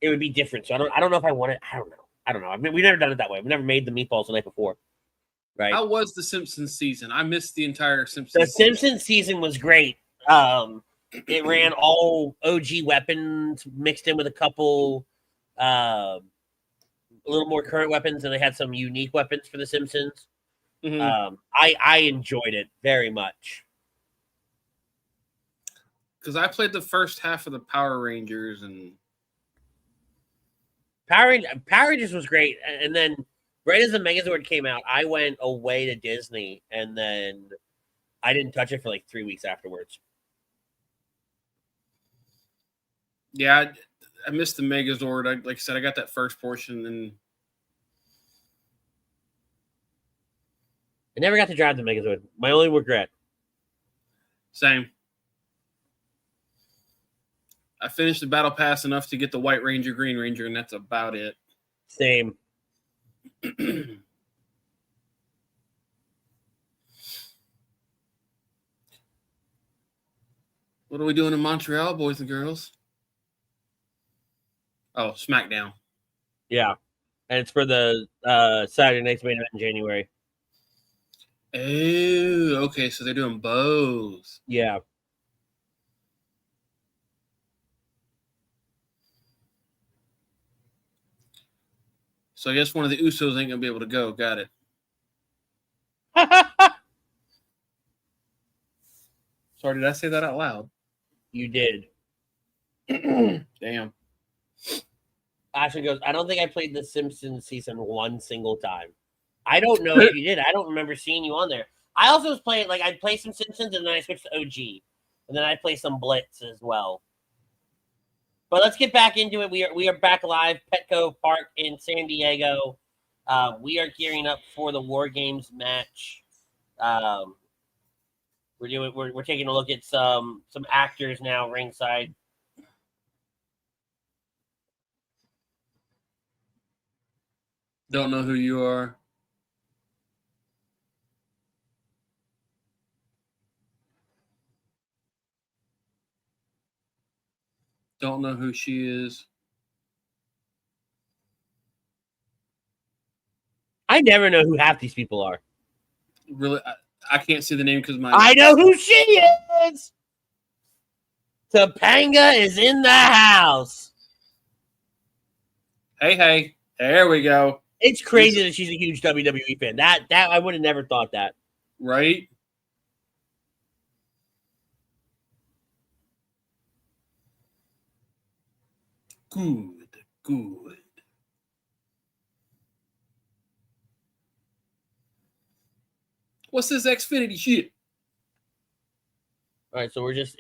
It would be different. So I don't know if I want it. I don't know. I mean, we've never done it that way. We've never made the meatballs the night before. Right? How was the Simpsons season? I missed the entire Simpsons season. The Simpsons season was great. It ran all OG weapons mixed in with a couple a little more current weapons, and they had some unique weapons for the Simpsons. Mm-hmm. I enjoyed it very much. Because I played the first half of the Power Rangers, and Power Rangers was great. And then right as the Megazord came out, I went away to Disney, and then I didn't touch it for like 3 weeks afterwards. Yeah, I missed the Megazord. Like I said, I got that first portion, and I never got to drive the Megazord. My only regret. Same. I finished the Battle Pass enough to get the White Ranger, Green Ranger, and that's about it. Same. What are we doing in Montreal, boys and girls? Oh, SmackDown. Yeah. And it's for the Saturday night's main event in January. Oh, okay. So they're doing both. Yeah. So I guess one of the Usos ain't going to be able to go. Got it. Sorry, did I say that out loud? You did. Damn. Ashley goes, I don't think I played The Simpsons season one single time. I don't know if you did. I don't remember seeing you on there. I also was playing, like, I'd play some Simpsons and then I switched to OG. And then I play some Blitz as well. But let's get back into it. We are back live, Petco Park in San Diego. We are gearing up for the WarGames match. We're taking a look at some actors now ringside. Don't know who you are. Don't know who she is. I never know who half these people are. Really, I can't see the name because my. I know who she is. Topanga is in the house. Hey, there we go. It's crazy that she's a huge WWE fan. That I would have never thought that. Right? Good. What's this Xfinity shit? All right, so we're just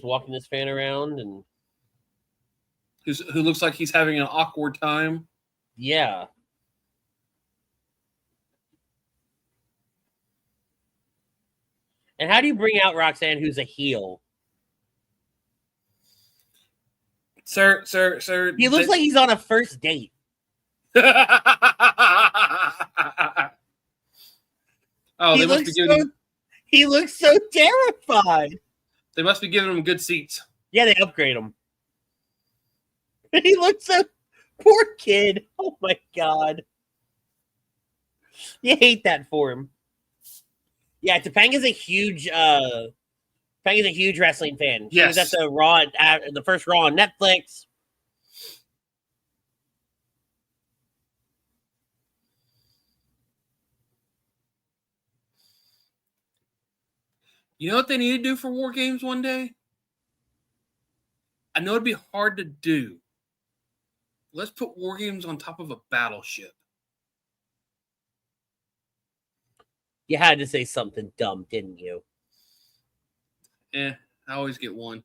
walking this fan around, and Who looks like he's having an awkward time? yeah. And how do you bring out Roxanne, who's a heel? Sir. He looks like he's on a first date. Oh, He looks so terrified. They must be giving him good seats. Yeah, they upgrade him. He looks so poor kid. Oh my god. You hate that for him. Yeah, Topanga's a huge wrestling fan. She was at the Raw, the first Raw on Netflix. You know what they need to do for WarGames one day? I know it'd be hard to do. Let's put WarGames on top of a battleship. You had to say something dumb, didn't you? I always get one.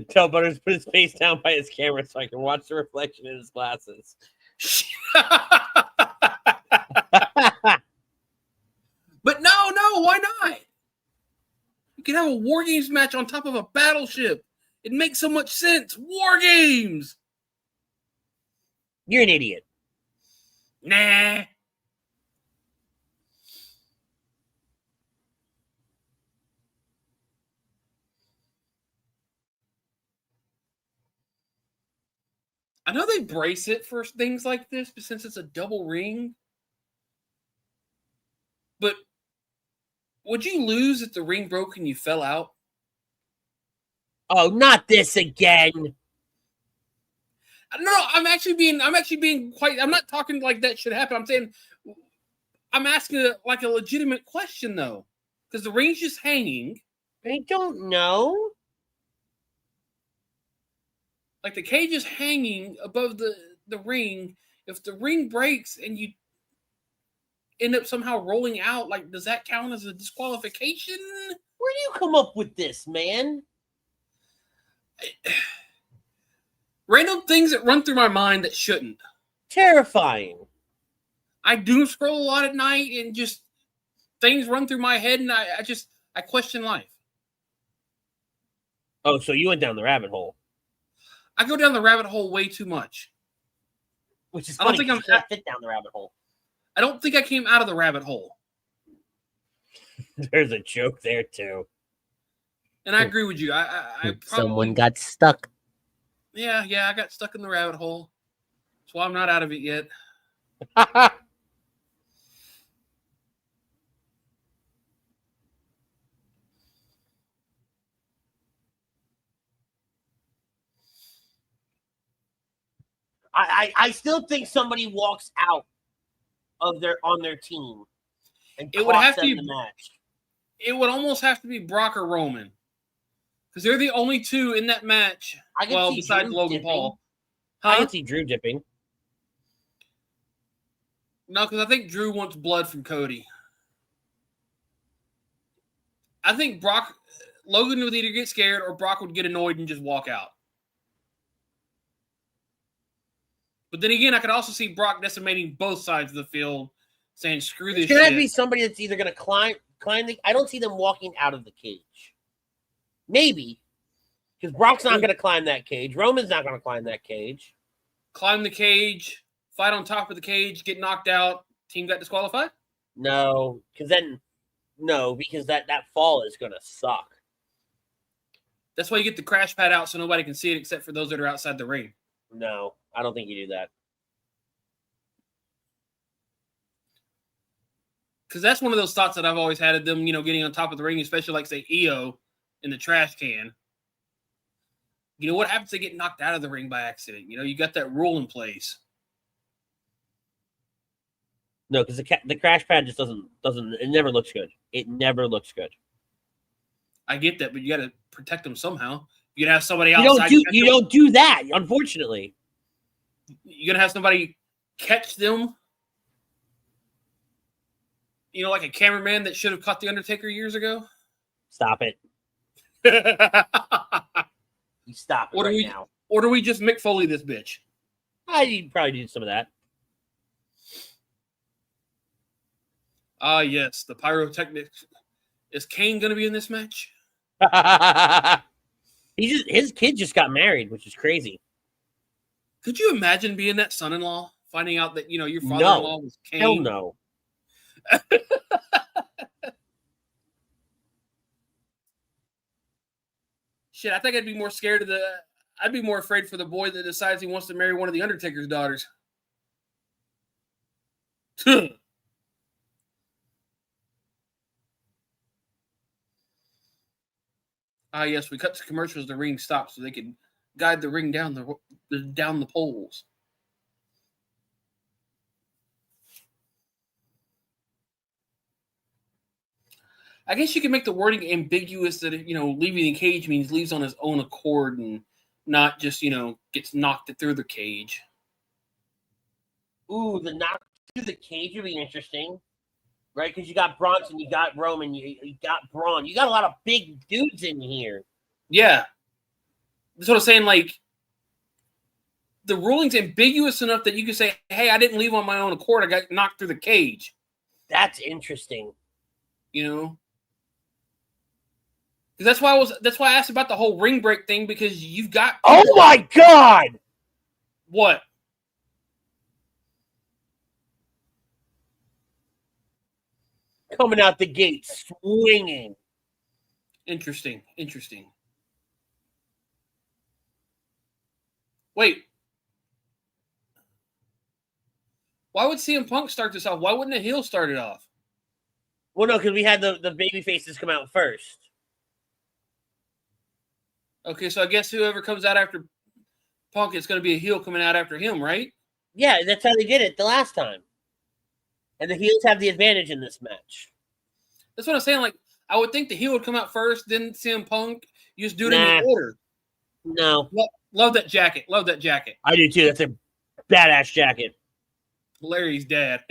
Tell Butters put his face down by his camera so I can watch the reflection in his glasses. But no, why not? You can have a WarGames match on top of a battleship. It makes so much sense. WarGames! You're an idiot. Nah. I know they brace it for things like this, but since it's a double ring. But would you lose if the ring broke and you fell out? Oh, not this again. No, I'm actually being quite. I'm not talking like that should happen. I'm saying, I'm asking a legitimate question though, because the ring's just hanging. I don't know. Like the cage is hanging above the ring. If the ring breaks and you end up somehow rolling out, like, does that count as a disqualification? Where do you come up with this, man? Random things that run through my mind that shouldn't. Terrifying. I doom scroll a lot at night and just things run through my head and I question life. Oh, so you went down the rabbit hole. I go down the rabbit hole way too much. Which is I don't funny. think You can't fit down the rabbit hole. I don't think I came out of the rabbit hole. There's a joke there too. And I agree with you. I probably, Someone got stuck. Yeah, I got stuck in the rabbit hole. That's why I'm not out of it yet. I still think somebody walks out of on their team and It would have to them be the match. It would almost have to be Brock or Roman. Because they're the only two in that match. Well, besides Drew Logan dipping. Paul. I can see Drew dipping. No, because I think Drew wants blood from Cody. I think Logan would either get scared or Brock would get annoyed and just walk out. But then again, I could also see Brock decimating both sides of the field, saying, screw this shit. It's going to be somebody that's either going to climb the... I don't see them walking out of the cage. Maybe. Because Brock's not going to climb that cage. Roman's not going to climb that cage. Climb the cage, fight on top of the cage, get knocked out, team got disqualified? No, because that fall is gonna suck. That's why you get the crash pad out so nobody can see it except for those that are outside the ring. No, I don't think you do that. Because that's one of those thoughts that I've always had of them, getting on top of the ring, especially like, say, EO in the trash can. What happens if they get knocked out of the ring by accident? You got that rule in place. No, because the crash pad just doesn't. It never looks good. It never looks good. I get that, but you got to protect them somehow. You're gonna have somebody outside. You don't do that, unfortunately. You're gonna have somebody catch them. Like a cameraman that should have caught the Undertaker years ago. Stop it. You stop it now. Or do we just Mick Foley this bitch? I'd probably do some of that. Ah, yes, the pyrotechnics. Is Kane going to be in this match? His kid just got married, which is crazy. Could you imagine being that son-in-law, finding out that your father-in-law was Kane? Hell no. Shit, I think I'd be more scared of I'd be more afraid for the boy that decides he wants to marry one of the Undertaker's daughters. Ah, yes, we cut to commercials. The ring stops so they can guide the ring down the poles. I guess you can make the wording ambiguous that leaving the cage means leaves on his own accord and not just gets knocked through the cage. Ooh, the knock through the cage would be interesting, right? Because you got Bronson, you got Roman, you got Bron. You got a lot of big dudes in here. Yeah. That's what I'm saying. Like, the ruling's ambiguous enough that you can say, hey, I didn't leave on my own accord. I got knocked through the cage. That's interesting. Because that's why I asked about the whole ring break thing, because you've got... Oh, my God! What? Coming out the gate, swinging. Interesting. Wait. Why would CM Punk start this off? Why wouldn't a heel start it off? Well, no, because we had the baby faces come out first. Okay, so I guess whoever comes out after Punk, it's going to be a heel coming out after him, right? Yeah, that's how they did it the last time. And the heels have the advantage in this match. That's what I'm saying. Like, I would think the heel would come out first, then CM Punk. You just do it in order. No. Love that jacket. I do too. That's a badass jacket. Larry's dad.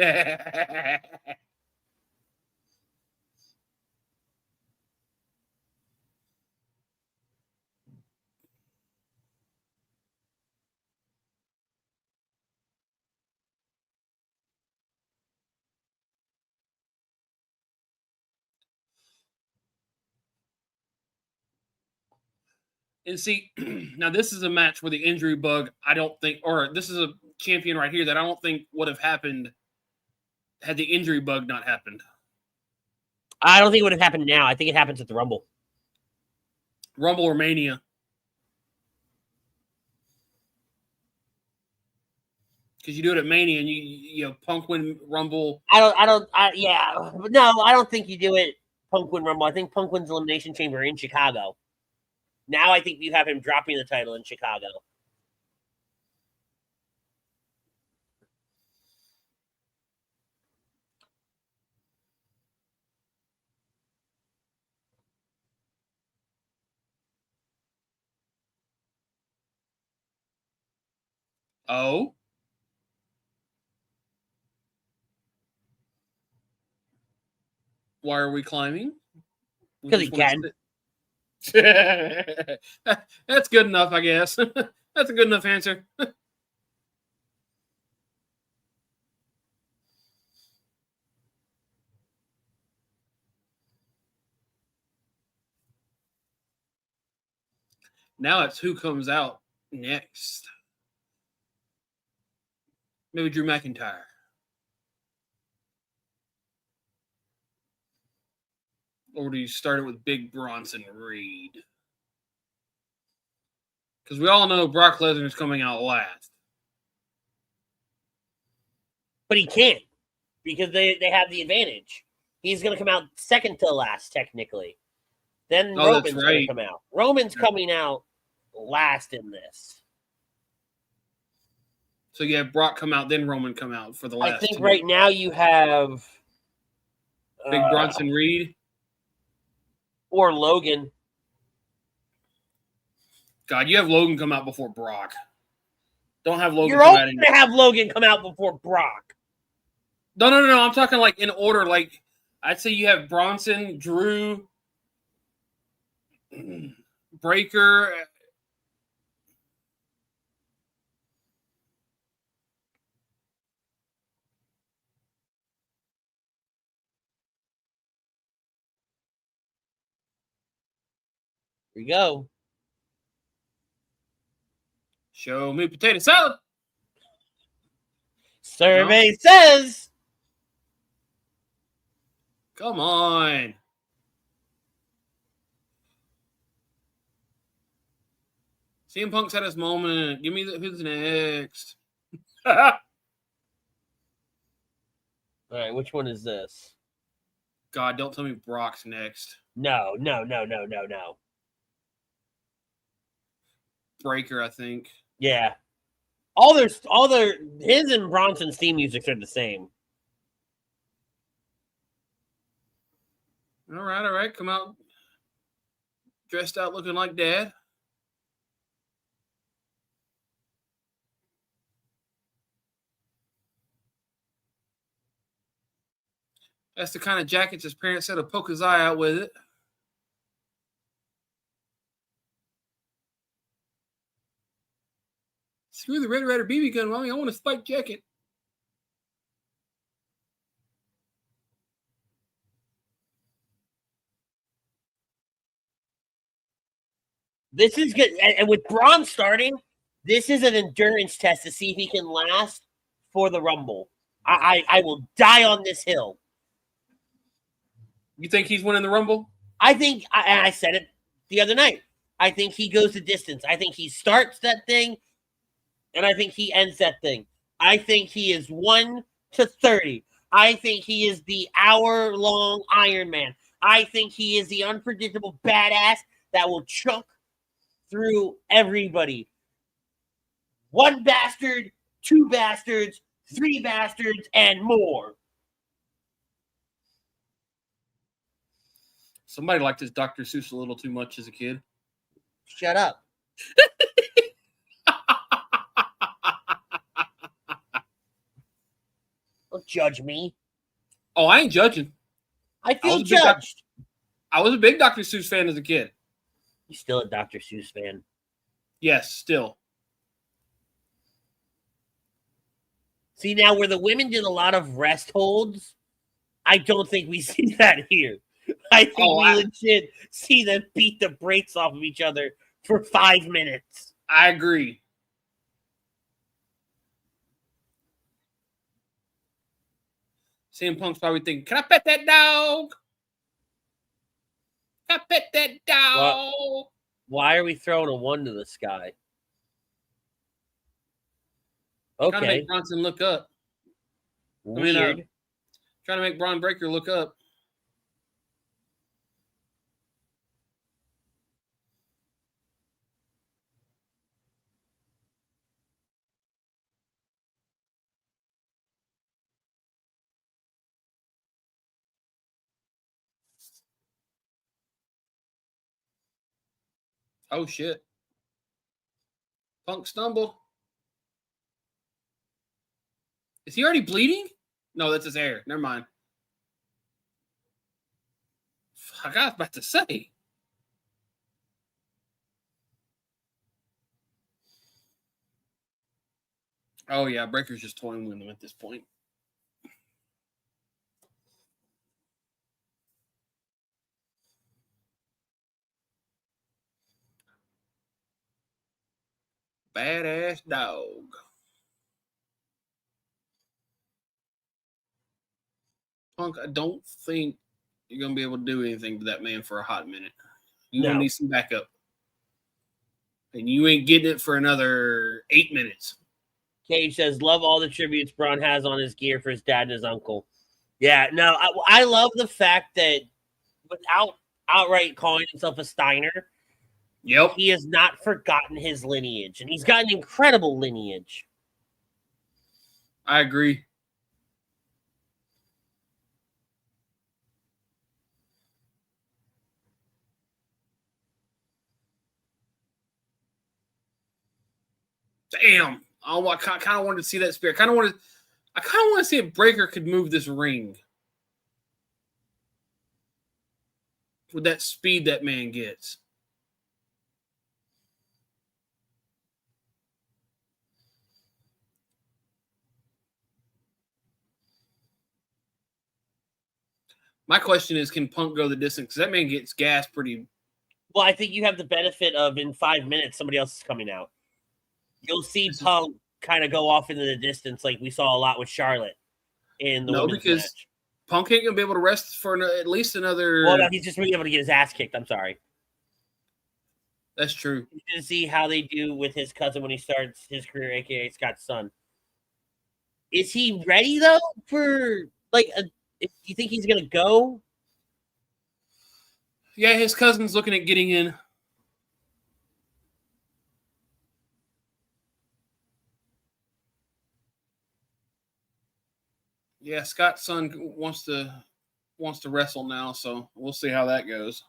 And see, now this is a match where the injury bug, I don't think, or this is a champion right here that I don't think would have happened had the injury bug not happened. I don't think it would have happened now. I think it happens at the Rumble. Rumble or Mania. Because you do it at Mania and you Punk win Rumble. No, I don't think you do it Punk win Rumble. I think Punk wins Elimination Chamber in Chicago. Now I think you have him dropping the title in Chicago. Oh? Why are we climbing? Because he can. That's good enough, I guess. That's a good enough answer. Now it's who comes out next. Maybe Drew McIntyre. Or do you start it with Big Bronson Reed? Because we all know Brock Lesnar is coming out last. But he can't because they have the advantage. He's going to come out second to last, technically. Then Roman's going to come out. Roman's coming out last in this. So you have Brock come out, then Roman come out for the last. I think right now you have Big Bronson Reed or Logan. God, you have Logan come out before Brock. Don't have Logan. You're always going to have Logan come out before Brock. No. I'm talking like in order. Like I'd say you have Bronson, Drew, Breaker. Here we go. Show me potato salad. Survey says. Come on. CM Punk's had his moment. Give me who's next. All right, which one is this? God, don't tell me Brock's next. No. Breaker, I think. Yeah. His and Bronson's theme musics are the same. All right. Come out dressed out looking like dad. That's the kind of jackets his parents said to poke his eye out with it. Screw the Red Ryder BB gun, Mommy. I want a spiked jacket. This is good. And with Bron starting, this is an endurance test to see if he can last for the Rumble. I will die on this hill. You think he's winning the Rumble? I think, and I said it the other night, I think he goes the distance. I think he starts that thing, and I think he ends that thing. I think he is 1 to 30. I think he is the hour-long Iron Man. I think he is the unpredictable badass that will choke through everybody. 1 bastard, 2 bastards, 3 bastards, and more. Somebody liked his Dr. Seuss a little too much as a kid. Shut up. Don't judge me. Oh, I ain't judging. I feel judged. I was a big Dr. Seuss fan as a kid. You're still a Dr. Seuss fan. Yes, still. See, now where the women did a lot of rest holds, I don't think we see that here. I think we legit see them beat the brakes off of each other for 5 minutes. I agree. CM Punk's probably thinking, can I pet that dog? Can I pet that dog? Why are we throwing a 1 to the sky? Okay. Trying to make Bronson look up. Weird. Trying to make Bron Breakker look up. Oh, shit. Punk stumbled. Is he already bleeding? No, that's his hair. Never mind. Fuck, I was about to say. Oh, yeah. Breaker's just toying with him at this point. Badass dog. Punk, I don't think you're going to be able to do anything to that man for a hot minute. You're No. going to need some backup. And you ain't getting it for another 8 minutes. Cage says, love all the tributes Bron has on his gear for his dad and his uncle. Yeah, no, I love the fact that without outright calling himself a Steiner, Yep. he has not forgotten his lineage. And he's got an incredible lineage. I agree. Damn. Oh, I kind of wanted to see that spear. I kind of want to see if Breaker could move this ring. With that speed that man gets. My question is, can Punk go the distance? Because that man gets gas pretty. Well, I think you have the benefit of in 5 minutes, somebody else is coming out. You'll see Punk kind of go off into the distance like we saw a lot with Charlotte in the women's because match. Punk ain't going to be able to rest for at least another. Well, no, he's just really able to get his ass kicked. I'm sorry. That's true. You can see how they do with his cousin when he starts his career, a.k.a. Scott's son. Is he ready, though, for, like, do you think he's going to go? Yeah, his cousin's looking at getting in. Yeah, Scott's son wants to wrestle now, so we'll see how that goes.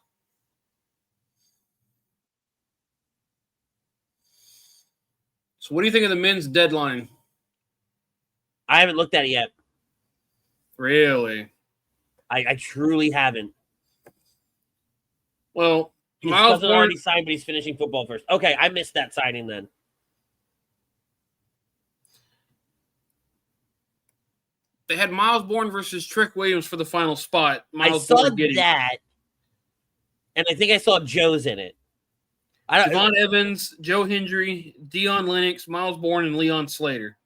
So what do you think of the men's deadline? I haven't looked at it yet. Really? I truly haven't. Well, His Miles cousin Bourne, already signed, but he's finishing football first. Okay, I missed that signing then. they had Miles Bourne versus Trick Williams for the final spot. I Miles saw Bourne getting that, and I think I saw Joe's in it. Javon Evans, Joe Hendry, Dion Lennox, Miles Bourne, and Leon Slater.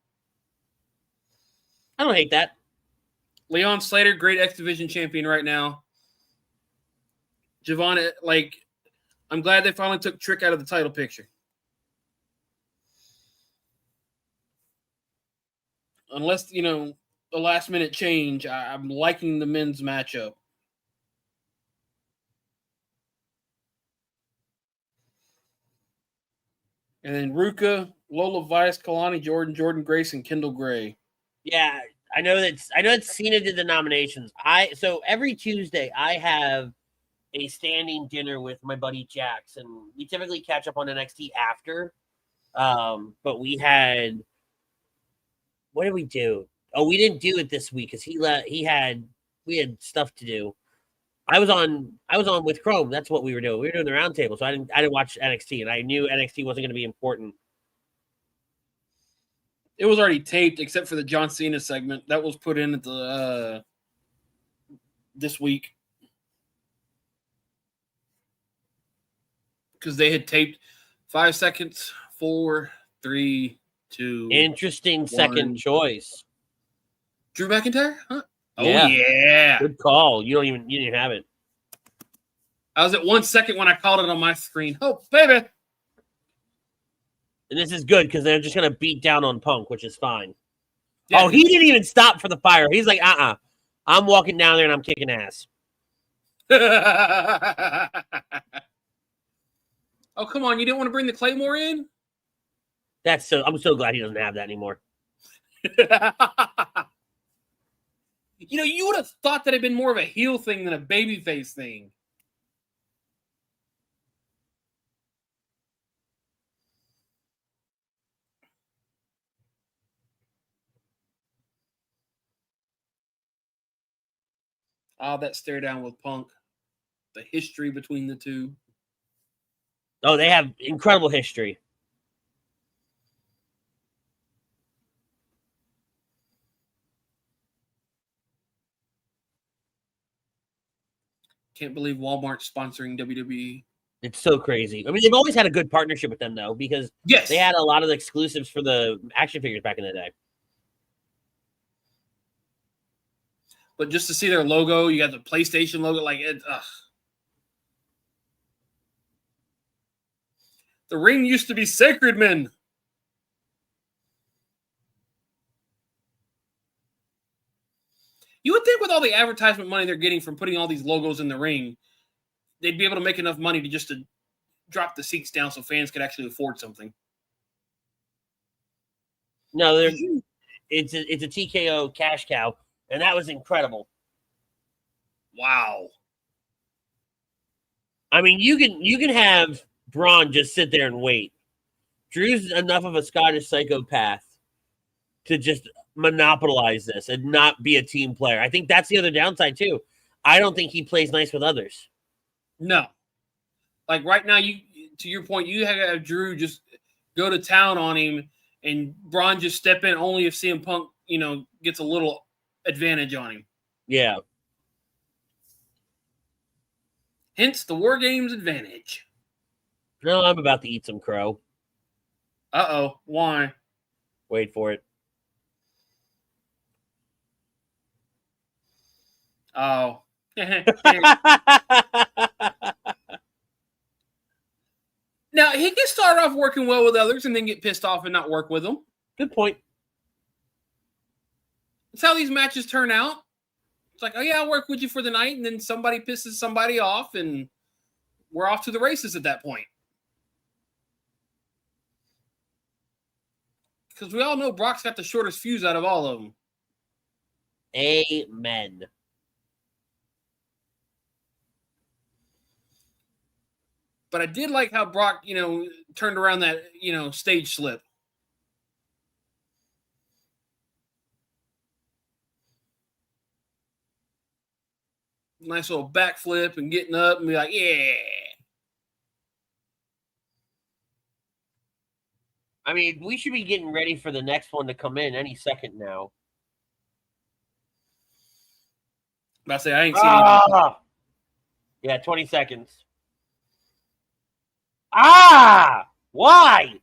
I don't hate that. Leon Slater, great X Division champion right now. Javon, I'm glad they finally took Trick out of the title picture. Unless, a last-minute change, I'm liking the men's matchup. And then Ruka, Lola Vice, Kalani Jordan, Jordan Grace, and Kendall Gray. Yeah, I know that Cena did the nominations. So every Tuesday I have a standing dinner with my buddy Jax, and we typically catch up on NXT after. But we had, what did we do? Oh, we didn't do it this week because we had stuff to do. I was on with Chrome. That's what we were doing. We were doing the roundtable, so I didn't watch NXT, and I knew NXT wasn't going to be important. It was already taped, except for the John Cena segment that was put in at the this week because they had taped 5 seconds, 4, 3, 2. Interesting second choice. Drew McIntyre? Huh? Oh Yeah. yeah. Good call. You didn't even have it. I was at 1 second when I called it on my screen. Oh, baby. And this is good because they're just going to beat down on Punk, which is fine. Yeah, oh, he didn't even stop for the fire. He's like, I'm walking down there and I'm kicking ass. Oh, come on. You didn't want to bring the Claymore in? I'm so glad he doesn't have that anymore. You would have thought that had been more of a heel thing than a babyface thing. That stare down with Punk. The history between the two. Oh, they have incredible history. Can't believe Walmart's sponsoring WWE. It's so crazy. I mean, they've always had a good partnership with them, though, because Yes, they had a lot of the exclusives for the action figures back in the day. But just to see their logo, you got the PlayStation logo, like it. Ugh. The ring used to be sacred, men. You would think with all the advertisement money they're getting from putting all these logos in the ring, they'd be able to make enough money to drop the seats down so fans could actually afford something. No, it's a TKO cash cow, and that was incredible. Wow. I mean, you can have Bron just sit there and wait. Drew's enough of a Scottish psychopath to just monopolize this and not be a team player. I think that's the other downside too. I don't think he plays nice with others. No. Like right now, to your point, you have Drew just go to town on him and Bron just step in only if CM Punk, gets a little advantage on him. Yeah. Hence the WarGames advantage. No, I'm about to eat some crow. Uh-oh. Why? Wait for it. Oh. Now, he can start off working well with others and then get pissed off and not work with them. Good point. That's how these matches turn out. It's like, oh, yeah, I'll work with you for the night, and then somebody pisses somebody off, and we're off to the races at that point. Because we all know Brock's got the shortest fuse out of all of them. Amen. But I did like how Brock, turned around that, stage slip. Nice little backflip and getting up and be like, yeah. I mean, we should be getting ready for the next one to come in any second now. I say I ain't seen anything. Yeah, 20 seconds. Why?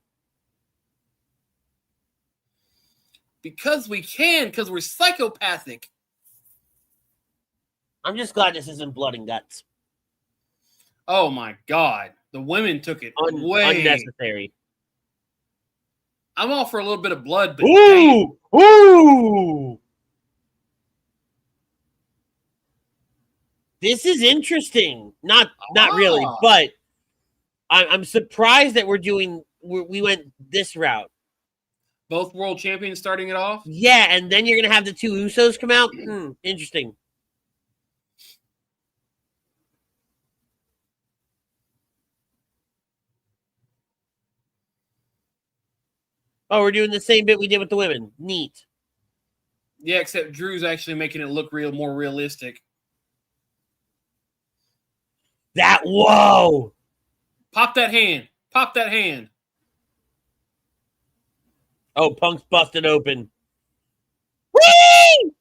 Because we can, because we're psychopathic. I'm just glad this isn't blood and guts. Oh my God. The women took it way unnecessary. I'm all for a little bit of blood, but Ooh! This is interesting. Not really, but I'm surprised that we went this route. Both world champions starting it off? Yeah, and then you're gonna have the two Usos come out. Interesting. Oh, we're doing the same bit we did with the women. Neat. Yeah, except Drew's actually making it look more realistic. Whoa! Pop that hand. Pop that hand. Oh, Punk's busted open. Whee!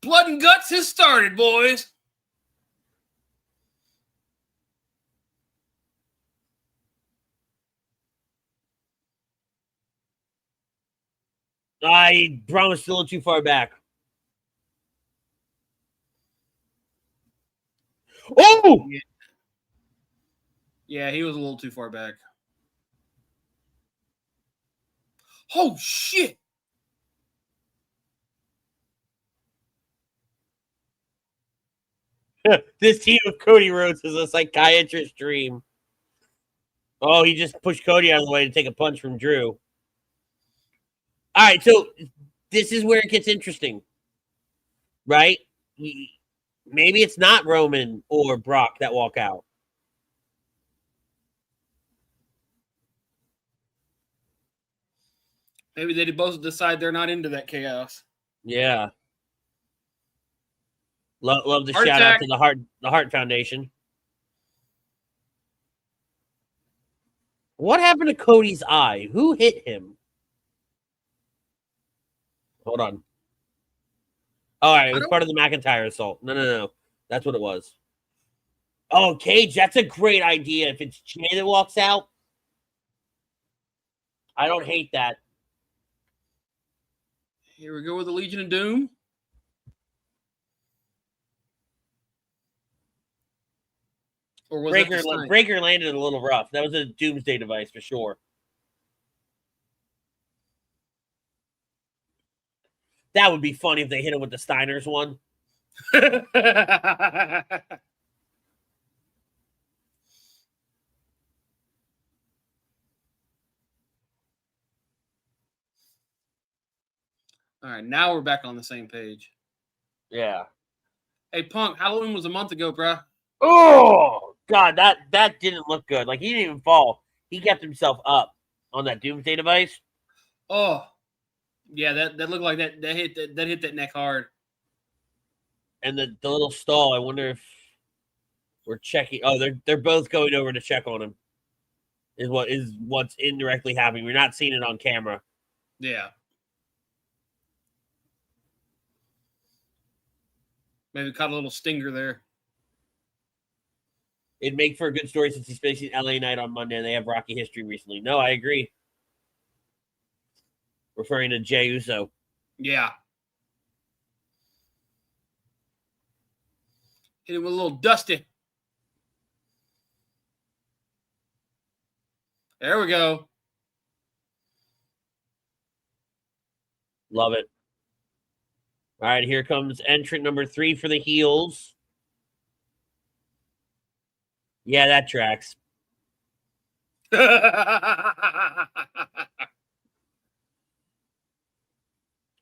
Blood and guts has started, boys. Bron was still a little too far back. Oh! Yeah, he was a little too far back. Oh, shit. This team of Cody Rhodes is a psychiatrist's dream. Oh, he just pushed Cody out of the way to take a punch from Drew. All right, so this is where it gets interesting, right? Maybe it's not Roman or Brock that walk out. Maybe they both decide they're not into that chaos. Yeah. Love the Heart shout attack. out to the Heart Foundation. What happened to Cody's eye? Who hit him? Hold on. All right, it was part of the McIntyre assault. No. That's what it was. Oh, Cage, that's a great idea. If it's Jay that walks out, I don't hate that. Here we go with the Legion of Doom. Or was that the Stein? Breaker landed a little rough. That was a doomsday device for sure. That would be funny if they hit him with the Steiner's one. All right, now we're back on the same page. Yeah. Hey, Punk, Halloween was a month ago, bruh. Oh, God, that didn't look good. Like, he didn't even fall. He kept himself up on that doomsday device. Oh, yeah, that looked like that hit that neck hard. And the little stall, I wonder if we're checking. Oh, they're both going over to check on him. Is what's indirectly happening. We're not seeing it on camera. Yeah. Maybe caught a little stinger there. It'd make for a good story since he's facing LA Knight on Monday and they have rocky history recently. No, I agree. Referring to Jey Uso. Yeah. Hit him with a little dusty. There we go. Love it. All right, here comes entrant number 3 for the heels. Yeah, that tracks.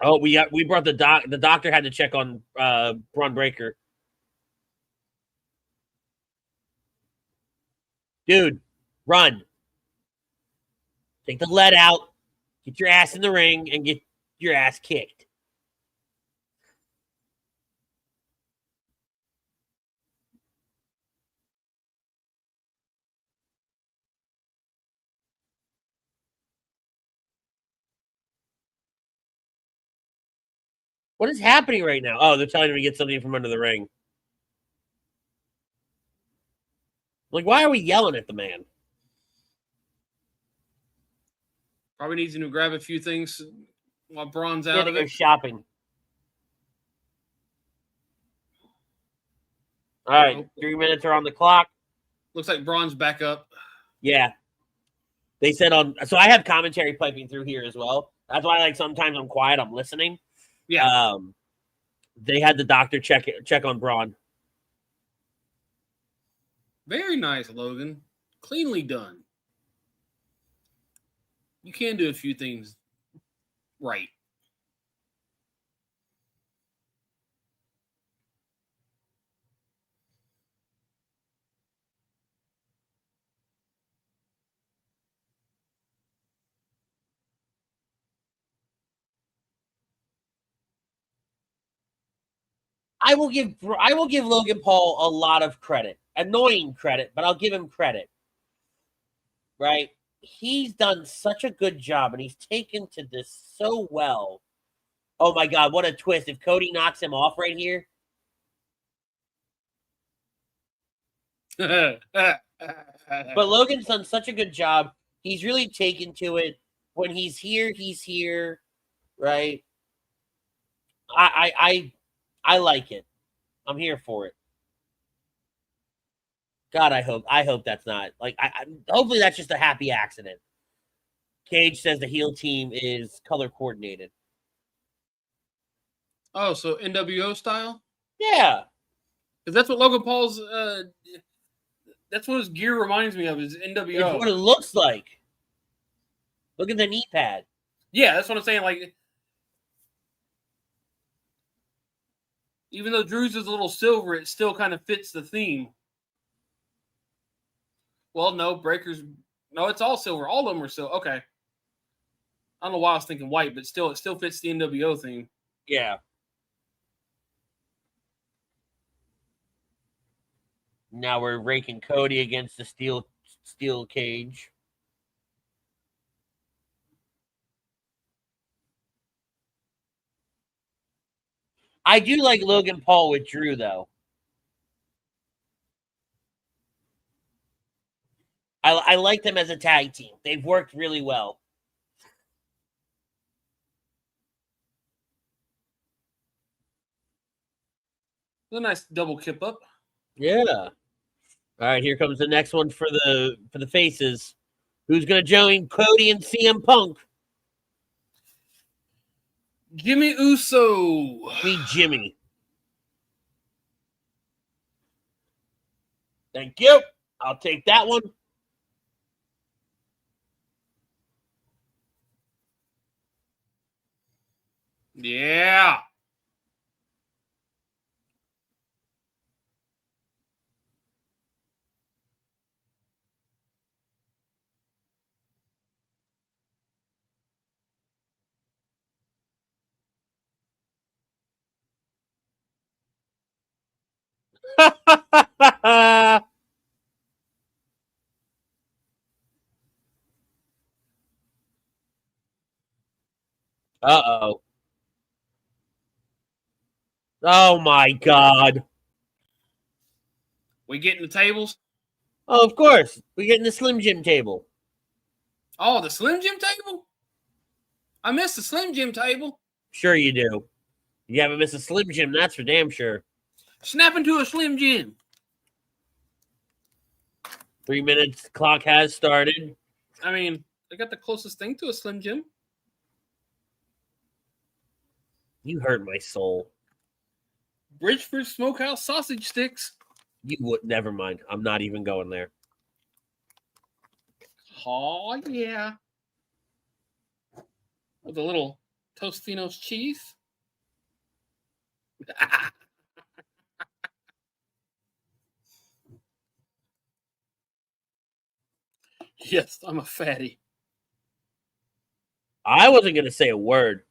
Oh, we brought the doctor had to check on Bron Breakker. Dude, run. Take the lead out. Get your ass in the ring and get your ass kicked. What is happening right now? Oh, they're telling him to get something from under the ring. Like, why are we yelling at the man? Probably needs to grab a few things while Bron's out of Go it. shopping. All right, 3 minutes are on the clock. Looks like Bron's back up. Yeah. They said so I have commentary piping through here as well. That's why, like, sometimes I'm quiet, I'm listening. Yeah. They had the doctor check on Bron. Very nice, Logan. Cleanly done. You can do a few things right. I will give Logan Paul a lot of credit. Annoying credit, but I'll give him credit. Right? He's done such a good job, and he's taken to this so well. Oh, my God, what a twist. If Cody knocks him off right here. But Logan's done such a good job. He's really taken to it. When he's here, right? I like it. I'm here for it. God, I hope that's not like. Hopefully that's just a happy accident. Cage says the heel team is color coordinated. Oh, so NWO style? Yeah, because that's what Logan Paul's. That's what his gear reminds me of. Is NWO. It's what it looks like. Look at the knee pad. Yeah, that's what I'm saying. Like, even though Drew's is a little silver, it still kind of fits the theme. Well, no, Breaker's... No, it's all silver. All of them are silver. Okay. I don't know why I was thinking white, but still, it still fits the NWO theme. Yeah. Now we're raking Cody against the steel cage. I do like Logan Paul with Drew, though. I like them as a tag team. They've worked really well. A nice double kip up. Yeah. All right, here comes the next one for the faces. Who's gonna join Cody and CM Punk? Jimmy Uso. Me, Jimmy. Thank you. I'll take that one. Yeah. Uh-oh. Oh, my God. We getting the tables? Oh, of course. We get in the Slim Jim table. Oh, the Slim Jim table? I missed the Slim Jim table. Sure you do. You haven't missed a Slim Jim, that's for damn sure. Snap into a Slim Jim. 3 minutes. Clock has started. I mean, I got the closest thing to a Slim Jim. You hurt my soul. Bridgeford Smokehouse sausage sticks. You would. Never mind. I'm not even going there. Oh, yeah. With a little Tostino's cheese. Yes, I'm a fatty. I wasn't going to say a word.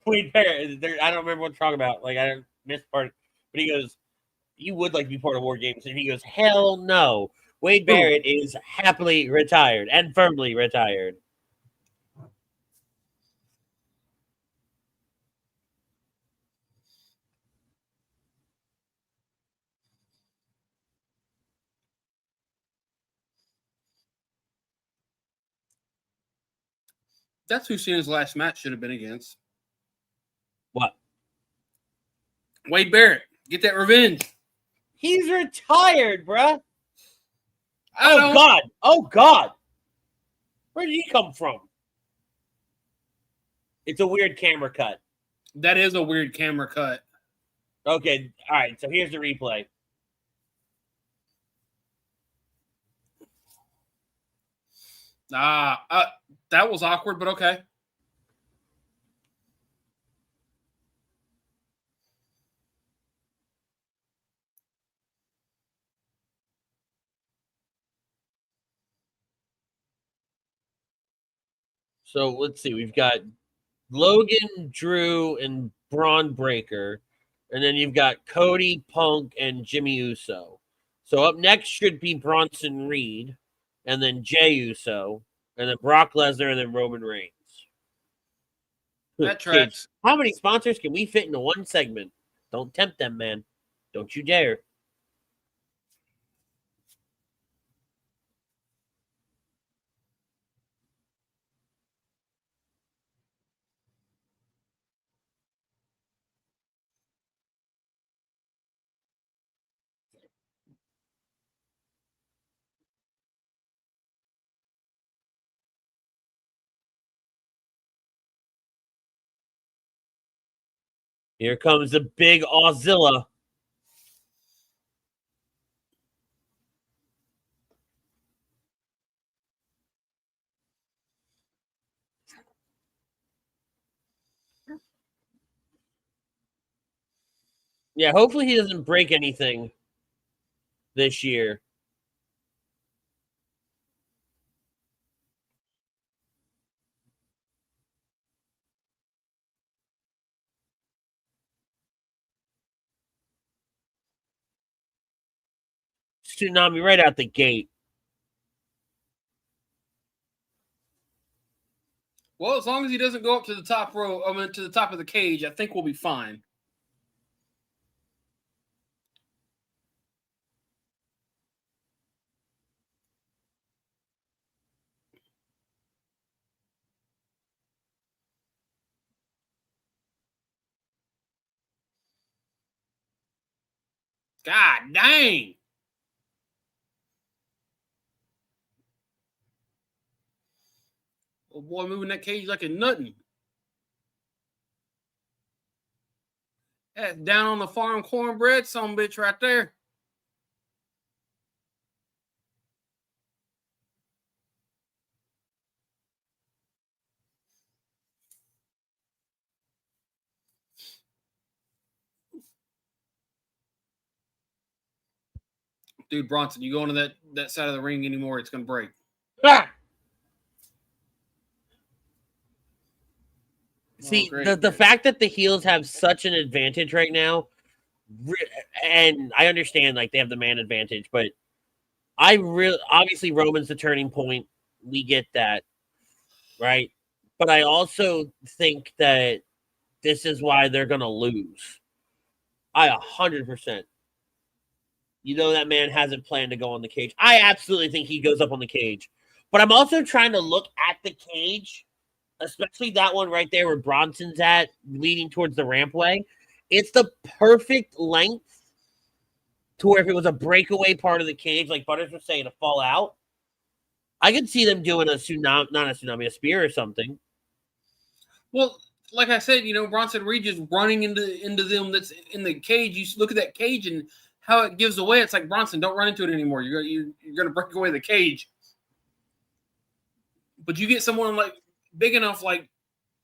Wait, I don't remember what to talk about. Like, I missed part. But he goes, you would like to be part of WarGames. And he goes, hell no. Wade Barrett is happily retired and firmly retired. That's who Cena's last match should have been against. What? Wade Barrett. Get that revenge. He's retired, bruh. Oh, God. Oh, God. Where did he come from? It's a weird camera cut. That is a weird camera cut. Okay. All right. So here's the replay. That was awkward, but okay. So let's see. We've got Logan, Drew, and Braun Breaker. And then you've got Cody, Punk, and Jimmy Uso. So up next should be Bronson Reed, and then Jey Uso, and then Brock Lesnar, and then Roman Reigns. That tracks. How many sponsors can we fit into one segment? Don't tempt them, man. Don't you dare. Here comes the big Auszilla. Yeah, hopefully he doesn't break anything this year. Tsunami right out the gate. Well, as long as he doesn't go up to the top row, to the top of the cage, I think we'll be fine. God dang. Oh boy, moving that cage like a nothing. That's down on the farm cornbread, some bitch right there. Dude, Bronson, you go into that side of the ring anymore, it's going to break. Ah! See, the fact that the heels have such an advantage right now, and I understand like they have the man advantage, but obviously Roman's the turning point. We get that, right? But I also think that this is why they're going to lose. I 100%. You know that man hasn't planned to go on the cage. I absolutely think he goes up on the cage. But I'm also trying to look at the cage, especially that one right there where Bronson's at, leading towards the rampway. It's the perfect length to where if it was a breakaway part of the cage, like Butters was saying, to fall out, I could see them doing a tsunami, not a tsunami, a spear or something. Well, like I said, Bronson Reed just running into them that's in the cage. You look at that cage and how it gives away. It's like, Bronson, don't run into it anymore. You're going to break away the cage. But you get someone like big enough like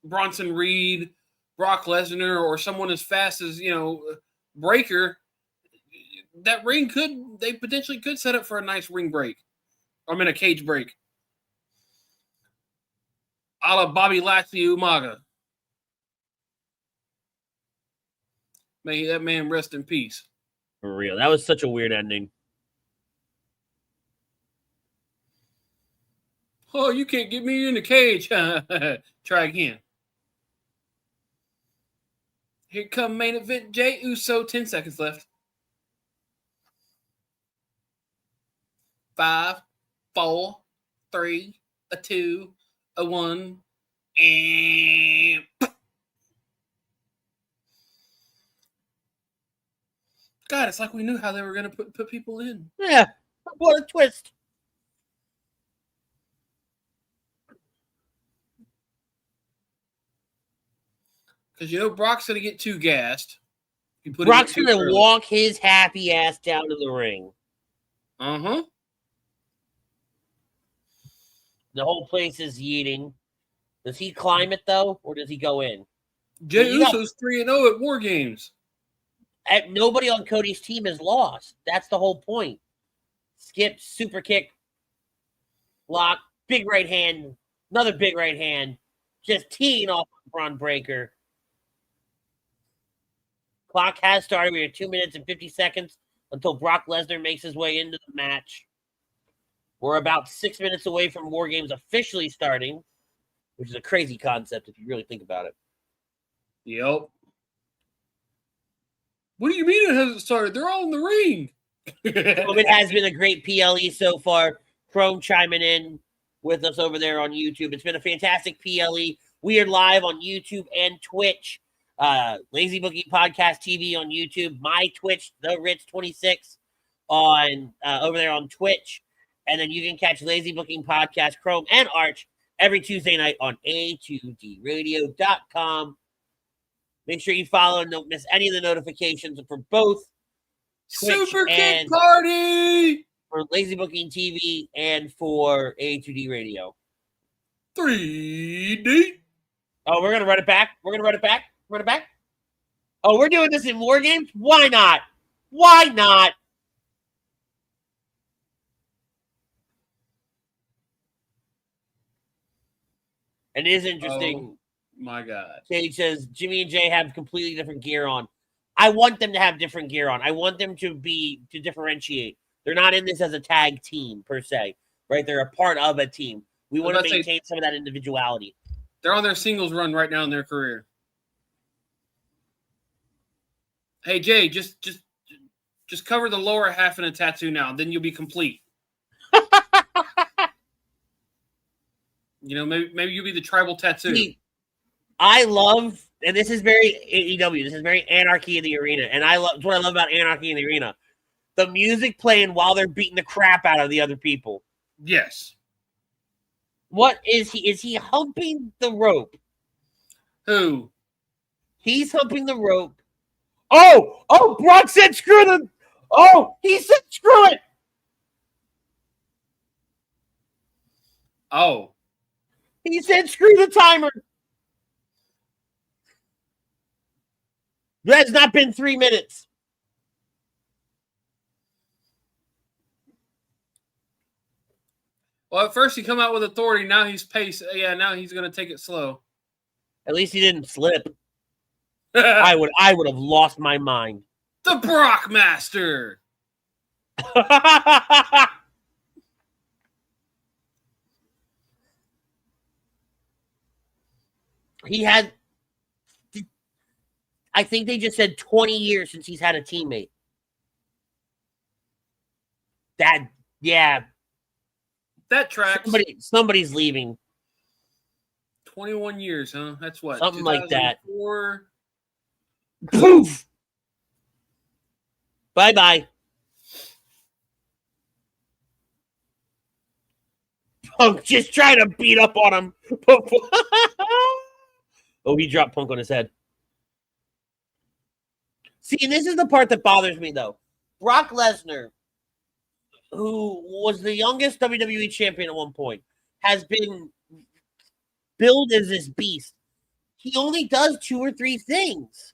Bronson Reed, Brock Lesnar, or someone as fast as, Breaker, that ring they potentially could set up for a nice ring break. A cage break. A la Bobby Lashley Umaga. May that man rest in peace. For real. That was such a weird ending. Oh, you can't get me in the cage. Try again. Here come main event, Jey Uso. 10 seconds left. 5, 4, 3, 2, 1, and God, it's like we knew how they were going to put people in. Yeah, what a twist. Because Brock's going to get too gassed. Brock's going to walk his happy ass down to the ring. Uh-huh. The whole place is yeeting. Does he climb it, though, or does he go in? Jey Uso's 3-0 at WarGames. Nobody on Cody's team has lost. That's the whole point. Skip, super kick, block, big right hand, another big right hand, just teeing off Bron Breakker. Clock has started. We are 2 minutes and 50 seconds until Brock Lesnar makes his way into the match. We're about 6 minutes away from WarGames officially starting, which is a crazy concept if you really think about it. Yep. What do you mean it hasn't started? They're all in the ring. It has been a great PLE so far. Chrome chiming in with us over there on YouTube. It's been a fantastic PLE. We are live on YouTube and Twitch. Lazy Booking Podcast TV on YouTube. My Twitch, The Ritz 26 on over there on Twitch. And then you can catch Lazy Booking Podcast, Chrome, and Arch every Tuesday night on a2dradio.com. Make sure you follow and don't miss any of the notifications for both Twitch Super and Kick Party for Lazy Booking TV and for A2D Radio. 3D. Oh, we're gonna run it back. We're gonna run it back. Run it back. Oh, we're doing this in WarGames? Why not? Why not? And it is interesting. Oh, my God. Cage says Jimmy and Jay have completely different gear on. I want them to have different gear on. I want them to differentiate. They're not in this as a tag team per se, right? They're a part of a team. We want to maintain some of that individuality. They're on their singles run right now in their career. Hey Jay, just cover the lower half in a tattoo now, then you'll be complete. Maybe you'll be the tribal tattoo. See, I love, and this is very AEW. This is very Anarchy in the Arena, and that's what I love about Anarchy in the Arena. The music playing while they're beating the crap out of the other people. Yes. What is he? Is he humping the rope? Who? He's humping the rope. Oh, Brock said screw them. Oh, he said screw it. Oh. He said screw the timer. That's not been 3 minutes. Well, at first he come out with authority. Now he's pace. Yeah, now he's going to take it slow. At least he didn't slip. I would have lost my mind. The Brock Master. He had, I think they just said 20 years since he's had a teammate. That tracks. Somebody's leaving. 21 years, huh? That's what? Something like that. Poof! Bye-bye. Punk just trying to beat up on him. Oh, he dropped Punk on his head. See, and this is the part that bothers me, though. Brock Lesnar, who was the youngest WWE champion at one point, has been billed as this beast. He only does 2 or 3 things,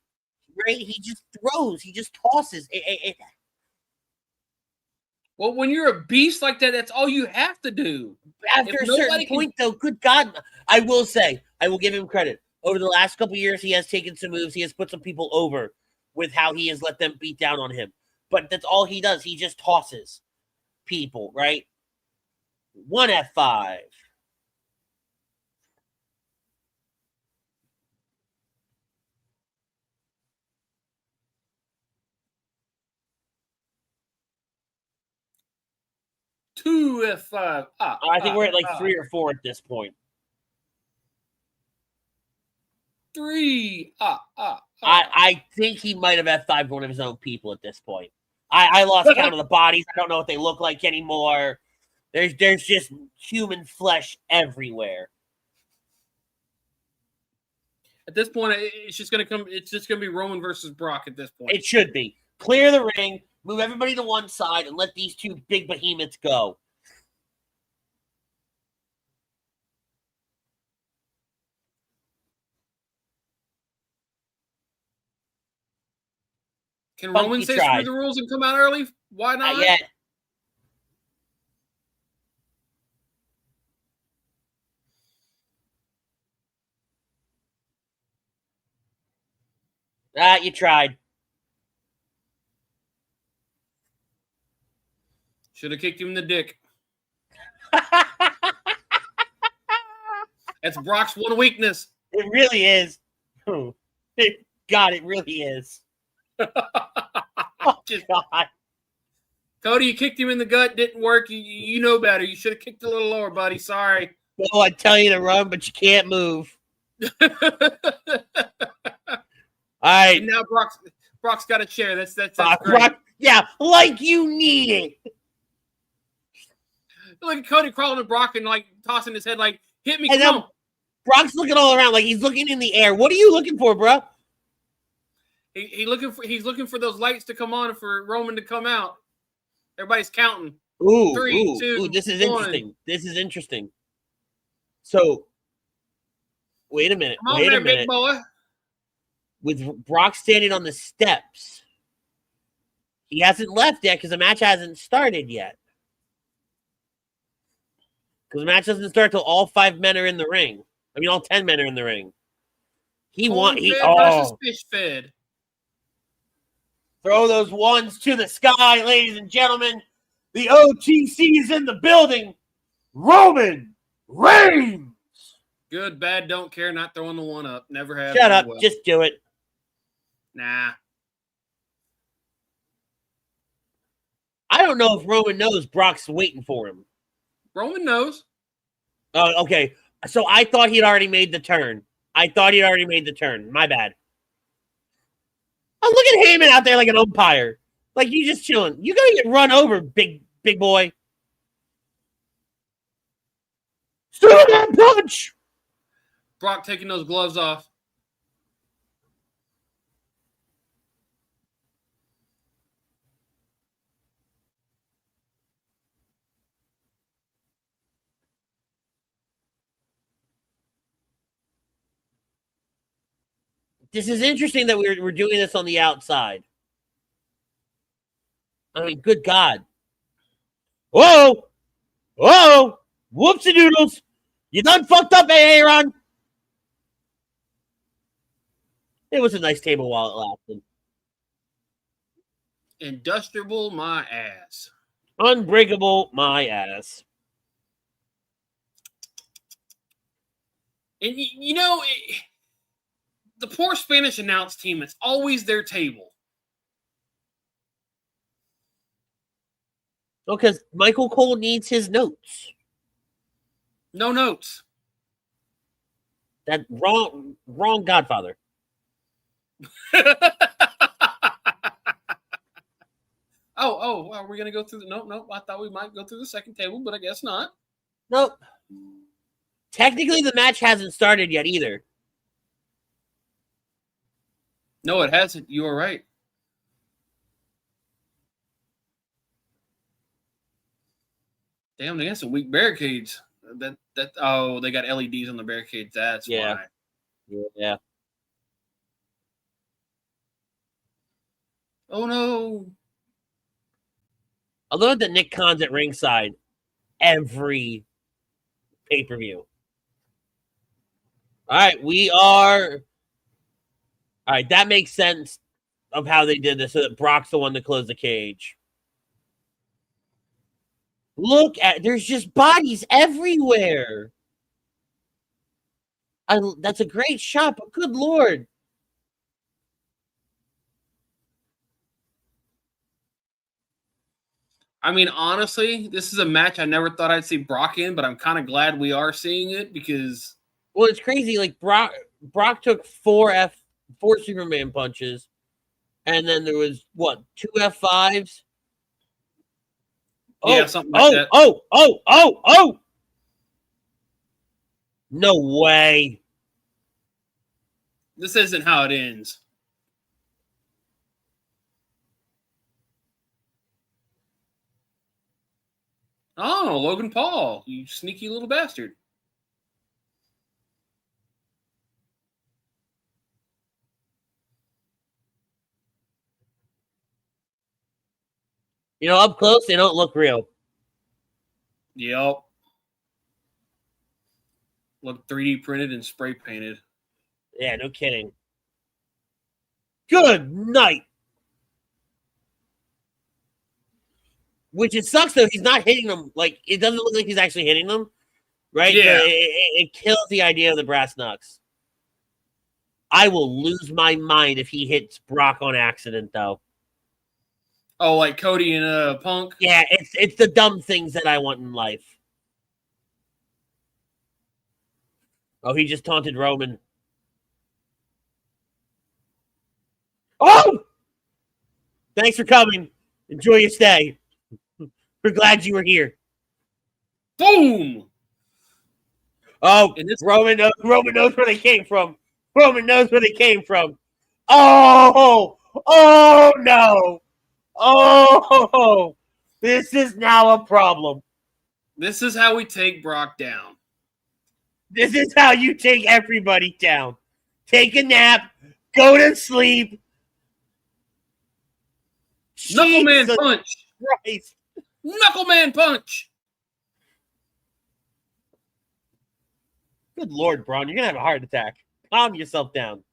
right? He just throws. He just tosses. Well, when you're a beast like that, that's all you have to do. After a certain point, though, good God, I will say, I will give him credit. Over the last couple of years, he has taken some moves. He has put some people over with how he has let them beat down on him. But that's all he does. He just tosses people, right? 1 F5. Two F5. I think we're at like 3 or 4 at this point. 3. I think he might have F5'd one of his own people at this point. I lost count of the bodies. I don't know what they look like anymore. There's just human flesh everywhere. At this point, it's just gonna be Roman versus Brock at this point. It should be. Clear the ring, move everybody to one side, and let these 2 big behemoths go. Can Roman say screw the rules and come out early? Why not? Not yet. You tried. Should have kicked him in the dick. That's Brock's one weakness. It really is. God, it really is. Oh, God. Cody, you kicked him in the gut. Didn't work. You know better. You should have kicked a little lower, buddy. Sorry. Oh, I tell you to run, but you can't move. All right. And now Brock's got a chair. That's great. Brock, yeah, like you need it. Look at Cody crawling to Brock and like tossing his head like, hit me, and come on. Brock's looking all around like he's looking in the air. What are you looking for, bro? He's looking for those lights to come on for Roman to come out. Everybody's counting. Ooh, 3, 2, this is 1. interesting. This is interesting. So, wait a minute. Come on there, big boy. With Brock standing on the steps, he hasn't left yet because the match hasn't started yet. Because the match doesn't start till all 5 men are in the ring. I mean, all 10 men are in the ring. Versus fish fed. Throw those ones to the sky, ladies and gentlemen. The OTC is in the building. Roman Reigns. Good, bad, don't care, not throwing the one up. Never have. Shut up. Well. Just do it. Nah. I don't know if Roman knows Brock's waiting for him. Roman knows. Oh, okay. So I thought he'd already made the turn. My bad. Oh, look at Heyman out there like an umpire. Like, you just chilling. You gotta get run over, big boy. Superman punch! Brock taking those gloves off. This is interesting that we're doing this on the outside. I mean, good God. Whoa! Whoa! Whoopsie doodles! You done fucked up, Aaron! It was a nice table while it lasted. Industrial my ass. Unbreakable my ass. And, you know, the poor Spanish announce team, it's always their table. Because Michael Cole needs his notes. No notes. That wrong Godfather. Oh, are we going to go through the... Nope. I thought we might go through the second table, but I guess not. Nope. Technically, the match hasn't started yet either. No, it hasn't. You are right. Damn, they got some weak barricades. Oh, they got LEDs on the barricades. That's why. Yeah. Oh no. I love that Nick Khan's at ringside every pay-per-view. All right, that makes sense of how they did this, so that Brock's the one to close the cage. There's just bodies everywhere. That's a great shot, but good Lord. I mean, honestly, this is a match I never thought I'd see Brock in, but I'm kind of glad we are seeing it because... Well, it's crazy. Like, Brock took four Superman punches, and then there was, 2 F5s? Yeah, something like that. Oh! No way. This isn't how it ends. Oh, Logan Paul, you sneaky little bastard. You know, up close, they don't look real. Yep. Look 3D printed and spray painted. Yeah, no kidding. Good night. Which it sucks, though. He's not hitting them. Like, it doesn't look like he's actually hitting them. Right? Yeah. It kills the idea of the brass knucks. I will lose my mind if he hits Brock on accident, though. Oh, like Cody and Punk? Yeah, it's the dumb things that I want in life. Oh, he just taunted Roman. Oh! Thanks for coming. Enjoy your stay. We're glad you were here. Boom! Oh, Roman knows where they came from. Roman knows where they came from. Oh! Oh, no! Oh! This is now a problem. This is how we take Brock down. This is how you take everybody down. Take a nap. Go to sleep. Knuckleman Jesus punch. Christ. Knuckleman punch. Good Lord, Bron. You're going to have a heart attack. Calm yourself down.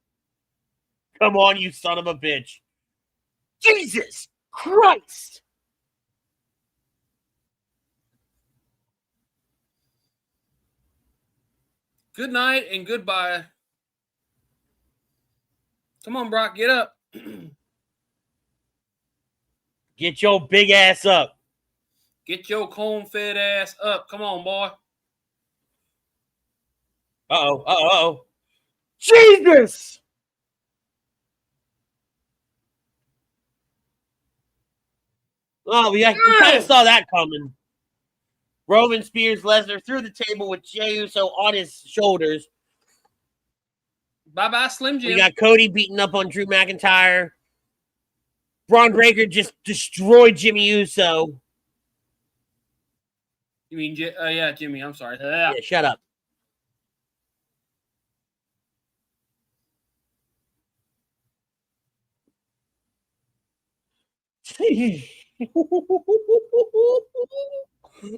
Come on, you son of a bitch. Jesus Christ. Good night and goodbye. Come on, Brock, get up. Get your big ass up. Get your corn-fed ass up. Come on, boy. Uh-oh. Jesus! Oh, we kind of saw that coming. Roman spears Lesnar through the table with Jey Uso on his shoulders. Bye-bye, Slim Jim. We got Cody beating up on Drew McIntyre. Braun Breaker just destroyed Jimmy Uso. You mean, yeah, Jimmy, I'm sorry. Yeah, shut up.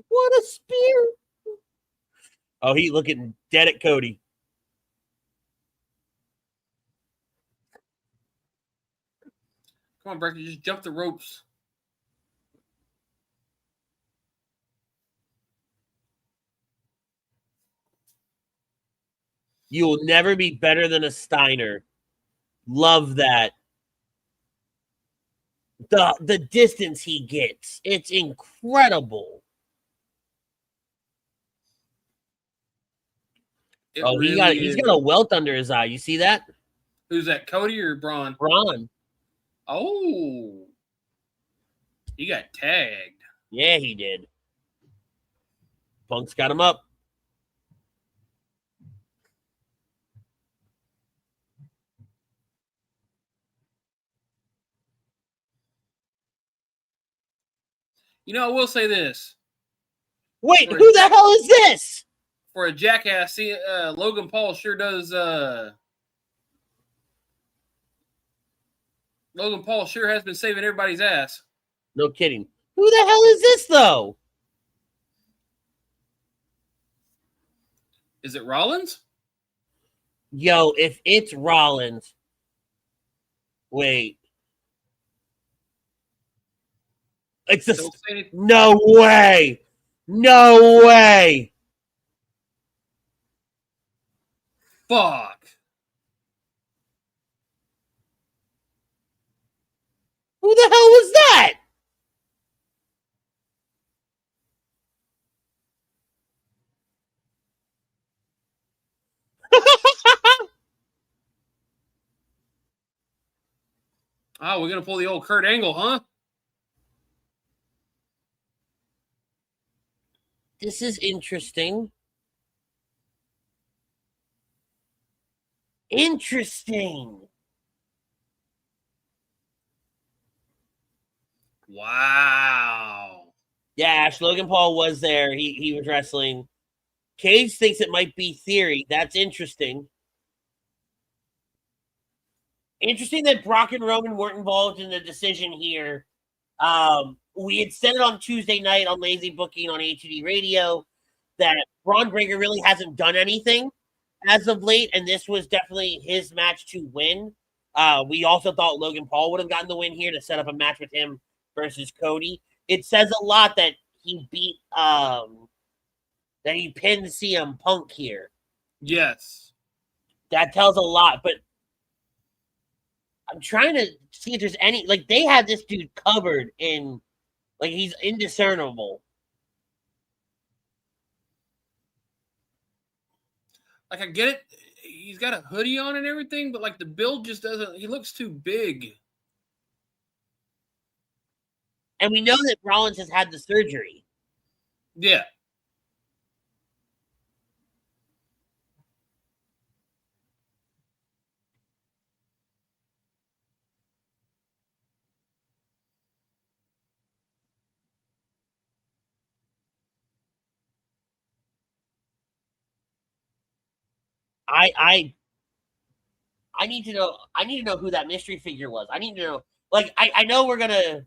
What a spear. Oh, he looking dead at Cody. Come on, Breaker, just jump the ropes. You will never be better than a Steiner. Love that. The distance he gets. It's incredible. He's got a welt under his eye. You see that? Who's that, Cody or Bron? Bron. Oh. He got tagged. Yeah, he did. Punk's got him up. You know, I will say this. Wait, who the hell is this? For a jackass, see, Logan Paul sure does. Logan Paul sure has been saving everybody's ass. No kidding. Who the hell is this, though? Is it Rollins? Yo, if it's Rollins. Wait. It's just no way. No way. Fuck. Who the hell was that? Oh, we're gonna pull the old Kurt Angle, huh? This is interesting. Interesting. Wow. Yeah, Logan Paul was there. He was wrestling. Cage thinks it might be Theory. That's interesting. Interesting that Brock and Roman weren't involved in the decision here. We had said it on Tuesday night on Lazy Booking on HUD Radio that Braun Breaker really hasn't done anything as of late, and this was definitely his match to win. We also thought Logan Paul would have gotten the win here to set up a match with him versus Cody. It says a lot that he beat that he pinned CM Punk here. Yes. That tells a lot, but I'm trying to see if there's any, like, they had this dude covered in, like, he's indiscernible. Like, I get it. He's got a hoodie on and everything, but, like, the build just doesn't, he looks too big. And we know that Rollins has had the surgery. Yeah. I need to know who that mystery figure was. I need to know, like, I know we're gonna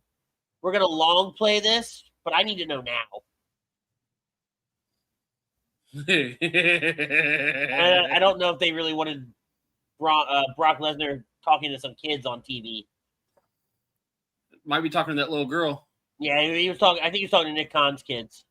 long play this, but I need to know now. I don't know if they really wanted Brock Lesnar talking to some kids on TV. Might be talking to that little girl. Yeah, he was talking. I think he was talking to Nick Khan's kids.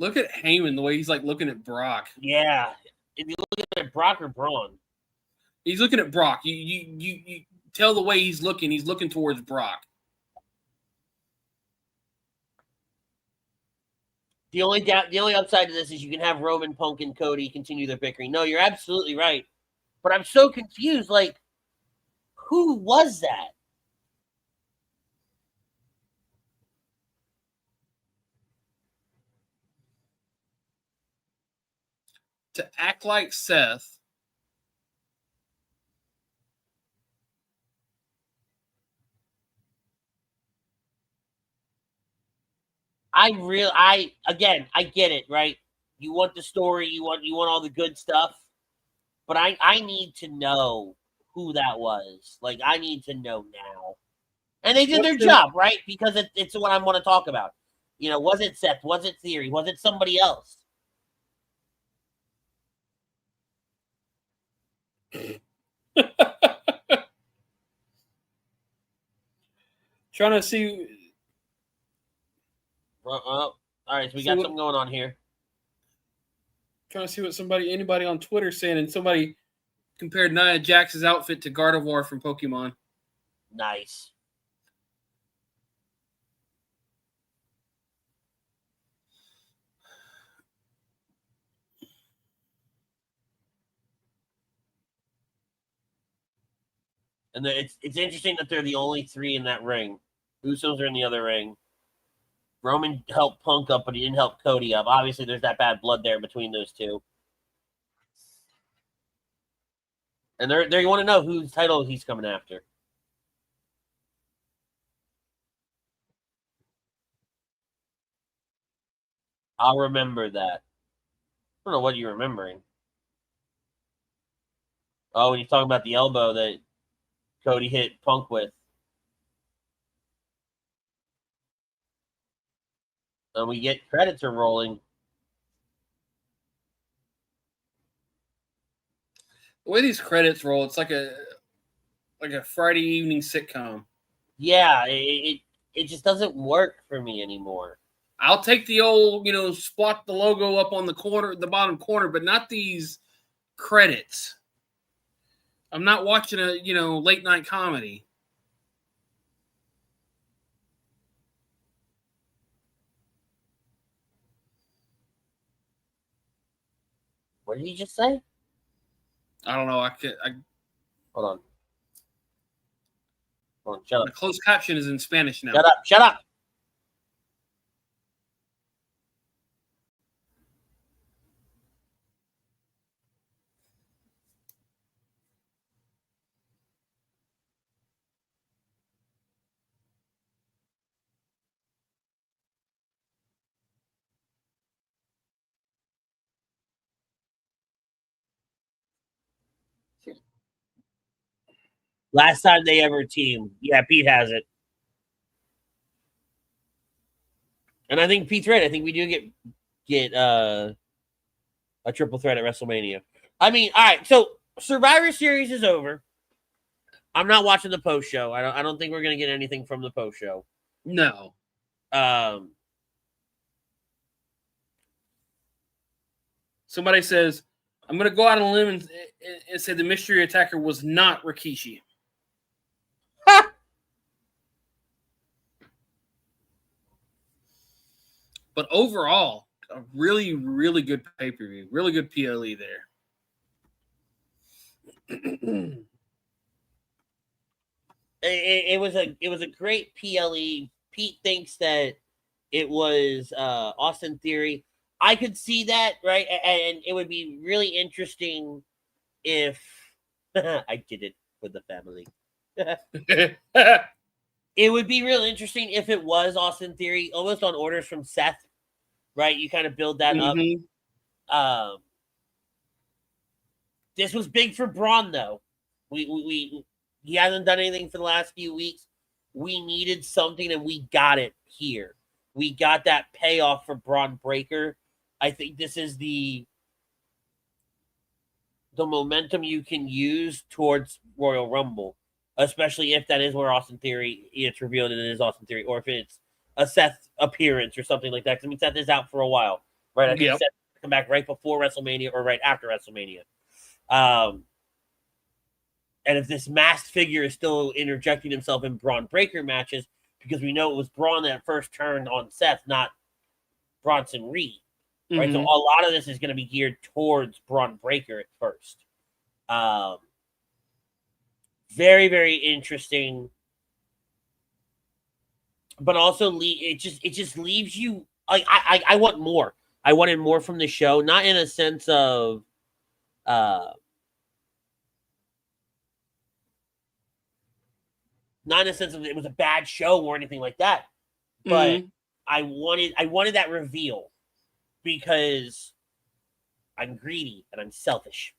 Look at Heyman, the way he's like looking at Brock. Yeah. If you look at Brock or Braun. He's looking at Brock. You tell the way he's looking. He's looking towards Brock. The only upside to this is you can have Roman, Punk, and Cody continue their bickering. No, you're absolutely right. But I'm so confused. Like, who was that? To act like Seth. I get it, right? You want the story, you want all the good stuff, but I need to know who that was. Like, I need to know now. And they did their job, right? Because it's what I want to talk about. You know, was it Seth? Was it Theory? Was it somebody else? Trying to see. All right, so we got something going on here. Trying to see what anybody on Twitter saying, and somebody compared Nia Jax's outfit to Gardevoir from Pokemon. Nice. And it's interesting that they're the only three in that ring. Usos are in the other ring. Roman helped Punk up, but he didn't help Cody up. Obviously, there's that bad blood there between those two. And they want to know whose title he's coming after. I'll remember that. I don't know what you're remembering. Oh, when you're talking about the elbow that Cody hit Punk with. And we get credits are rolling. The way these credits roll, it's like a Friday evening sitcom. Yeah, it just doesn't work for me anymore. I'll take the old, spot the logo up on the bottom corner, but not these credits. I'm not watching a, late night comedy. What did he just say? I don't know. Hold on. Shut up. The closed caption is in Spanish now. Shut up. Last time they ever teamed. Yeah, Pete has it. And I think Pete's right. I think we do get a triple threat at WrestleMania. I mean, all right, so Survivor Series is over. I'm not watching the post show. I don't think we're gonna get anything from the post show. No. Somebody says, I'm going to go out on a limb and say the mystery attacker was not Rikishi. But overall, a really, really good pay-per-view. Really good PLE there. It was a great PLE. Pete thinks that it was Austin Theory. I could see that, right? And it would be really interesting if I did it for the family. It would be real interesting if it was Austin Theory, almost on orders from Seth, right? You kind of build that up. This was big for Bron, though. He hasn't done anything for the last few weeks. We needed something, and we got it here. We got that payoff for Bron Breakker. I think this is the momentum you can use towards Royal Rumble, especially if that is where Austin Theory, it's revealed that it is Austin Theory, or if it's a Seth appearance or something like that. Because I mean, Seth is out for a while. right? I think Yep. Seth come back right before WrestleMania or right after WrestleMania. And if this masked figure is still interjecting himself in Braun Breaker matches, because we know it was Braun that first turned on Seth, not Bronson Reed, right? So a lot of this is going to be geared towards Braun Breaker at first. Very, very interesting, but also it just leaves you like I want more. I wanted more from the show, not in a sense of not in a sense of it was a bad show or anything like that, but I wanted that reveal because I'm greedy and I'm selfish.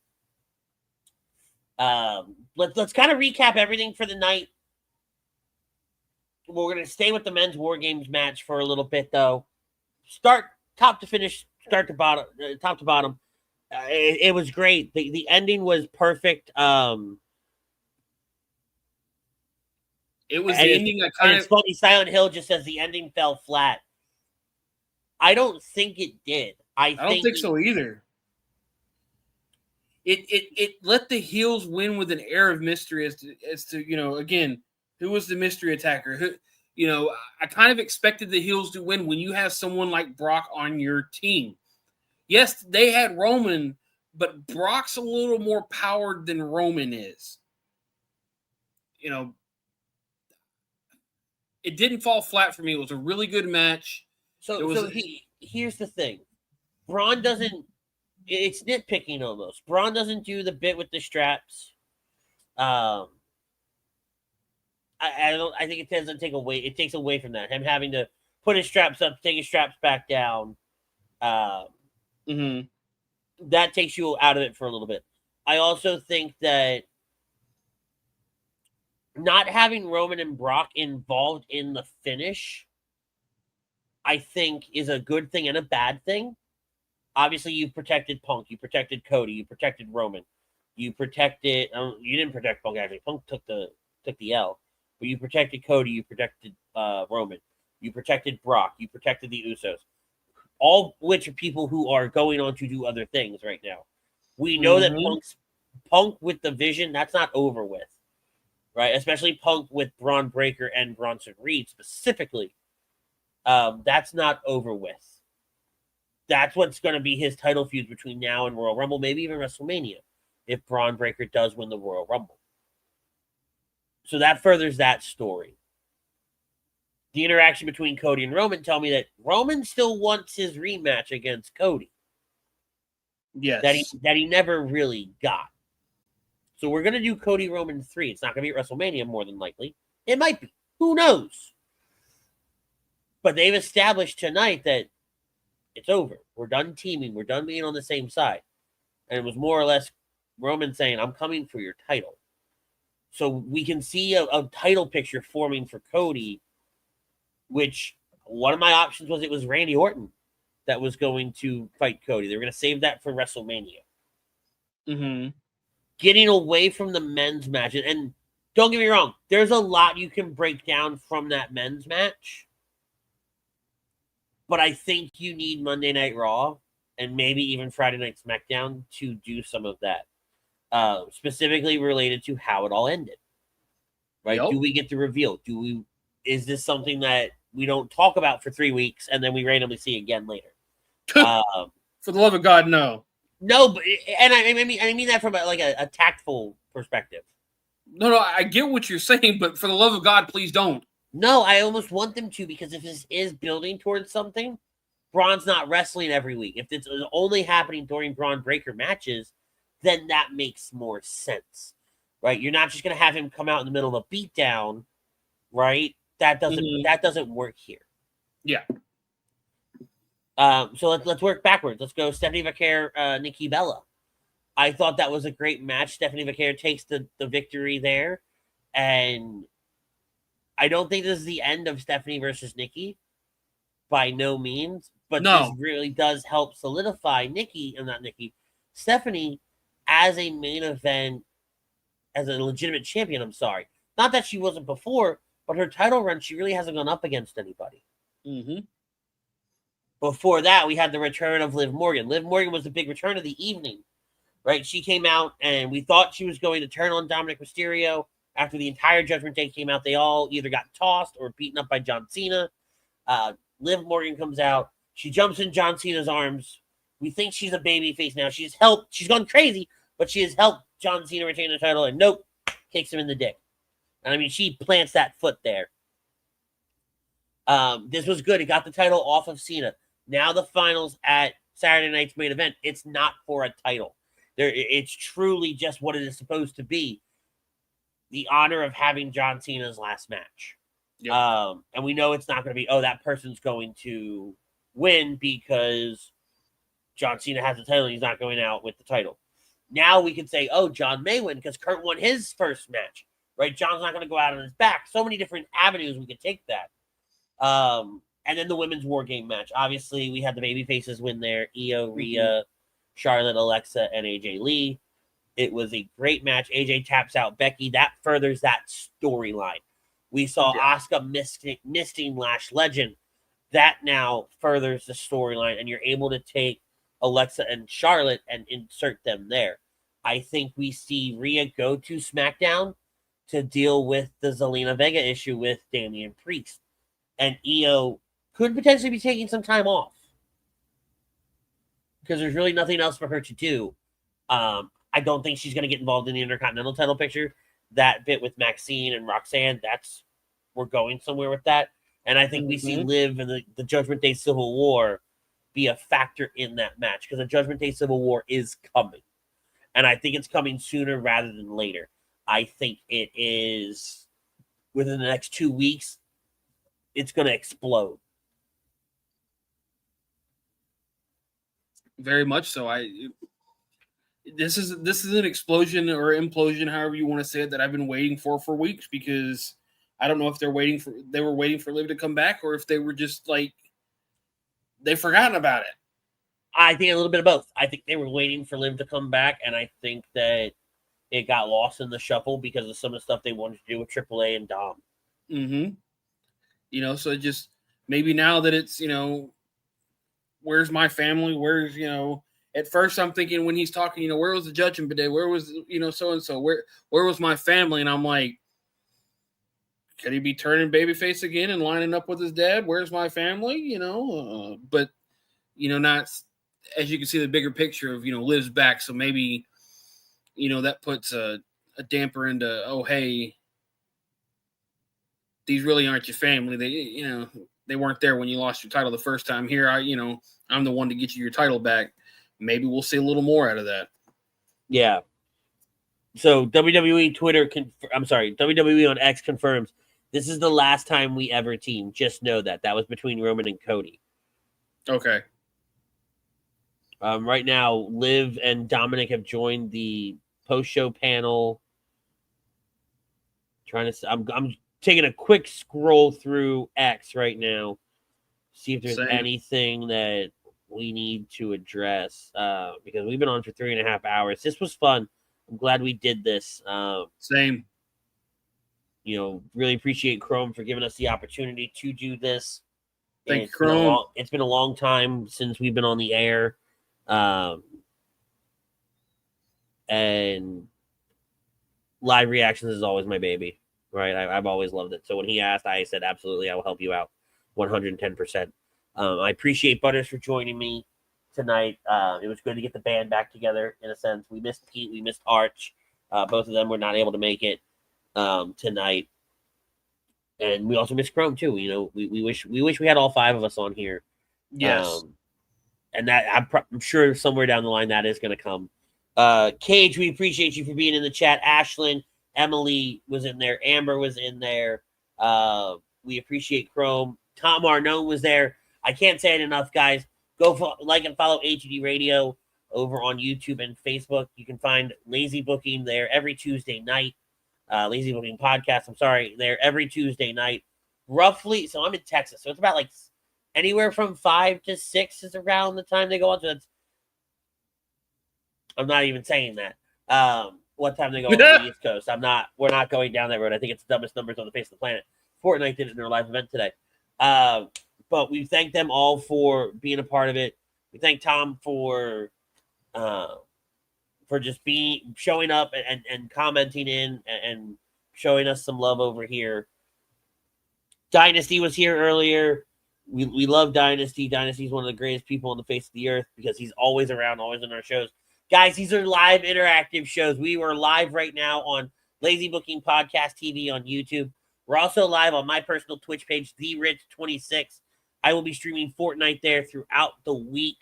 Let's kind of recap everything for the night. We're going to stay with the men's WarGames match for a little bit, though. Start top to finish, start to bottom, top to bottom. It was great. The ending was perfect. It was the ending that kind of. Funny. Silent Hill just says the ending fell flat. I don't think it did. I don't think so either. It let the heels win with an air of mystery as to again, who was the mystery attacker? Who, I kind of expected the heels to win when you have someone like Brock on your team. Yes, they had Roman, but Brock's a little more powered than Roman is. It didn't fall flat for me. It was a really good match. Here's the thing. Braun doesn't. It's nitpicking almost. Braun doesn't do the bit with the straps. I think it tends to take away. It takes away from that. Him having to put his straps up, take his straps back down. That takes you out of it for a little bit. I also think that not having Roman and Brock involved in the finish, I think, is a good thing and a bad thing. Obviously, you protected Punk, you protected Cody, you protected Roman, you protected. You didn't protect Punk actually. Punk took the L, but you protected Cody, you protected Roman, you protected Brock, you protected the Usos, all which are people who are going on to do other things right now. We know that Punk with the Vision, that's not over with. Right, especially Punk with Braun Breaker and Bronson Reed specifically. That's not over with. That's what's going to be his title feuds between now and Royal Rumble, maybe even WrestleMania, if Braun Breaker does win the Royal Rumble. So that furthers that story. The interaction between Cody and Roman tell me that Roman still wants his rematch against Cody. Yes. That he never really got. So we're going to do Cody Roman 3. It's not going to be at WrestleMania, more than likely. It might be. Who knows? But they've established tonight that it's over. We're done teaming. We're done being on the same side. And it was more or less Roman saying, I'm coming for your title. So we can see a title picture forming for Cody, which one of my options was it was Randy Orton that was going to fight Cody. They were going to save that for WrestleMania. Getting away from the men's match. And don't get me wrong, there's a lot you can break down from that men's match. But I think you need Monday Night Raw and maybe even Friday Night SmackDown to do some of that. Specifically related to how it all ended. Right? Yep. Do we get the reveal? Is this something that we don't talk about for 3 weeks and then we randomly see again later? For the love of God, no. No, but and I mean that from a tactful perspective. No, I get what you're saying, but for the love of God, please don't. No, I almost want them to, because if this is building towards something, Braun's not wrestling every week. If it's only happening during Braun Breaker matches, then that makes more sense, right? You're not just going to have him come out in the middle of a beatdown, right? That doesn't work here. Yeah. So let's work backwards. Let's go Stephanie Vaquer, Nikki Bella. I thought that was a great match. Stephanie Vaquer takes the victory there. And I don't think this is the end of Stephanie versus Nikki. By no means. But this really does help solidify Stephanie as a main event, as a legitimate champion, I'm sorry. Not that she wasn't before, but her title run, she really hasn't gone up against anybody. Before that, we had the return of Liv Morgan. Liv Morgan was the big return of the evening, right? She came out, and we thought she was going to turn on Dominic Mysterio. After the entire Judgment Day came out, they all either got tossed or beaten up by John Cena. Liv Morgan comes out. She jumps in John Cena's arms. We think she's a babyface now. She's gone crazy, but she has helped John Cena retain the title, and nope, kicks him in the dick. And I mean, she plants that foot there. This was good. It got the title off of Cena. Now the finals at Saturday night's main event, it's not for a title. It's truly just what it is supposed to be. The honor of having John Cena's last match. Yep. And we know it's not going to be, that person's going to win because John Cena has the title and he's not going out with the title. Now we can say, John may win because Kurt won his first match, right? John's not going to go out on his back. So many different avenues we could take that. And then the women's war game match. Obviously, we had the baby faces win there. Io, Rhea, Charlotte, Alexa, and AJ Lee. It was a great match. AJ taps out Becky. That furthers that storyline. We saw Asuka misting Lash Legend. That now furthers the storyline, and you're able to take Alexa and Charlotte and insert them there. I think we see Rhea go to SmackDown to deal with the Zelina Vega issue with Damian Priest. And Io could potentially be taking some time off because there's really nothing else for her to do. I don't think she's going to get involved in the Intercontinental title picture. That bit with Maxine and Roxanne, we're going somewhere with that. And I think we see Liv and the Judgment Day Civil War be a factor in that match because the Judgment Day Civil War is coming. And I think it's coming sooner rather than later. I think it is within the next 2 weeks, it's going to explode. Very much so. This is an explosion or implosion, however you want to say it, that I've been waiting for weeks because I don't know if they were waiting for Liv to come back or if they were just like they've forgotten about it. I think a little bit of both. I think they were waiting for Liv to come back, and I think that it got lost in the shuffle because of some of the stuff they wanted to do with AAA and Dom. Mm-hmm. So just maybe now that it's, where's my family? Where's, at first I'm thinking when he's talking, where was the Judgment Day? Where was, so-and-so? Where was my family? And I'm like, could he be turning babyface again and lining up with his dad? Where's my family? But, not, as you can see, the bigger picture of, Liv's back. So maybe, that puts a damper into, hey, these really aren't your family. They, they weren't there when you lost your title the first time. Here, I'm the one to get you your title back. Maybe we'll see a little more out of that. Yeah. So WWE WWE on X confirms this is the last time we ever team. Just know that was between Roman and Cody. Okay. Right now, Liv and Dominic have joined the post-show panel. I'm taking a quick scroll through X right now, see if there's anything that we need to address because we've been on for 3.5 hours. This was fun. I'm glad we did this. Same. Really appreciate Chrome for giving us the opportunity to do this. Thank you, Chrome. It's been a long time since we've been on the air. And live reactions is always my baby, right? I've always loved it. So when he asked, I said, absolutely, I will help you out 110%. I appreciate Butters for joining me tonight. It was good to get the band back together in a sense. We missed Pete, we missed Arch. Both of them were not able to make it tonight. And we also missed Chrome too. We wish we had all 5 of us on here. Yes. And that I'm sure somewhere down the line that is going to come. Cage, we appreciate you for being in the chat. Ashlyn, Emily was in there. Amber was in there. We appreciate Chrome. Tom Arnone was there. I can't say it enough, guys. Go like and follow ATD Radio over on YouTube and Facebook. You can find Lazy Booking there every Tuesday night. Lazy Booking Podcast, there every Tuesday night. Roughly, so I'm in Texas, so it's about like anywhere from 5 to 6 is around the time they go on. So I'm not even saying that. What time they go on the East Coast. We're not going down that road. I think it's the dumbest numbers on the face of the planet. Fortnite did it in their live event today. but we thank them all for being a part of it. We thank Tom for just showing up and commenting in and showing us some love over here. Dynasty was here earlier. We love Dynasty. Dynasty is one of the greatest people on the face of the earth because he's always around, always in our shows. Guys, these are live interactive shows. We are live right now on Lazy Booking Podcast TV on YouTube. We're also live on my personal Twitch page, TheRich26. I will be streaming Fortnite there throughout the week.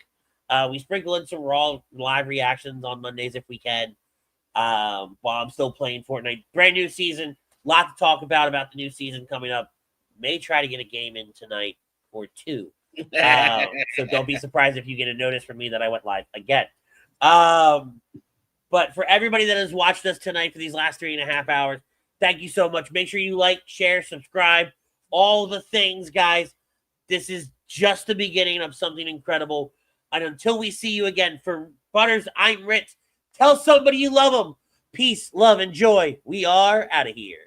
We sprinkle in some Raw live reactions on Mondays if we can, while I'm still playing Fortnite. Brand new season. Lot to talk about the new season coming up. May try to get a game in tonight or two. So don't be surprised if you get a notice from me that I went live again. But for everybody that has watched us tonight for these last 3.5 hours, thank you so much. Make sure you like, share, subscribe, all the things, guys. This is just the beginning of something incredible. And until we see you again, for Butters, I'm Rich. Tell somebody you love them. Peace, love, and joy. We are out of here.